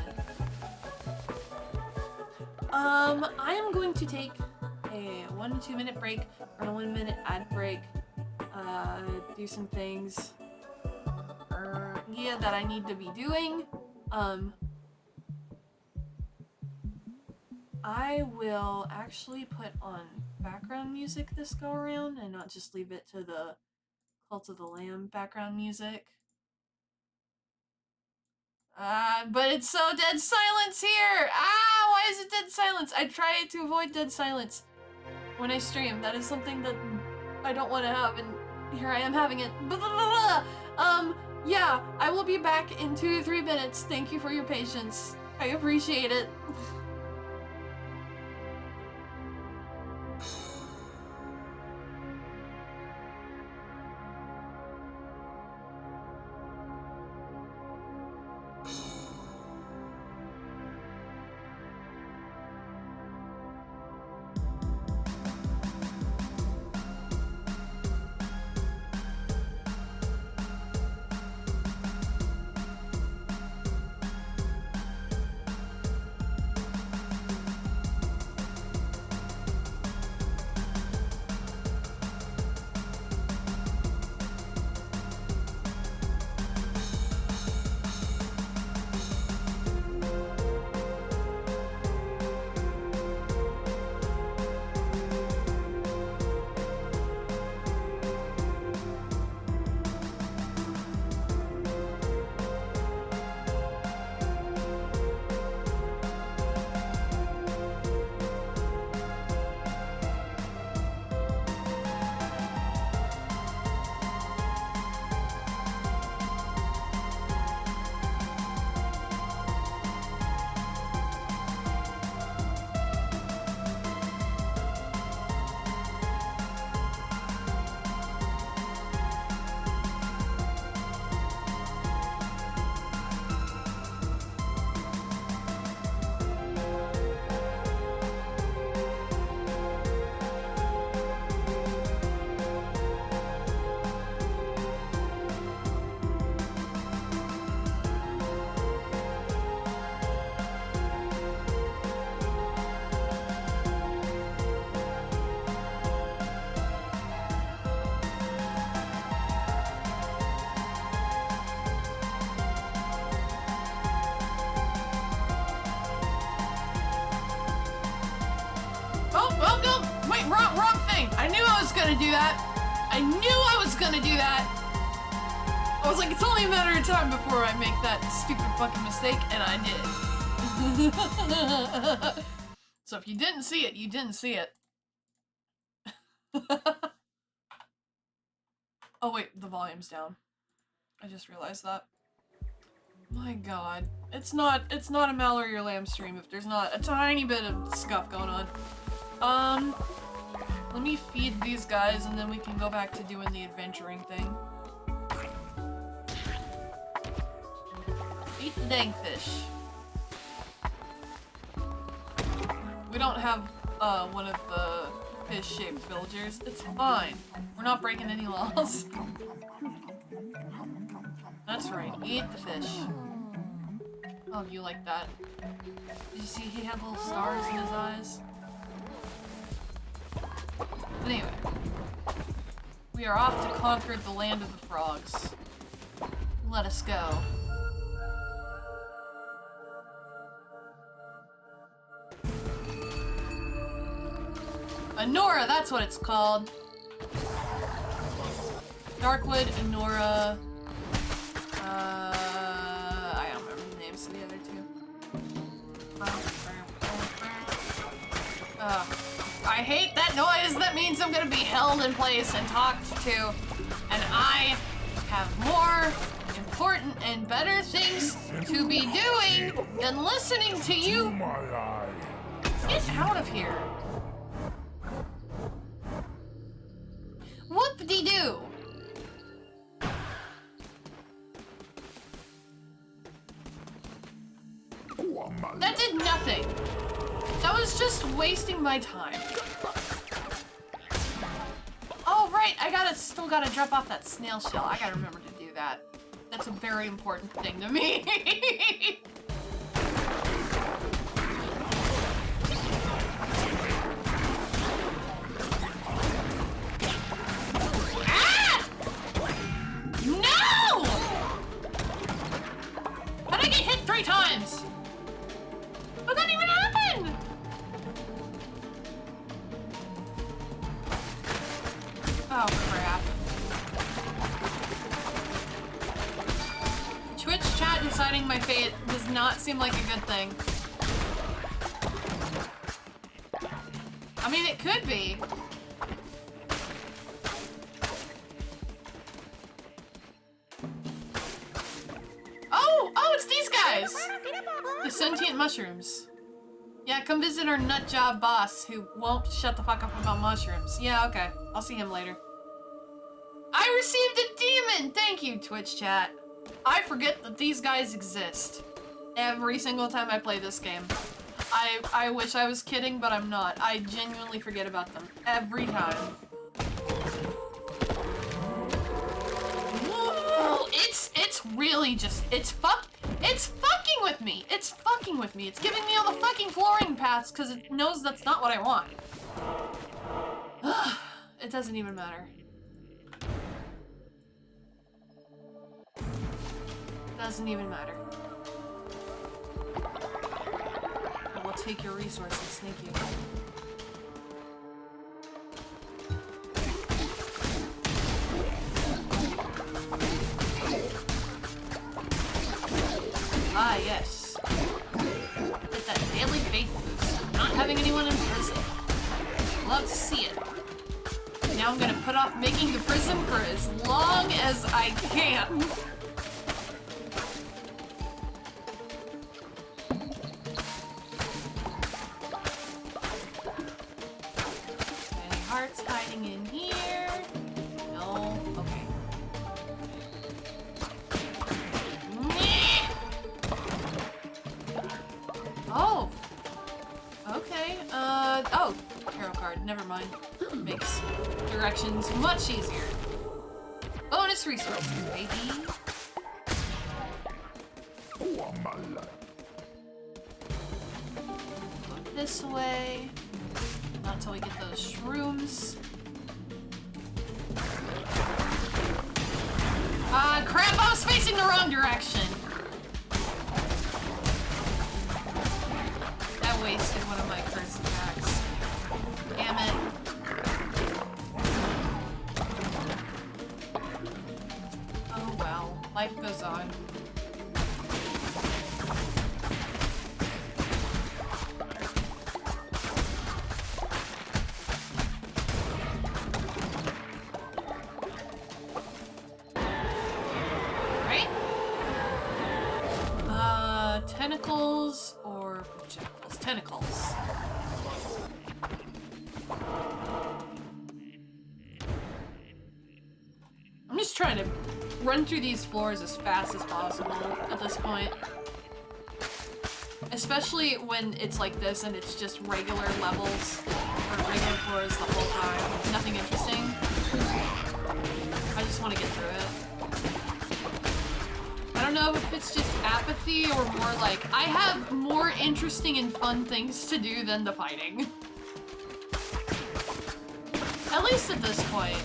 I am going to take a 1 to 2 minute break, or a 1 minute ad break, do some things, yeah, that I need to be doing. I will actually put on background music this go around and not just leave it to the Cult of the Lamb background music. But it's so dead silence here! Ah, why is it dead silence? I try to avoid dead silence when I stream. That is something that I don't want to have, and here I am having it. Yeah, I will be back in 2 to 3 minutes. Thank you for your patience. I appreciate it. wrong thing! I knew I was gonna do that! I knew I was gonna do that! I was like, it's only a matter of time before I make that stupid fucking mistake, and I did. So if you didn't see it, you didn't see it. Oh wait, the volume's down. I just realized that. My god. It's not a Mallory or Lamb stream if there's not a tiny bit of scuff going on. Let me feed these guys and then we can go back to doing the adventuring thing. Eat the dang fish. We don't have one of the fish-shaped villagers. It's fine. We're not breaking any laws. That's right. Eat the fish. Oh, you like that. Did you see he had little stars in his eyes? But anyway. We are off to conquer the land of the frogs. Let us go. Anora, that's what it's called. Darkwood, Anora. I don't remember the names of the other two. I hate that noise. That means I'm gonna be held in place and talked to. And I have more important and better things to be doing than listening to you. Get out of here. Whoop-de-doo! That did nothing. That was just wasting my time. Oh, right, still gotta drop off that snail shell. I gotta remember to do that. That's a very important thing to me. No! How'd I get hit 3 times? What didn't even happen? Oh crap. Twitch chat deciding my fate does not seem like a good thing. I mean, it could be. Oh, it's these guys! The sentient mushrooms. Yeah, come visit our nutjob boss who won't shut the fuck up about mushrooms. Yeah, okay. I'll see him later. I received a demon! Thank you, Twitch chat. I forget that these guys exist. Every single time I play this game. I wish I was kidding, but I'm not. I genuinely forget about them. Every time. It's really just, it's fucking with me. It's fucking with me. It's giving me all the fucking flooring paths because it knows that's not what I want. It doesn't even matter. Doesn't even matter. I will take your resources, thank you. Ah, yes. Get that daily faith boost. Not having anyone in prison. Love to see it. Now I'm gonna put off making the prison for as long as I can. Any hearts hiding in here? No? Okay. Oh! Okay, oh! Tarot card, never mind. Makes directions much easier. Bonus resources, baby! Go this way. Not until we get those shrooms. Crap! I was facing the wrong direction! That wasted one of my curse attacks. Damn it. goes on. Right? Tentacles or projectiles? Tentacles. I'm just trying to run through these floors as fast as possible at this point. Especially when it's like this and it's just regular levels or regular floors the whole time. Nothing interesting. I just want to get through it. I don't know if it's just apathy or more like I have more interesting and fun things to do than the fighting. At least at this point.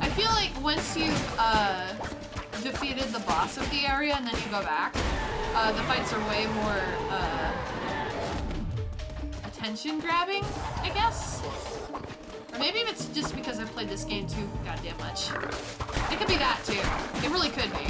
I feel like once you've defeated the boss of the area and then you go back, the fights are way more attention grabbing, I guess? Or maybe it's just because I've played this game too goddamn much. It could be that too. It really could be.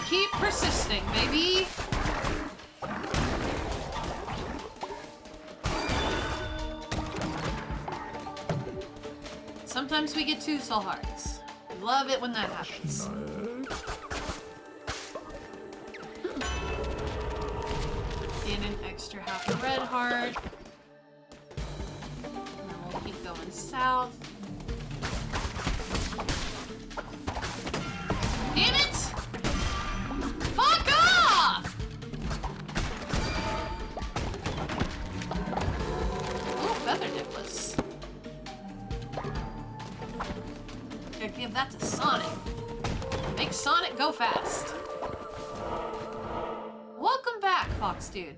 Keep persisting, baby. Sometimes we get 2 soul hearts. Love it when that happens. Get an extra half a red heart. And then we'll keep going south. Damn it! Fuck off! Ooh, feather necklace. Gotta give that to Sonic. Make Sonic go fast. Welcome back, Fox Dude.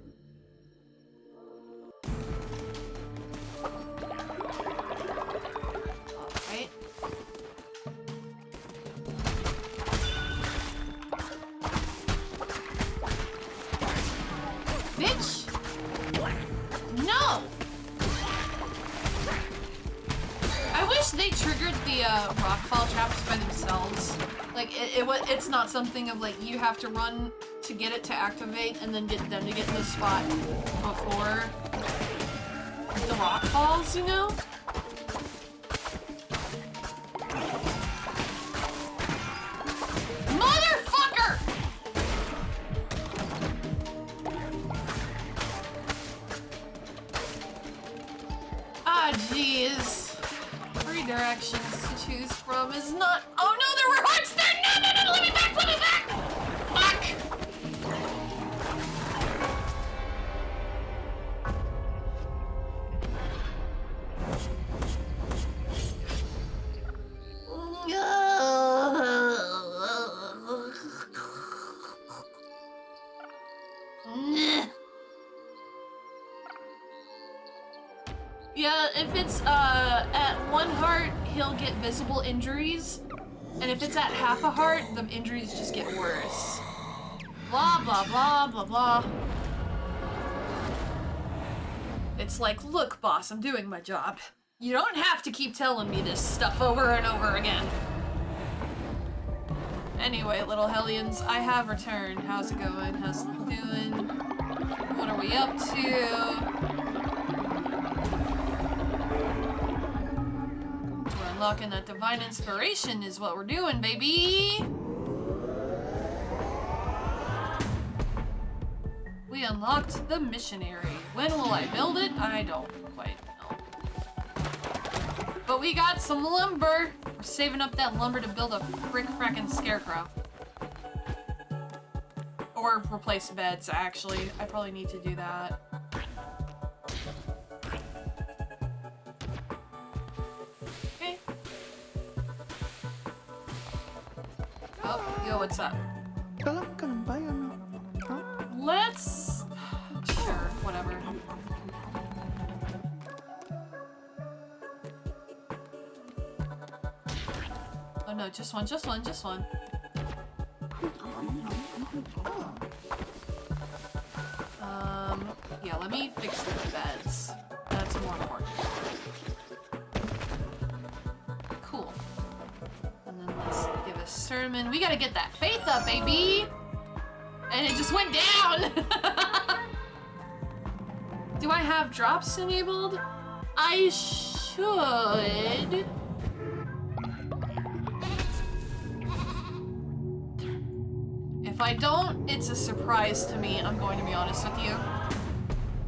Alright. Bitch! No! I wish they triggered the rockfall traps by themselves. Like, it's not something of like, you have to run to get it to activate and then get them to get to the spot before the rock falls, you know? Motherfucker! Ah, jeez. 3 directions to choose from is not. Oh no, there were hearts there! No, no, no, let me back, let me back! Fuck! Yeah, if it's at 1 heart, he'll get visible injuries. And if it's at half a heart, the injuries just get worse. Blah, blah, blah, blah, blah. It's like, look, boss, I'm doing my job. You don't have to keep telling me this stuff over and over again. Anyway, little Hellions, I have returned. How's it going? How's it doing? What are we up to? We're unlocking that divine inspiration is what we're doing, baby! We unlocked the missionary. When will I build it? I don't quite know. But we got some lumber! We're saving up that lumber to build a frickin' scarecrow. Or replace beds, actually. I probably need to do that. Okay. Oh, yo, what's up? Let's... Sure, whatever. Oh no, just one, just one, just one. let me fix the beds. That's more important. Cool. And then let's give a sermon. We gotta get that faith up, baby! And it just went down! Do I have drops enabled? I should. If I don't, it's a surprise to me, I'm going to be honest with you.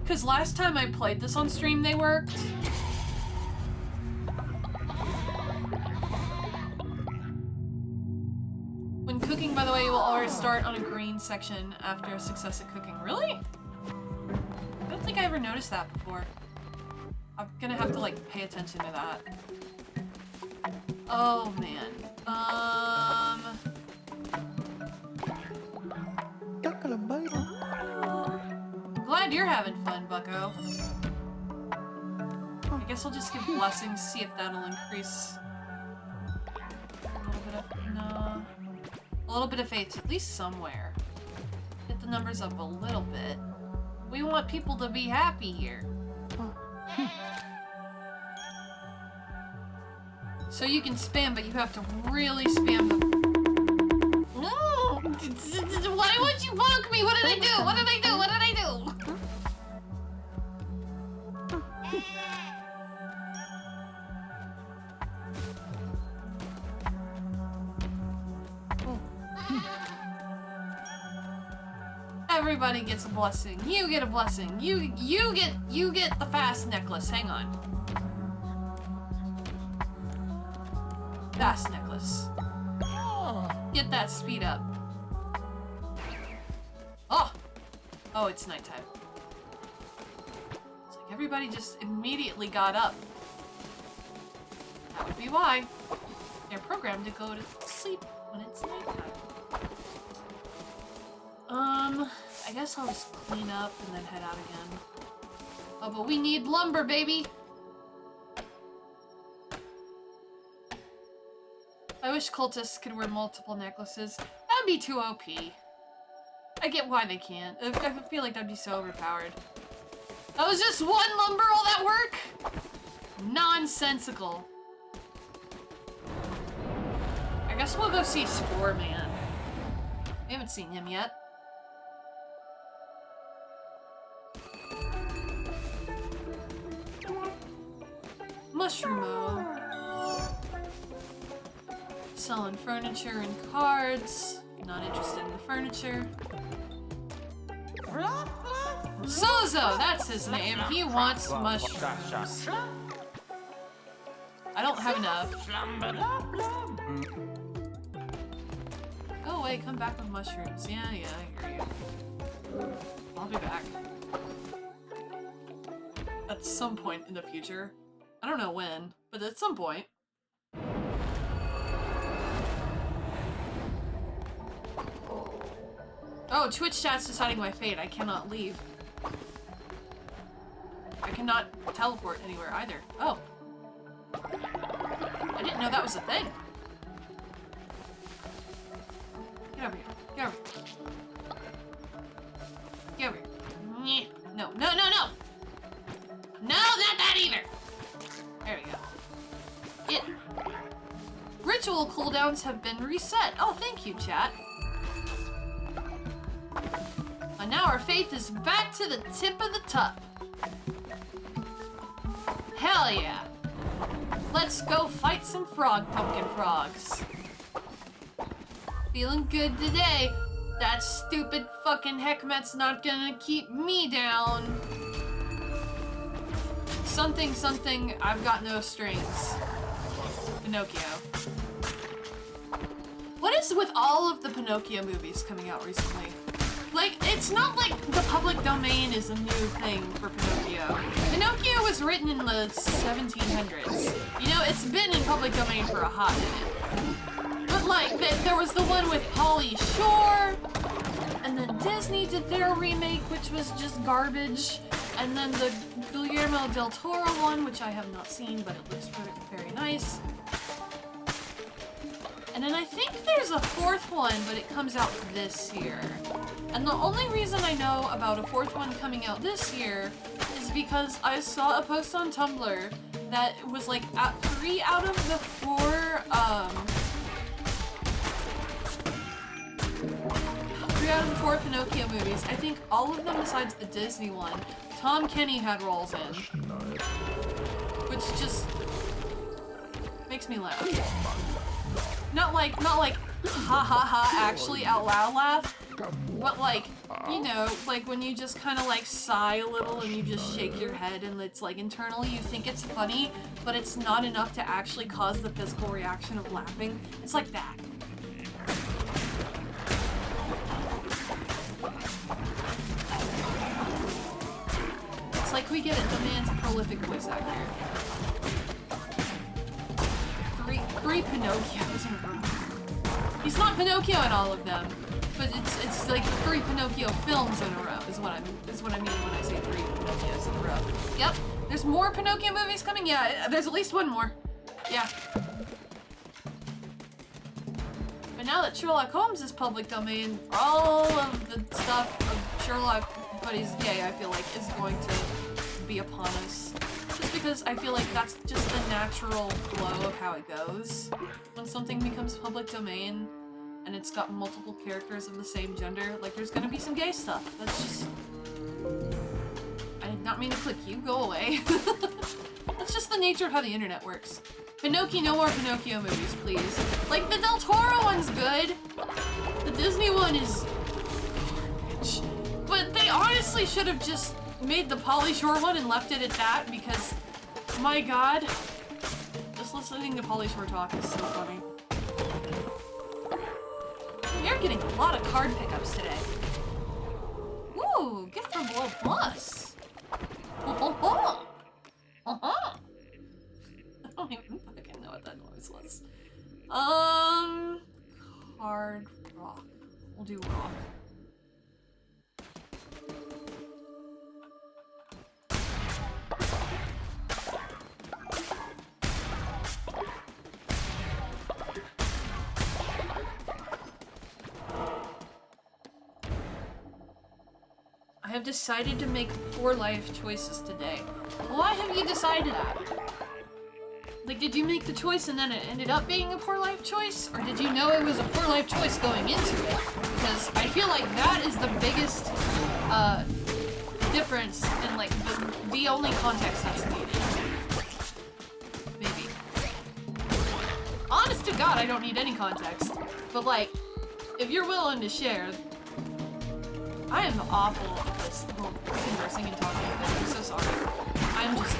Because last time I played this on stream, they worked. When cooking, by the way, you will always start on a green section after a success at cooking. Really? I don't think I ever noticed that before. I'm gonna have to, like, pay attention to that. Oh, man. Glad you're having fun, bucko. I guess I'll just give blessings, see if that'll increase a little bit of, no. A little bit of faith, at least somewhere. Get the numbers up a little bit. We want people to be happy here. So you can spam, but you have to really spam the... No! Why would you bonk me? What did I do? What did I do? What did I do? Everybody gets a blessing. You get a blessing. You get the fast necklace. Hang on. Fast necklace. Get that speed up. Oh! Oh, it's nighttime. It's like everybody just immediately got up. That would be why. They're programmed to go to sleep when it's nighttime. I guess I'll just clean up and then head out again. Oh, but we need lumber, baby! I wish cultists could wear multiple necklaces. That'd be too OP. I get why they can't. I feel like that'd be so overpowered. That was just one lumber, all that work? Nonsensical. I guess we'll go see Spore Man. We haven't seen him yet. Mushroom-o. Selling furniture and cards. Not interested in the furniture. Sozo! That's his name. He wants mushrooms. I don't have enough. Go away, come back with mushrooms. Yeah, I hear you. I'll be back. At some point in the future. I don't know when, but at some point. Oh, Twitch chat's deciding my fate. I cannot leave. I cannot teleport anywhere either. Oh. I didn't know that was a thing. Get over here. Get over here. Get over here. No, no, no, no! No, not that either! There we go. It. Ritual cooldowns have been reset. Oh, thank you, chat. And now our faith is back to the tip of the top. Hell yeah. Let's go fight some pumpkin frogs. Feeling good today. That stupid fucking Heckmet's not gonna keep me down. Something, I've got no strings. Pinocchio. What is with all of the Pinocchio movies coming out recently? Like, it's not like the public domain is a new thing for Pinocchio. Pinocchio was written in the 1700s. You know, it's been in public domain for a hot minute. But like, there was the one with Pauly Shore, and then Disney did their remake, which was just garbage. And then the Guillermo del Toro one, which I have not seen, but it looks very nice. And then I think there's a fourth one, but it comes out this year. And the only reason I know about a 4th one coming out this year is because I saw a post on Tumblr that was like at 3 out of the 4, 3 out of the 4 Pinocchio movies. I think all of them besides the Disney one, Tom Kenny had roles in. Which just makes me laugh. Not like, ha ha ha, actually out loud laugh, but like, you know, like when you just kind of like sigh a little and you just shake your head and it's like internally you think it's funny, but it's not enough to actually cause the physical reaction of laughing. It's like that. It's like we get it, the man's a prolific voice actor. Three Pinocchios in a row. He's not Pinocchio in all of them, but it's like 3 Pinocchio films in a row is what I mean when I say 3 Pinocchios in a row. Yep, there's more Pinocchio movies coming. Yeah, there's at least one more. Yeah. But now that Sherlock Holmes is public domain, all of the stuff of Sherlock, but he's gay, I feel like is going to be upon us. Just because I feel like that's just the natural flow of how it goes. When something becomes public domain and it's got multiple characters of the same gender, like there's gonna be some gay stuff. That's just... I did not mean to click you, go away. That's just the nature of how the internet works. Pinocchio, no more Pinocchio movies, please. Like, the Del Toro one's good. The Disney one is garbage. But they honestly should have just made the Pauly Shore one and left it at that because, my god, just listening to Pauly Shore talk is so funny. You're getting a lot of card pickups today. Ooh, gift from Below Plus. Oh-ho-ho. Uh-huh. I don't even fucking know what that noise was. Card rock. We'll do rock. I have decided to make poor life choices today. Why have you decided that? Like, did you make the choice and then it ended up being a poor life choice? Or did you know it was a poor life choice going into it? Because I feel like that is the biggest difference and like the only context that's needed. Maybe. Honest to God, I don't need any context. But like, if you're willing to share, I am awful at this whole conversing and talking thing. I'm so sorry. I'm just...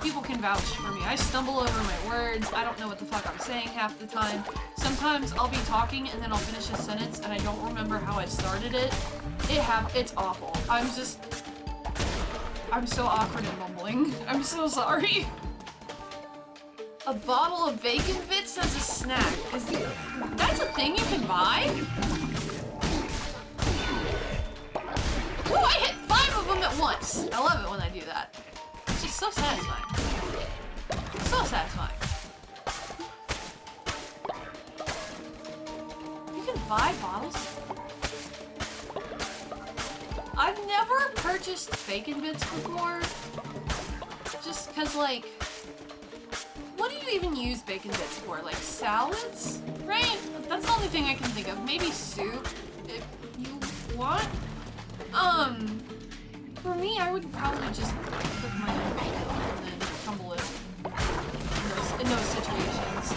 People can vouch for me. I stumble over my words. I don't know what the fuck I'm saying half the time. Sometimes I'll be talking and then I'll finish a sentence and I don't remember how I started it. It's awful. I'm so awkward and mumbling. I'm so sorry. A bottle of bacon bits as a snack. That's a thing you can buy? Ooh, I hit 5 of them at once. I love it when I do that. It's just so satisfying. So satisfying. You can buy bottles? I've never purchased bacon bits before. Just cause like, what do you even use bacon bits for? Like salads? Right? That's the only thing I can think of. Maybe soup, if you want. For me, I would probably just cook my own bacon and then crumble it in those situations.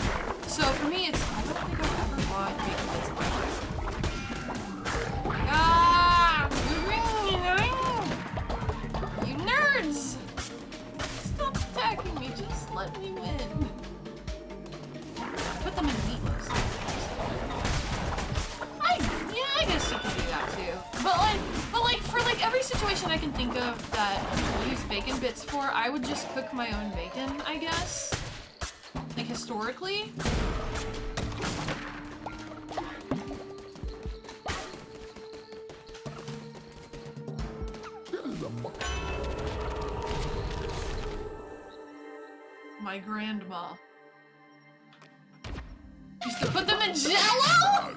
So for me, I don't think I've ever bought bacon bits in my life. Ah! You nerds! Stop attacking me, just let me win. Put them in meatloaf. I guess you can do that too. But like for like every situation I can think of that I use bacon bits for, I would just cook my own bacon, I guess. Like historically. My grandma used to put them in Jell-O?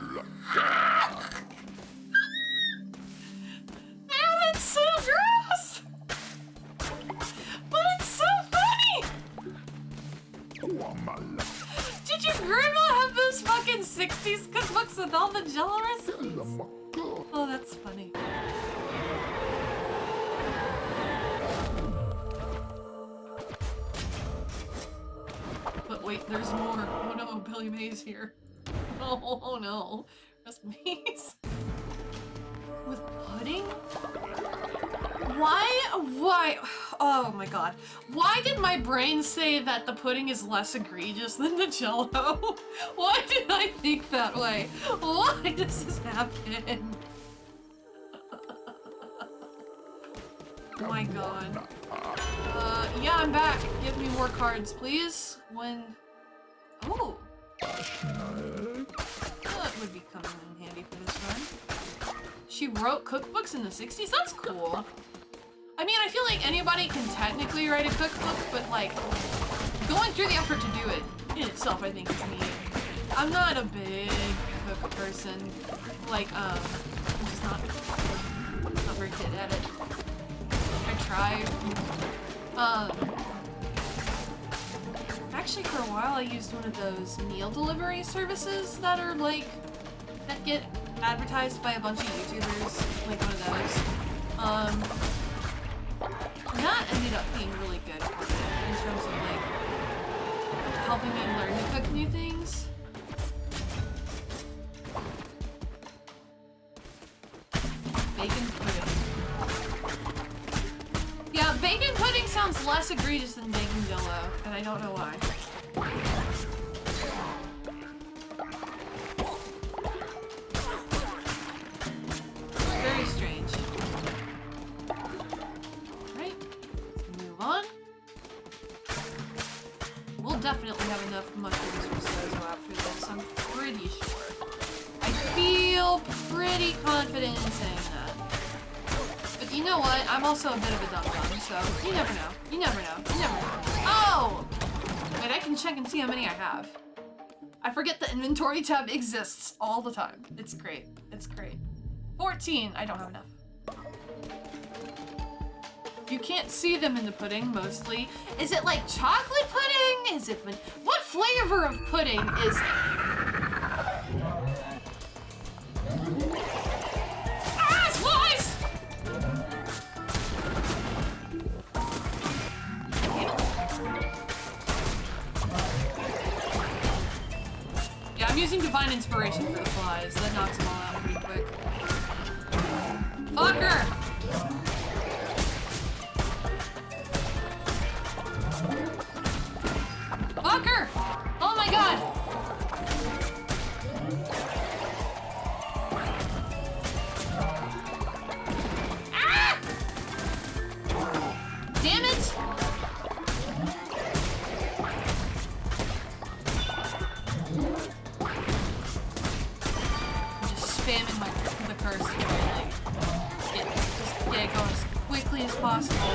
60s cookbooks with all the Jell-O recipes. La macca. Oh, that's funny. But wait, there's more. Oh no, Billy Mays here. Oh no. Just Mays. With pudding? Why? Oh my god. Why did my brain say that the pudding is less egregious than the Jell-O? Why did I think that way? Why does this happen? Oh my god. Yeah, I'm back. Give me more cards, please. When... Oh! That would be coming in handy for this run. She wrote cookbooks in the 60s? That's cool. I mean, I feel like anybody can technically write a cookbook, but like, going through the effort to do it in itself, I think is neat. I'm not a big cook person. Like, I'm just not very good at it. I tried. Actually, for a while, I used one of those meal delivery services that are like, that get advertised by a bunch of YouTubers, like one of those. And that ended up being really good for me in terms of like helping me learn to cook new things. Bacon pudding. Yeah, bacon pudding sounds less egregious than bacon Jell-O, and I don't know why. Very strange. Alright, let's move on. We'll definitely have enough mushrooms for Sozo after this, I'm pretty sure. I feel pretty confident in saying that. But you know what? I'm also a bit of a dum-dum, so you never know. You never know. You never know. Oh! Wait, I can check and see how many I have. I forget the inventory tab exists all the time. It's great. It's great. 14. I don't have enough. You can't see them in the pudding, mostly. Is it like chocolate pudding? Is it... What flavor of pudding is it? Ah, it's flies! Yeah, I'm using Divine Inspiration for the flies. That knocks them all out pretty quick. Fucker! Fucker! Oh my god! Ah! Damn it! I'm just spamming the curse to get it going as quickly as possible.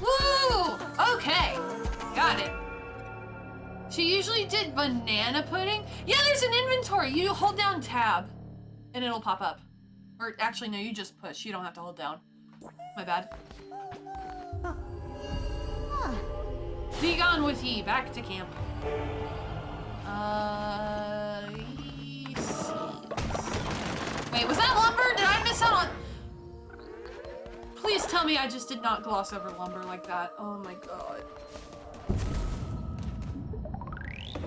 Woo! Okay, got it. She usually did banana pudding. Yeah, there's an inventory. You hold down tab and it'll pop up. Or actually, no, you just push. You don't have to hold down. My bad. Be gone with ye. Back to camp. Wait, was that lumber? Did I miss out on... Please tell me I just did not gloss over lumber like that. Oh my god.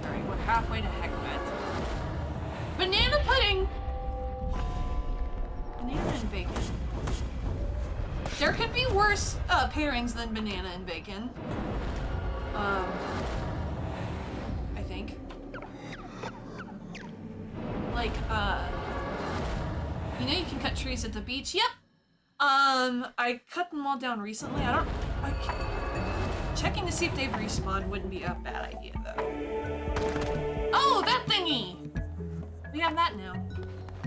Alright, we're halfway to Heckmet. Banana pudding! Banana and bacon. There could be worse pairings than banana and bacon. I think. Like, you know you can cut trees at the beach? Yep! I cut them all down recently. Checking to see if they've respawned wouldn't be a bad idea, though. Oh, that thingy! We have that now.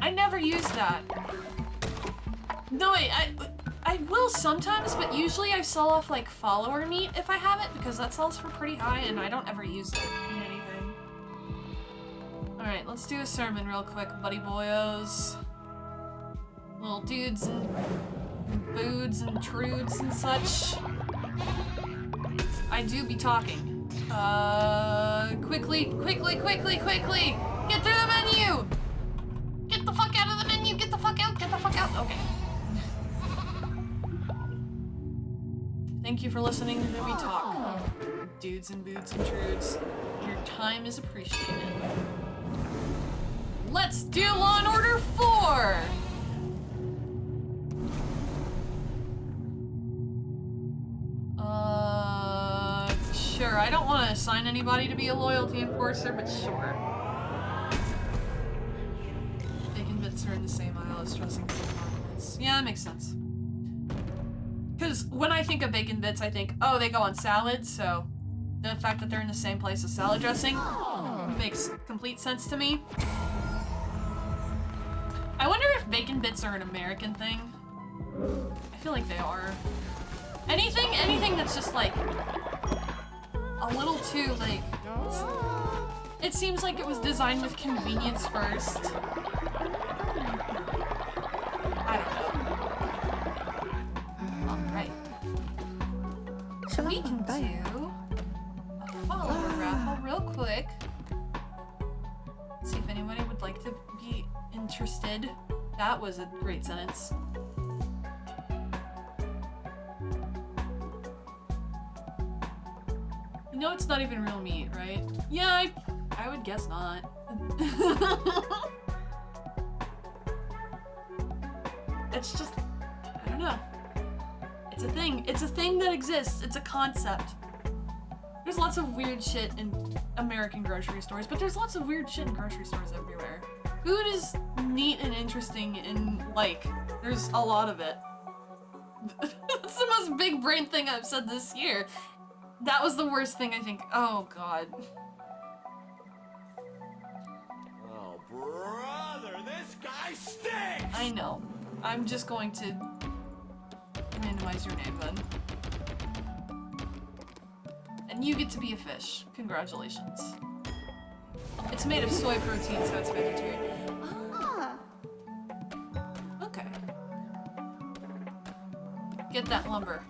I never use that. No, wait, I will sometimes, but usually I sell off, like, follower meat if I have it, because that sells for pretty high, and I don't ever use it in anything. Alright, let's do a sermon real quick, buddy boyos. Little dudes and boods and trudes and such. I do be talking. Quickly! Get through the menu! Get the fuck out of the menu! Get the fuck out! Get the fuck out! Okay. Thank you for listening to me talk. Dudes and boots and trudes. Your time is appreciated. Let's do Law and Order 4! Sure. I don't want to assign anybody to be a loyalty enforcer, but sure. Bacon bits are in the same aisle as dressing condiments. Yeah, that makes sense. Because when I think of bacon bits, I think, oh, they go on salad, so the fact that they're in the same place as salad dressing makes complete sense to me. I wonder if bacon bits are an American thing. I feel like they are. Anything that's just like a little too like, it seems like it was designed with convenience first. I don't know. Alright. So we can do a follower raffle real quick. See if anybody would like to be interested. That was a great sentence. No, it's not even real meat, right? Yeah, I would guess not. It's just, I don't know. It's a thing. It's a thing that exists. It's a concept. There's lots of weird shit in American grocery stores, but there's lots of weird shit in grocery stores everywhere. Food is neat and interesting and, like, there's a lot of it. That's the most big brain thing I've said this year. That was the worst thing, I think. Oh, God. Oh, brother, this guy stinks! I know. I'm just going to randomize your name then. And you get to be a fish. Congratulations. It's made of soy protein, so it's vegetarian. Ah. Okay. Get that lumber.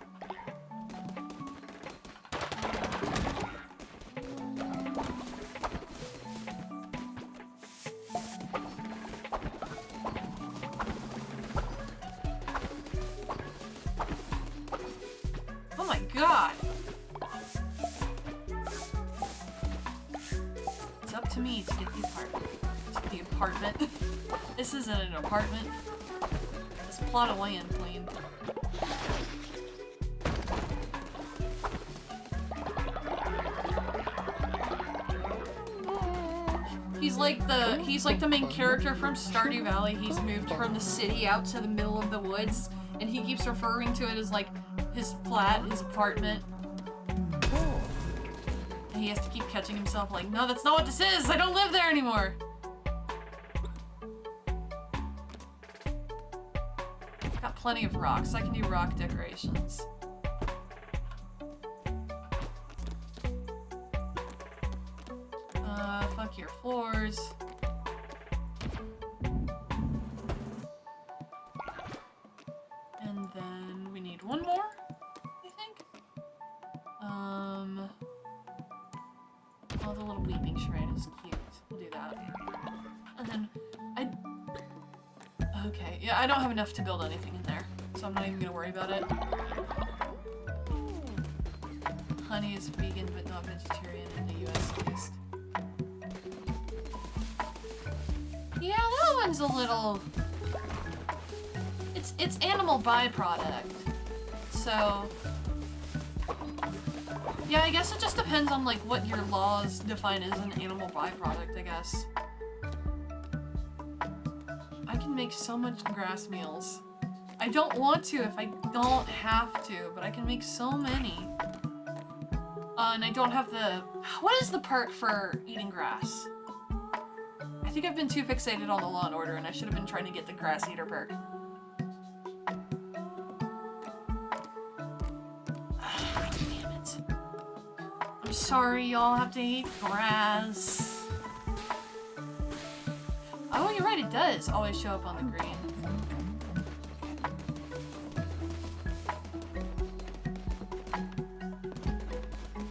Oh my god! It's up to me to get the apartment. The apartment. This isn't an apartment. This plot of land, plain. He's like the main character from Stardew Valley. He's moved from the city out to the middle of the woods, and he keeps referring to it as like his flat, his apartment. And he has to keep catching himself like, no, that's not what this is! I don't live there anymore! Got plenty of rocks. I can do rock decorations. Fuck your floors. And then we need one more, I think. Oh, the little weeping shrine is cute. We'll do that. And then okay, yeah, I don't have enough to build anything in there, so I'm not even gonna worry about it. Honey is vegan but not vegetarian in the US at least. Yeah, that one's a little... It's animal byproduct. So... yeah, I guess it just depends on, like, what your laws define as an animal byproduct, I guess. I can make so much grass meals. I don't want to if I don't have to, but I can make so many. And I don't have the... what is the perk for eating grass? I think I've been too fixated on the Law and Order, and I should have been trying to get the Grass Eater perk. Damn it. I'm sorry y'all have to eat grass. Oh, you're right, it does always show up on the green.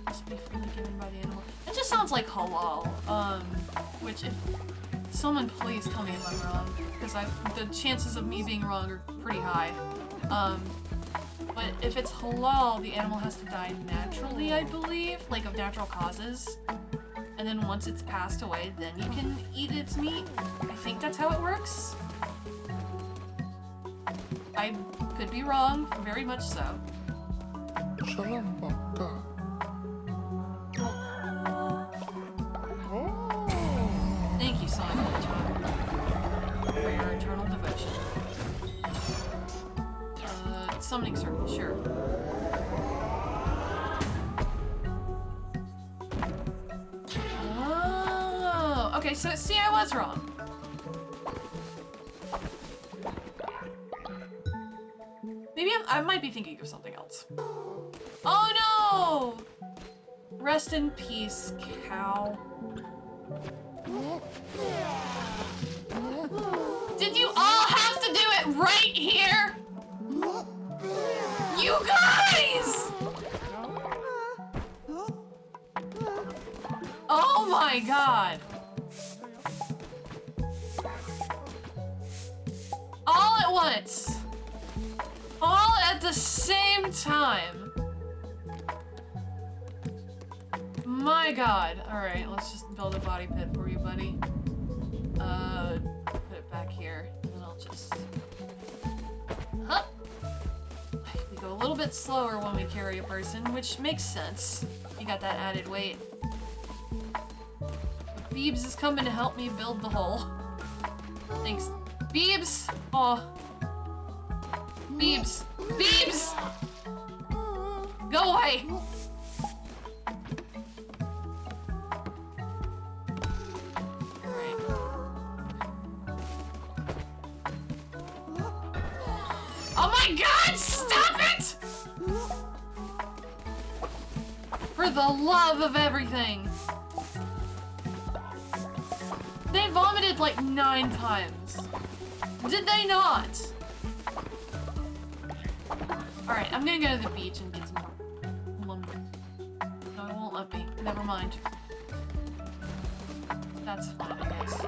Must be freely given by the animal. It just sounds like halal, which if someone please tell me if I'm wrong, because the chances of me being wrong are pretty high. But if it's halal, the animal has to die naturally, I believe, like of natural causes. And then once it's passed away, then you can eat its meat. I think that's how it works. I could be wrong, very much so. Shalom Baka. Thank you, Sonic the Hedgehog, for your eternal devotion. Summoning circle, sure. Oh, okay, so see, I was wrong. Maybe I might be thinking of something else. Oh no! Rest in peace, cow. Did you all have to do it right here? You guys! Oh my god. All at once. All at the same time. My god. Alright, let's just build a body pit for you, buddy. Put it back here. And then I'll just... Huh. We go a little bit slower when we carry a person, which makes sense. You got that added weight. Beebs is coming to help me build the hole. Thanks. Beebs! Aw. Beebs! Beebs! Go away! Alright. Oh my god! Stop it! For the love of everything! They vomited like 9 times. Did they not? Alright, I'm gonna go to the beach and get some lumber. No, it won't let me. Never mind. That's fine, I guess.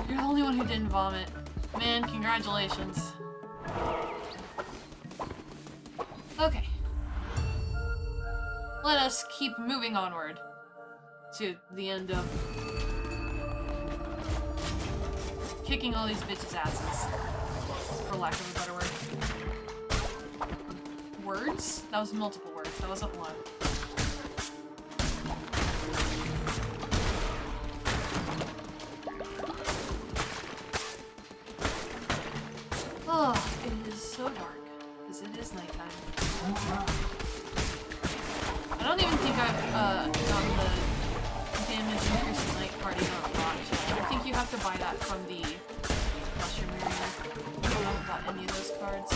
You're the only one who didn't vomit. Man, congratulations. Okay. Let us keep moving onward to the end of kicking all these bitches' asses, for lack of a better word. Words? That was multiple words. That wasn't one. Oh, it is so dark, because it is nighttime. I don't even think I've gotten the damage increase in night party on watch. I think you have to buy that from the mushroom area. I don't know about any of those cards.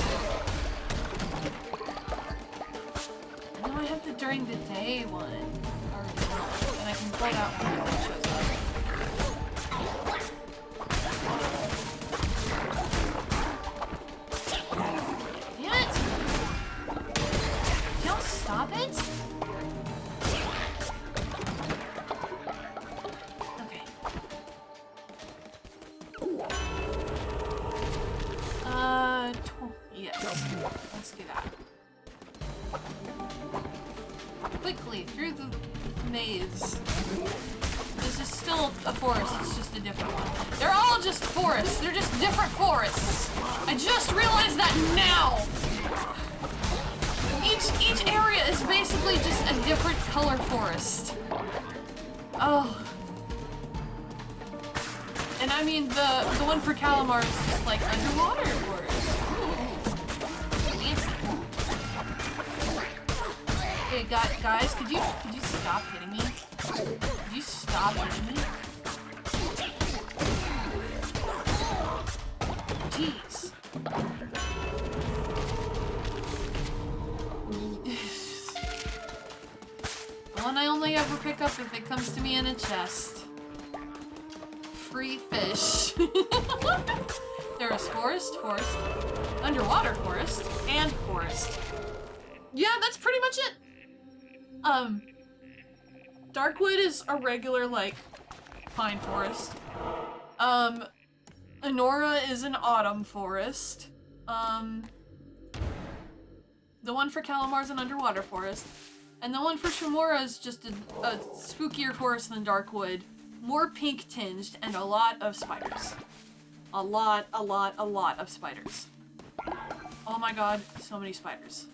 I know I have the during the day one already, and I can pull that one when it shows up. Damn it! Don't stop it! Okay. Yeah. Let's do that. Quickly, through the maze. This is still a forest, it's just a different one. They're all just forests, they're just different forests. I just realized that now! Each area is basically just a different color forest. Oh. And I mean, the one for Calamar is just like underwater forest. Fancy. Hey, guys, could you stop hitting me? Could you stop hitting me? Jeez. One I only ever pick up if it comes to me in a chest. Free fish. There is forest, underwater forest, and forest. Yeah, that's pretty much it. Darkwood is a regular, like, pine forest. Enora is an autumn forest. The one for Kalamar's an underwater forest. And the one for Shamura is just a spookier forest than Darkwood. More pink tinged and a lot of spiders. A lot of spiders. Oh my god, so many spiders.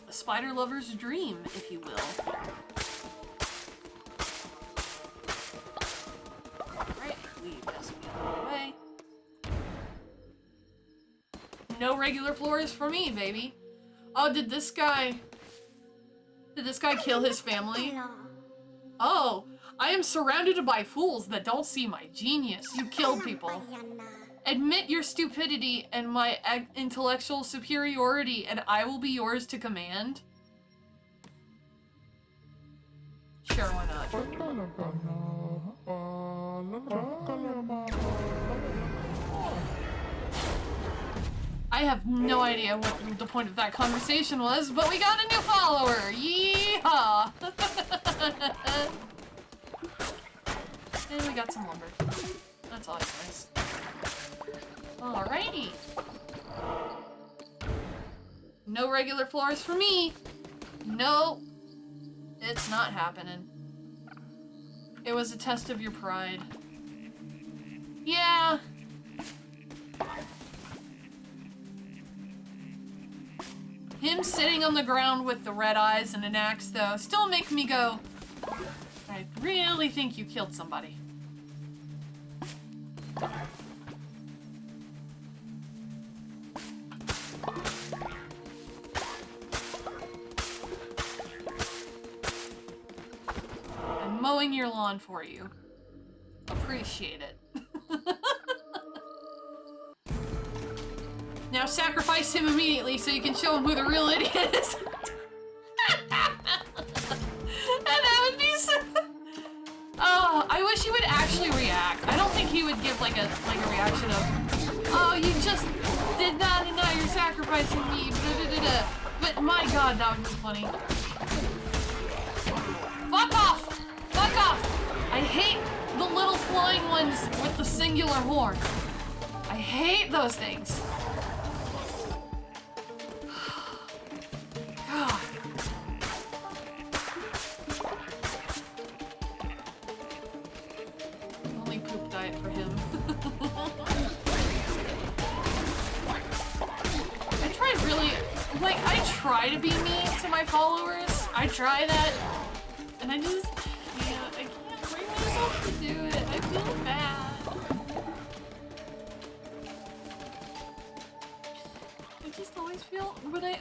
A spider lover's dream, if you will. Alright, leave this the other way. No regular floors for me, baby. Oh, did this guy kill his family? Oh, I am surrounded by fools that don't see my genius. You killed people. Admit your stupidity and my intellectual superiority, and I will be yours to command. Sure, why not? I have no idea what the point of that conversation was, but we got a new follower! Yeehaw! And we got some lumber. That's always nice. Alrighty. No regular floors for me. No. It's not happening. It was a test of your pride. Yeah. Him sitting on the ground with the red eyes and an axe, though, still make me go, I really think you killed somebody. I'm mowing your lawn for you. Appreciate it. Now sacrifice him immediately so you can show him who the real idiot is. And that would be so... Oh, I wish he would actually react. I don't think he would give like a reaction of, oh, you just did that and now you're sacrificing me. Da-da-da-da. But my god, that would be funny. Fuck off! Fuck off! I hate the little flying ones with the singular horn. I hate those things. God. Only poop diet for him. I try to be mean to my followers. I try that. And I just can't. I can't bring myself to do it. I feel bad. I just always feel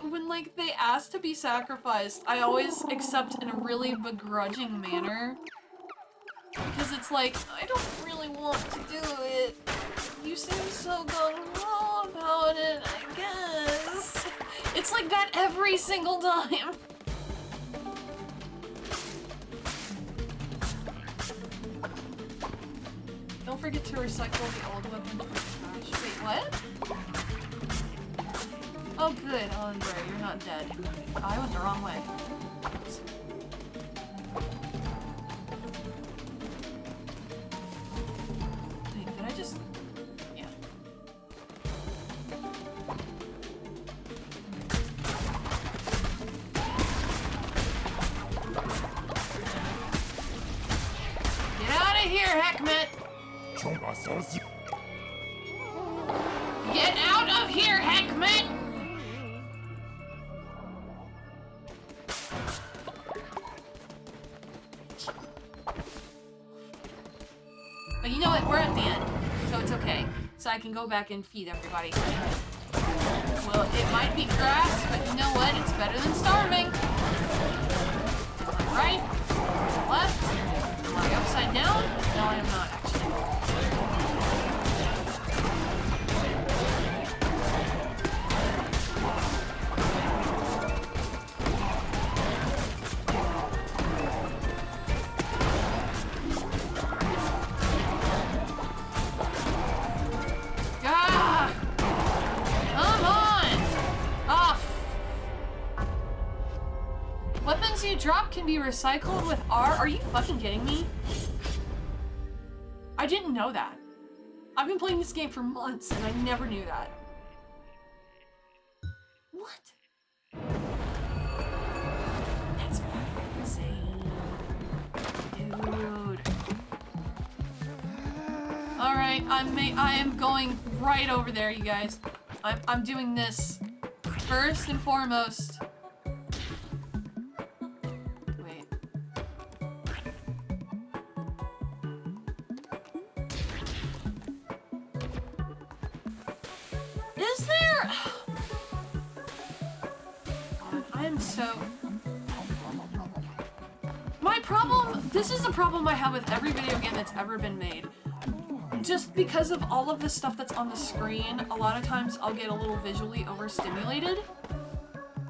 when like they ask to be sacrificed, I always accept in a really begrudging manner. Because it's like, I don't really want to do it. You seem so gung-ho about it, I guess. It's like that every single time. Don't forget to recycle the old weapon for trash. Wait, what? Oh good, Andre, you're not dead. I went the wrong way. Oops. Wait, did I just... Yeah. Get out of here, Heckmet! Get out of here, Heckmet! But you know what? We're at the end, so it's okay. So I can go back and feed everybody. Well, it might be grass, but you know what? It's better than starving. Right? Left? Am I upside down? No, I am not, actually. Weapons you drop can be recycled with R. Are you fucking kidding me? I didn't know that. I've been playing this game for months and I never knew that. What? That's fucking insane. Dude. Alright, I am going right over there, you guys. I'm doing this first and foremost. Wait. Is there? God, I am so. My problem. This is the problem I have with every video game that's ever been made. Just because of all of the stuff that's on the screen, a lot of times I'll get a little visually overstimulated.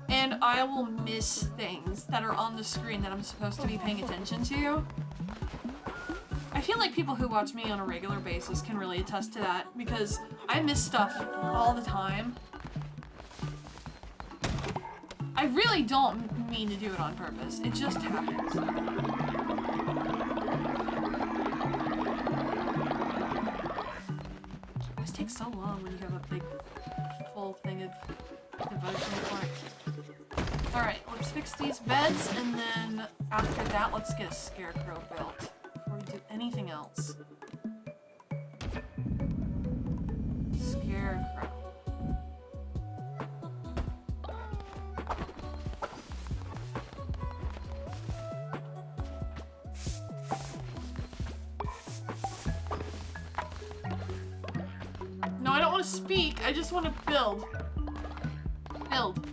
And I will miss things that are on the screen that I'm supposed to be paying attention to. I feel like people who watch me on a regular basis can really attest to that, because I miss stuff all the time. I really don't mean to do it on purpose. It just happens. It always takes so long when you have a big, full thing of devotion for it. Alright, let's fix these beds, and then after that, let's get a scarecrow built before we do anything else. Scarecrow. No, I don't want to speak. I just want to build. Build.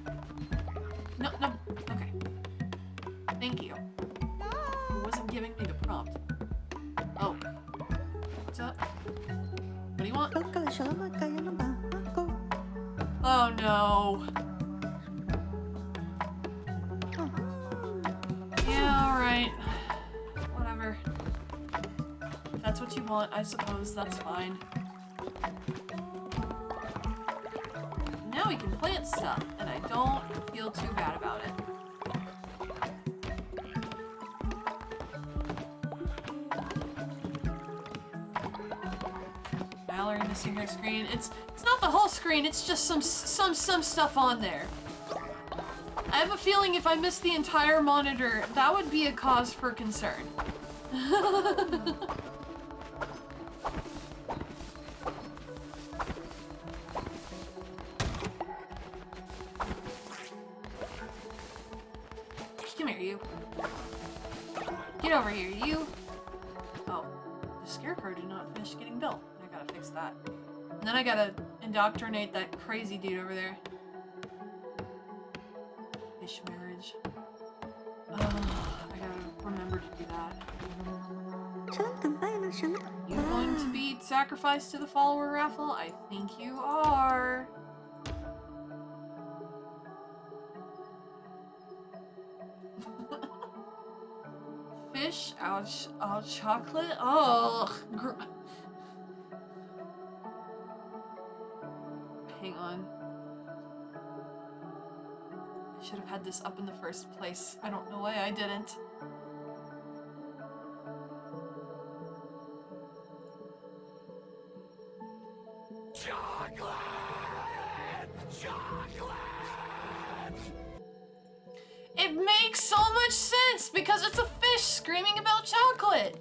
No, no. Okay. Thank you. It wasn't giving me the prompt. Oh. What's up? What do you want? Oh no. Yeah, alright. Whatever. If that's what you want, I suppose that's fine. Now we can plant stuff, and I don't feel too bad about it. Mallory missing her screen. It's not the whole screen, it's just some stuff on there. I have a feeling if I missed the entire monitor, that would be a cause for concern. Come here, you. Get over here, you. Oh, the scarecrow did not finish getting built. I gotta fix that. And then I gotta indoctrinate that crazy dude over there. Fish marriage. I gotta remember to do that. You going to be sacrificed to the follower raffle? I think you are. Fish, ouch, oh, chocolate, oh. Hang on. I should have had this up in the first place. I don't know why I didn't. Chocolate! Chocolate! It makes so much sense because it's a fish screaming about chocolate.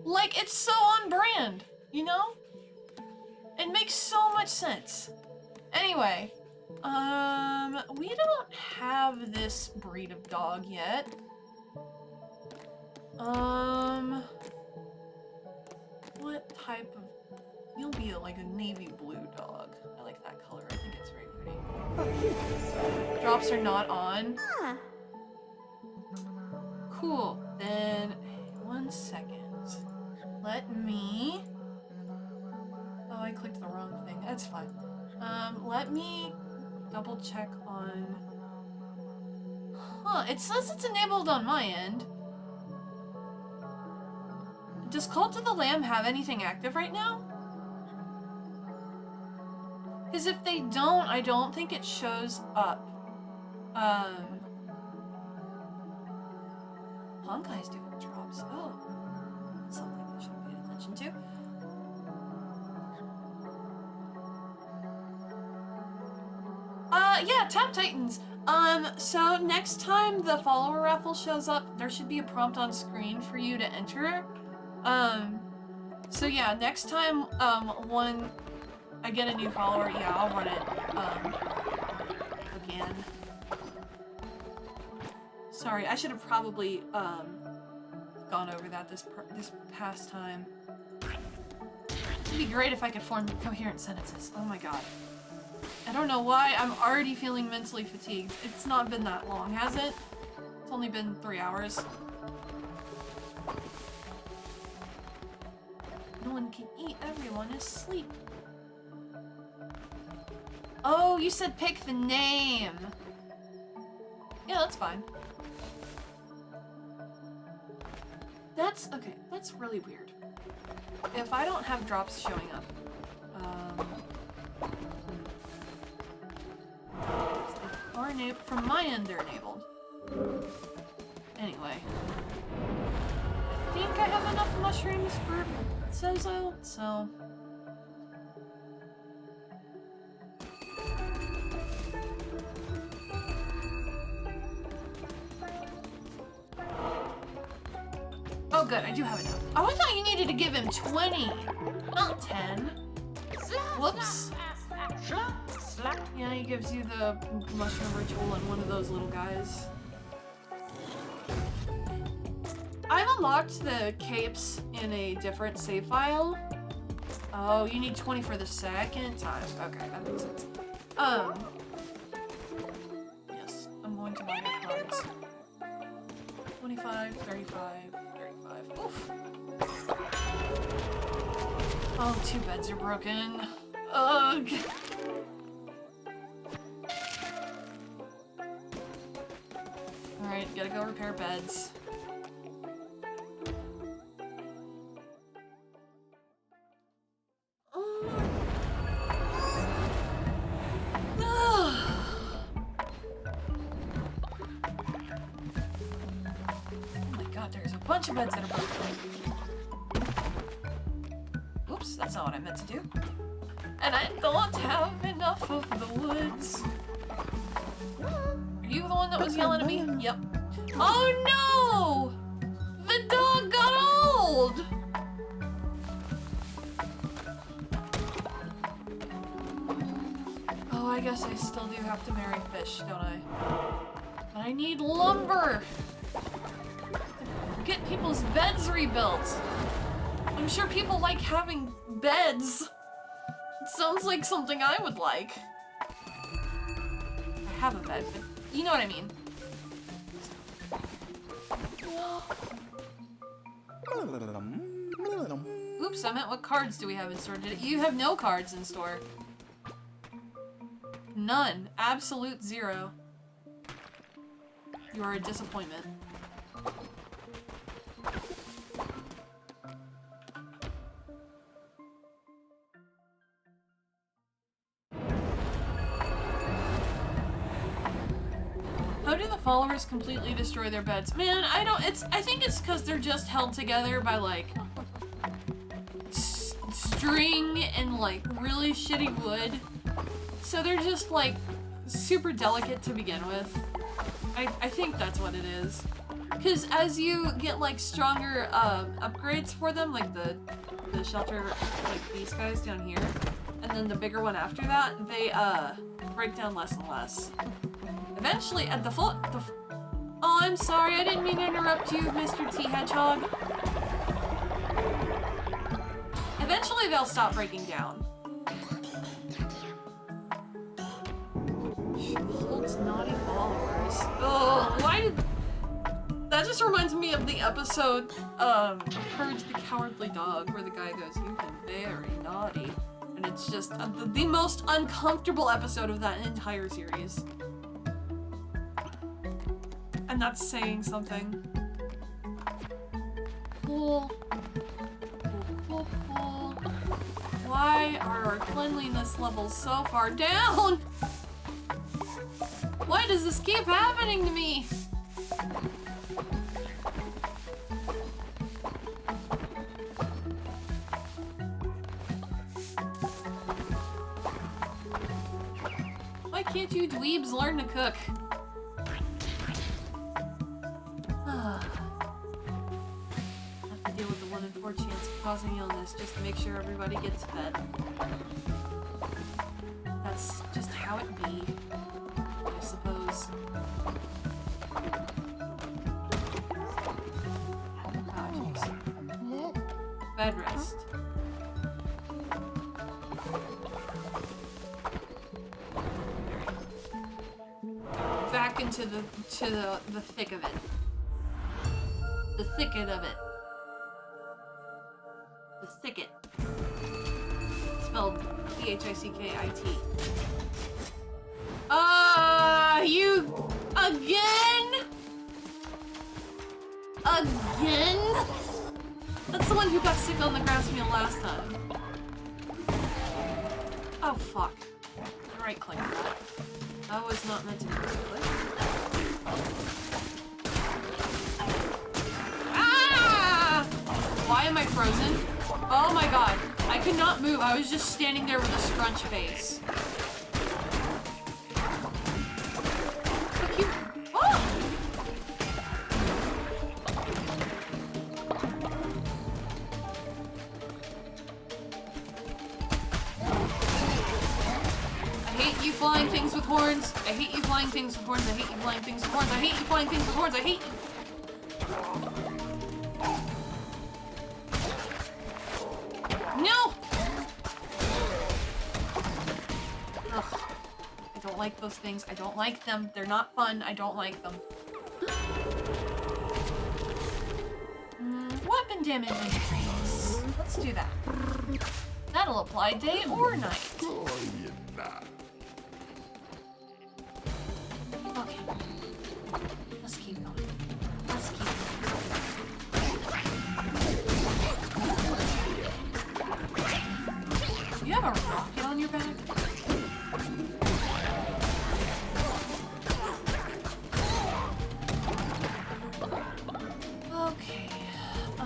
Like, it's so on brand, you know? It makes so much sense. Anyway, we don't have this breed of dog yet. What type of... You'll be like a navy blue dog. I like that color. I think it's very pretty. Drops are not on. Cool. Then, 1 second. Let me... Oh, I clicked the wrong thing. That's fine. Let me double check on... Huh, it says it's enabled on my end. Does Cult of the Lamb have anything active right now? Because if they don't, I don't think it shows up. Honkai's doing drops. Oh. That's something I should pay attention to. Yeah, Tap Titans. So next time the follower raffle shows up, there should be a prompt on screen for you to enter. So yeah, next time, when I get a new follower, yeah, I'll run it, again. Sorry, I should have probably, gone over that this past time. It'd be great if I could form coherent sentences. Oh my god. I don't know why I'm already feeling mentally fatigued. It's not been that long, has it? It's only been 3 hours. No one can eat, everyone is asleep. Oh, you said pick the name. Yeah, that's fine. That's, okay, that's really weird. If I don't have drops showing up, are enabled from my end, they're enabled. Anyway, I think I have enough mushrooms for Sozo, so. Oh good, I do have enough. Oh, I thought you needed to give him 20, not 10. Whoops. Yeah, he gives you the mushroom ritual and one of those little guys. I've unlocked the capes in a different save file. Oh, you need 20 for the second time. Okay, that makes sense. Yes, I'm going to buy your cards. 25, 35, 35. Oof. Oh, 2 beds are broken. Ugh. Alright, gotta go repair beds. Bunch of beds that are broken. Oops, that's not what I meant to do. And I don't have enough of the woods. Are you the one that was yelling at me? Yep. Oh no! The dog got old! Oh, I guess I still do have to marry fish, don't I? But I need lumber! Get people's beds rebuilt. I'm sure people like having beds. It sounds like something I would like. I have a bed, but you know what I mean. Oops, I meant what cards do we have in store? You have no cards in store. None. Absolute 0. You are a disappointment. How do the followers completely destroy their beds? Man, I think it's because they're just held together by, like, string and, like, really shitty wood. So they're just, like, super delicate to begin with. I think that's what it is. Because as you get, like, stronger, upgrades for them, like the shelter, like these guys down here, and then the bigger one after that, they, break down less and less. Eventually, at the full... Oh, I'm sorry, I didn't mean to interrupt you, Mr. T. Hedgehog. Eventually, they'll stop breaking down. Holds naughty followers. Oh, why did... That just reminds me of the episode, Courage the Cowardly Dog, where the guy goes, "You've been very naughty." And it's just the most uncomfortable episode of that entire series. And that's saying something. Cool. Cool. Why are our cleanliness levels so far down? Why does this keep happening to me? can't you dweebs learn to cook? I have to deal with the 1 in 4 chance of causing illness just to make sure everybody gets fed. That's just how it be, I suppose. Ah, jeez. Bed rest. Back into the thick of it. The thicket of it. The thicket. Spelled Thickit. You again? Again? That's the one who got sick on the grass meal last time. Oh fuck. Right click that. That was not meant to be right click. Ah! Why am I frozen? Oh my god. I could not move. I was just standing there with a scrunch face. Fuck you. Oh! I hate you flying things with horns. I hate you flying things with horns. I hate you flying things with horns. I hate you flying things with horns. I hate you. No! Ugh. I don't like those things. I don't like them. They're not fun. I don't like them. Weapon damage increase. Let's do that. That'll apply day or night. Okay. Let's keep going. Let's keep going. You have a rocket on your back? Okay. I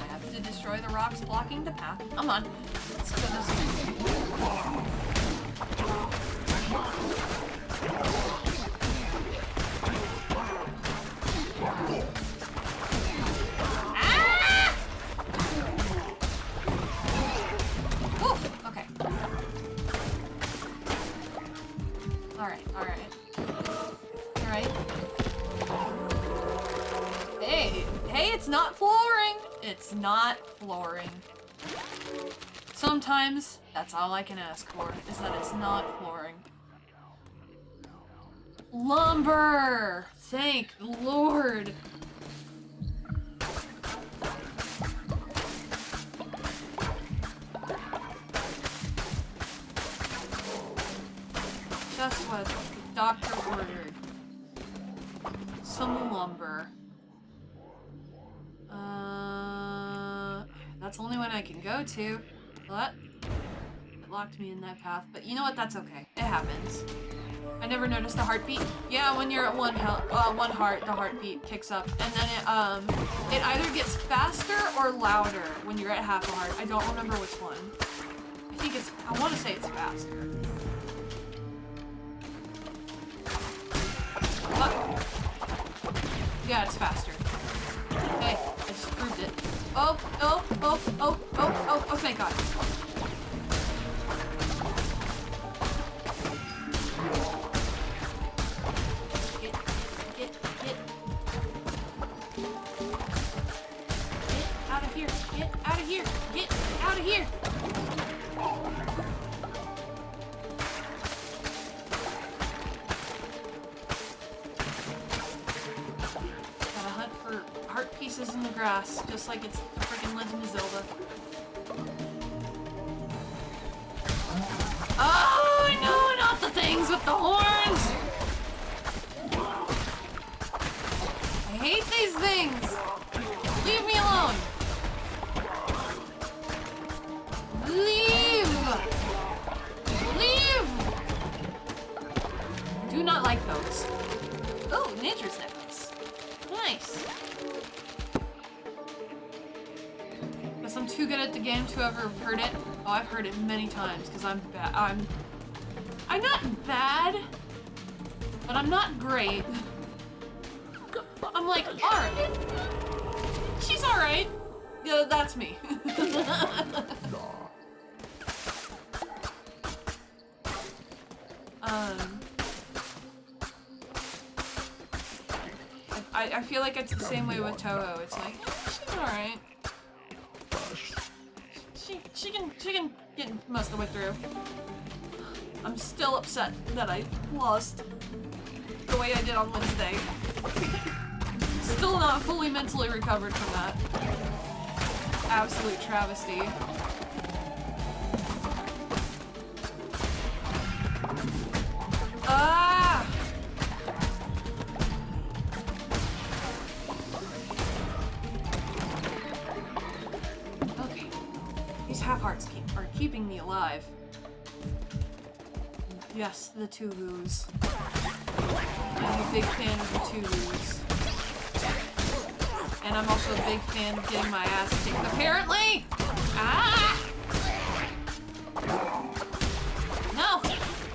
have to destroy the rocks blocking the path. Come on. Let's go this way. It's not flooring. It's not flooring. Sometimes that's all I can ask for, is that it's not flooring. Lumber! Thank the Lord. Just what the doctor ordered. Some lumber. That's the only one I can go to. But it locked me in that path. But you know what? That's okay. It happens. I never noticed the heartbeat. Yeah, when you're at one heart, the heartbeat kicks up, and then it either gets faster or louder when you're at half a heart. I don't remember which one. I think it's. I want to say it's faster. Yeah, it's faster. Okay, I just proved it. Oh, thank God. Get out of here. Get out of here. Get out of here. Heart pieces in the grass, just like it's the freaking Legend of Zelda. Oh, no, not the things with the horns! I hate these things! Leave me alone! Leave! Leave! I do not like those. Oh, nature's necklace. Nice. Guess I'm too good at the game to ever have heard it. Oh, I've heard it many times because I'm bad. I'm not bad, but I'm not great. I'm like, alright. She's alright. Yeah, that's me. I feel like it's the same way with Toho. It's like, she's alright. She can get most of the way through. I'm still upset that I lost the way I did on Wednesday. Still not fully mentally recovered from that. Absolute travesty. Ah! Okay. These half-hearts are keeping me alive. Yes, the Tulus. I'm a big fan of the Tulus. And I'm also a big fan of getting my ass kicked, apparently! Ah! No!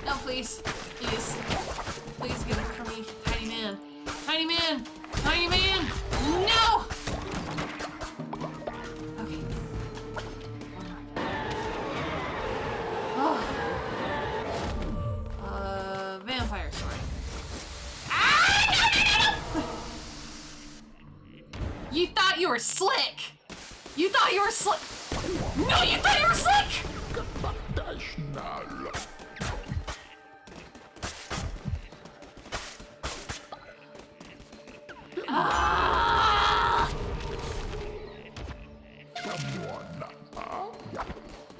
No, please. Please. Please get it from me. Tiny man. Tiny man! Tiny man! No! Okay. Oh. Vampire sword. Ah! No! You thought you were slick! You thought you were slick! No, you thought you were slick! Ah!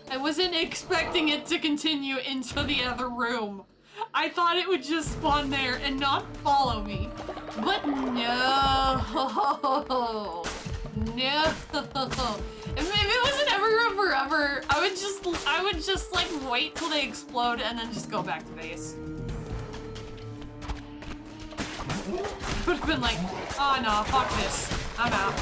I wasn't expecting it to continue into the other room. I thought it would just spawn there and not follow me. But no. No. If it was an Evergrown Forever, I would just like wait till they explode and then just go back to base. Would have been like, oh no, fuck this. I'm out.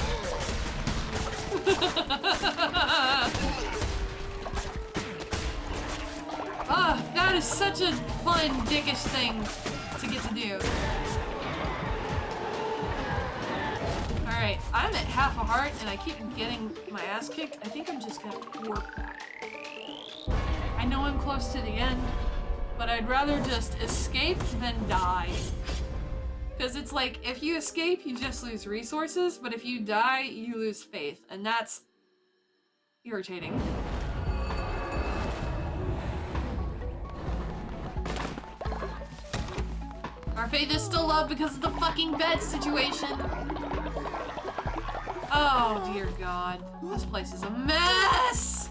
Ah, that is such a fun, dickish thing to get to do. Alright, I'm at half a heart and I keep getting my ass kicked. I think I'm just gonna warp back. I know I'm close to the end, but I'd rather just escape than die. Because it's like, if you escape, you just lose resources, but if you die, you lose faith, and that's irritating. Our faith is still low because of the fucking bed situation. Oh, dear God. This place is a mess!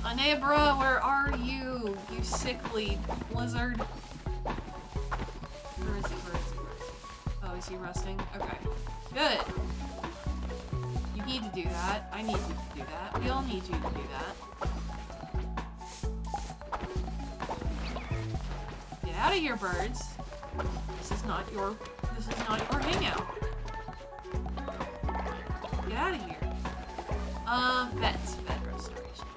Anebra, where are you? You sickly lizard. Where is he? Where is he? Where is he? Oh, is he resting? Okay. Good. You need to do that. I need you to do that. We all need you to do that. Get out of here, birds. This is not your hangout. Get out of here. Beds. Bed restoration.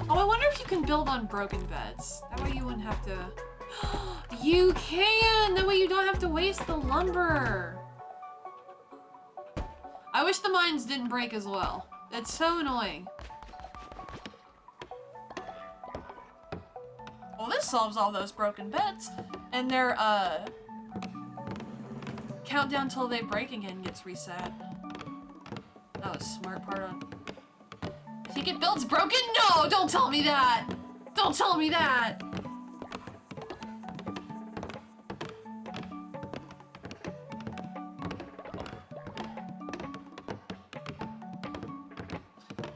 Oh, I wonder if you can build on broken beds. That way you wouldn't have to... You can! That way you don't have to waste the lumber. I wish the mines didn't break as well. It's so annoying. Well, this solves all those broken beds. And their, countdown till they break again gets reset. That was a smart part on... I think it builds broken? No! Don't tell me that! Don't tell me that!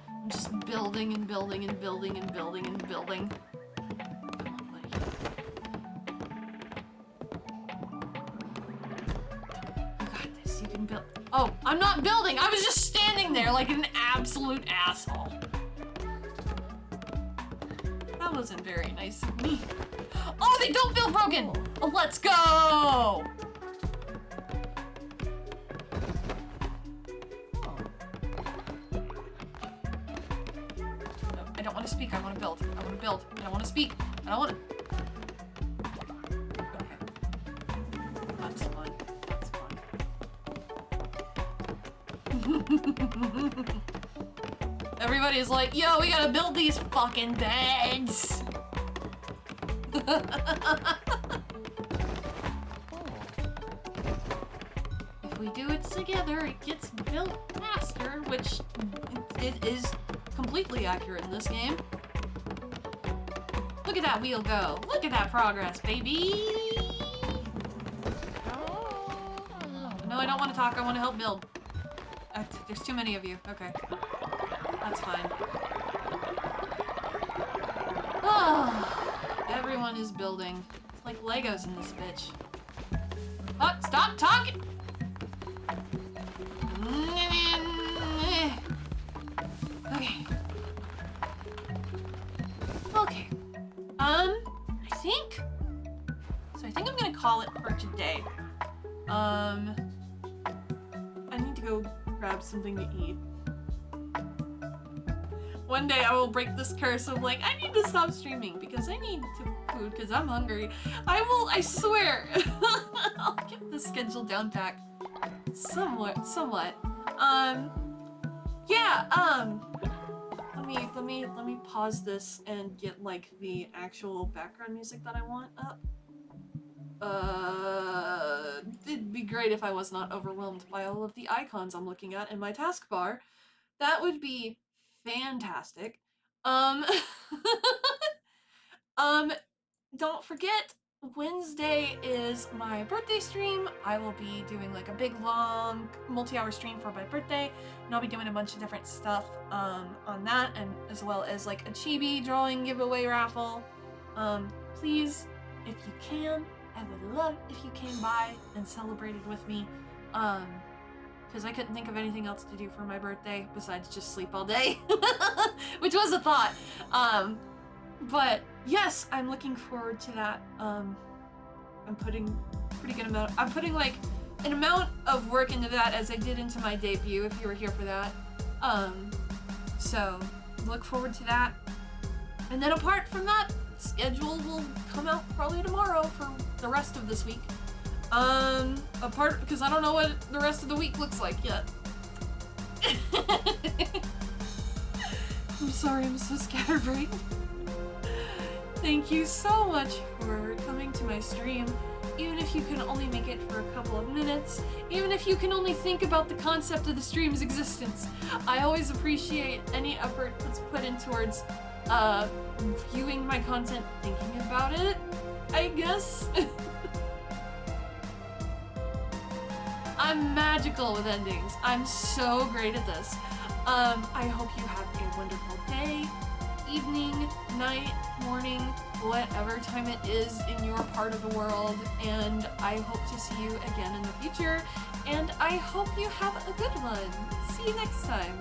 I'm just building and building and building and building and building. Oh, I'm not building! I was just standing there like an absolute asshole. That wasn't very nice of me. Oh, they don't build broken! Oh, let's go! I want to build. I don't want to speak. I don't want to... Okay. That's fun. That's fun. Everybody's like, yo, we gotta build these fucking beds! If we do it together, it gets built faster, which it is completely accurate in this game. Look at that wheel go. Look at that progress, baby! No, I don't want to talk. I want to help build. There's too many of you. Okay. That's fine. Oh, everyone is building. It's like Legos in this bitch. Oh, stop talking! Okay. Okay. I think I'm gonna call it for today. I need to go grab something to eat. One day I will break this curse of like, I need to stop streaming because I need food because I'm hungry. I swear. I'll get the schedule down packed. Somewhat. Yeah, let me pause this and get like the actual background music that I want up. It'd be great if I was not overwhelmed by all of the icons I'm looking at in my taskbar. That would be fantastic. Don't forget, Wednesday is my birthday stream. I will be doing like a big long multi-hour stream for my birthday, and I'll be doing a bunch of different stuff on that, and as well as like a chibi drawing giveaway raffle. Please, if you can, I would love if you came by and celebrated with me. Because I couldn't think of anything else to do for my birthday besides just sleep all day, which was a thought. But yes, I'm looking forward to that. I'm putting I'm putting like an amount of work into that as I did into my debut, if you were here for that. So look forward to that. And then apart from that, schedule will come out probably tomorrow for the rest of this week. Because I don't know what the rest of the week looks like yet. I'm sorry, I'm so scatterbrained. Thank you so much for coming to my stream. Even if you can only make it for a couple of minutes, even if you can only think about the concept of the stream's existence, I always appreciate any effort that's put in towards viewing my content, thinking about it, I guess. I'm magical with endings. I'm so great at this. I hope you have a wonderful day, evening, night, morning, whatever time it is in your part of the world, and I hope to see you again in the future, and I hope you have a good one. See you next time.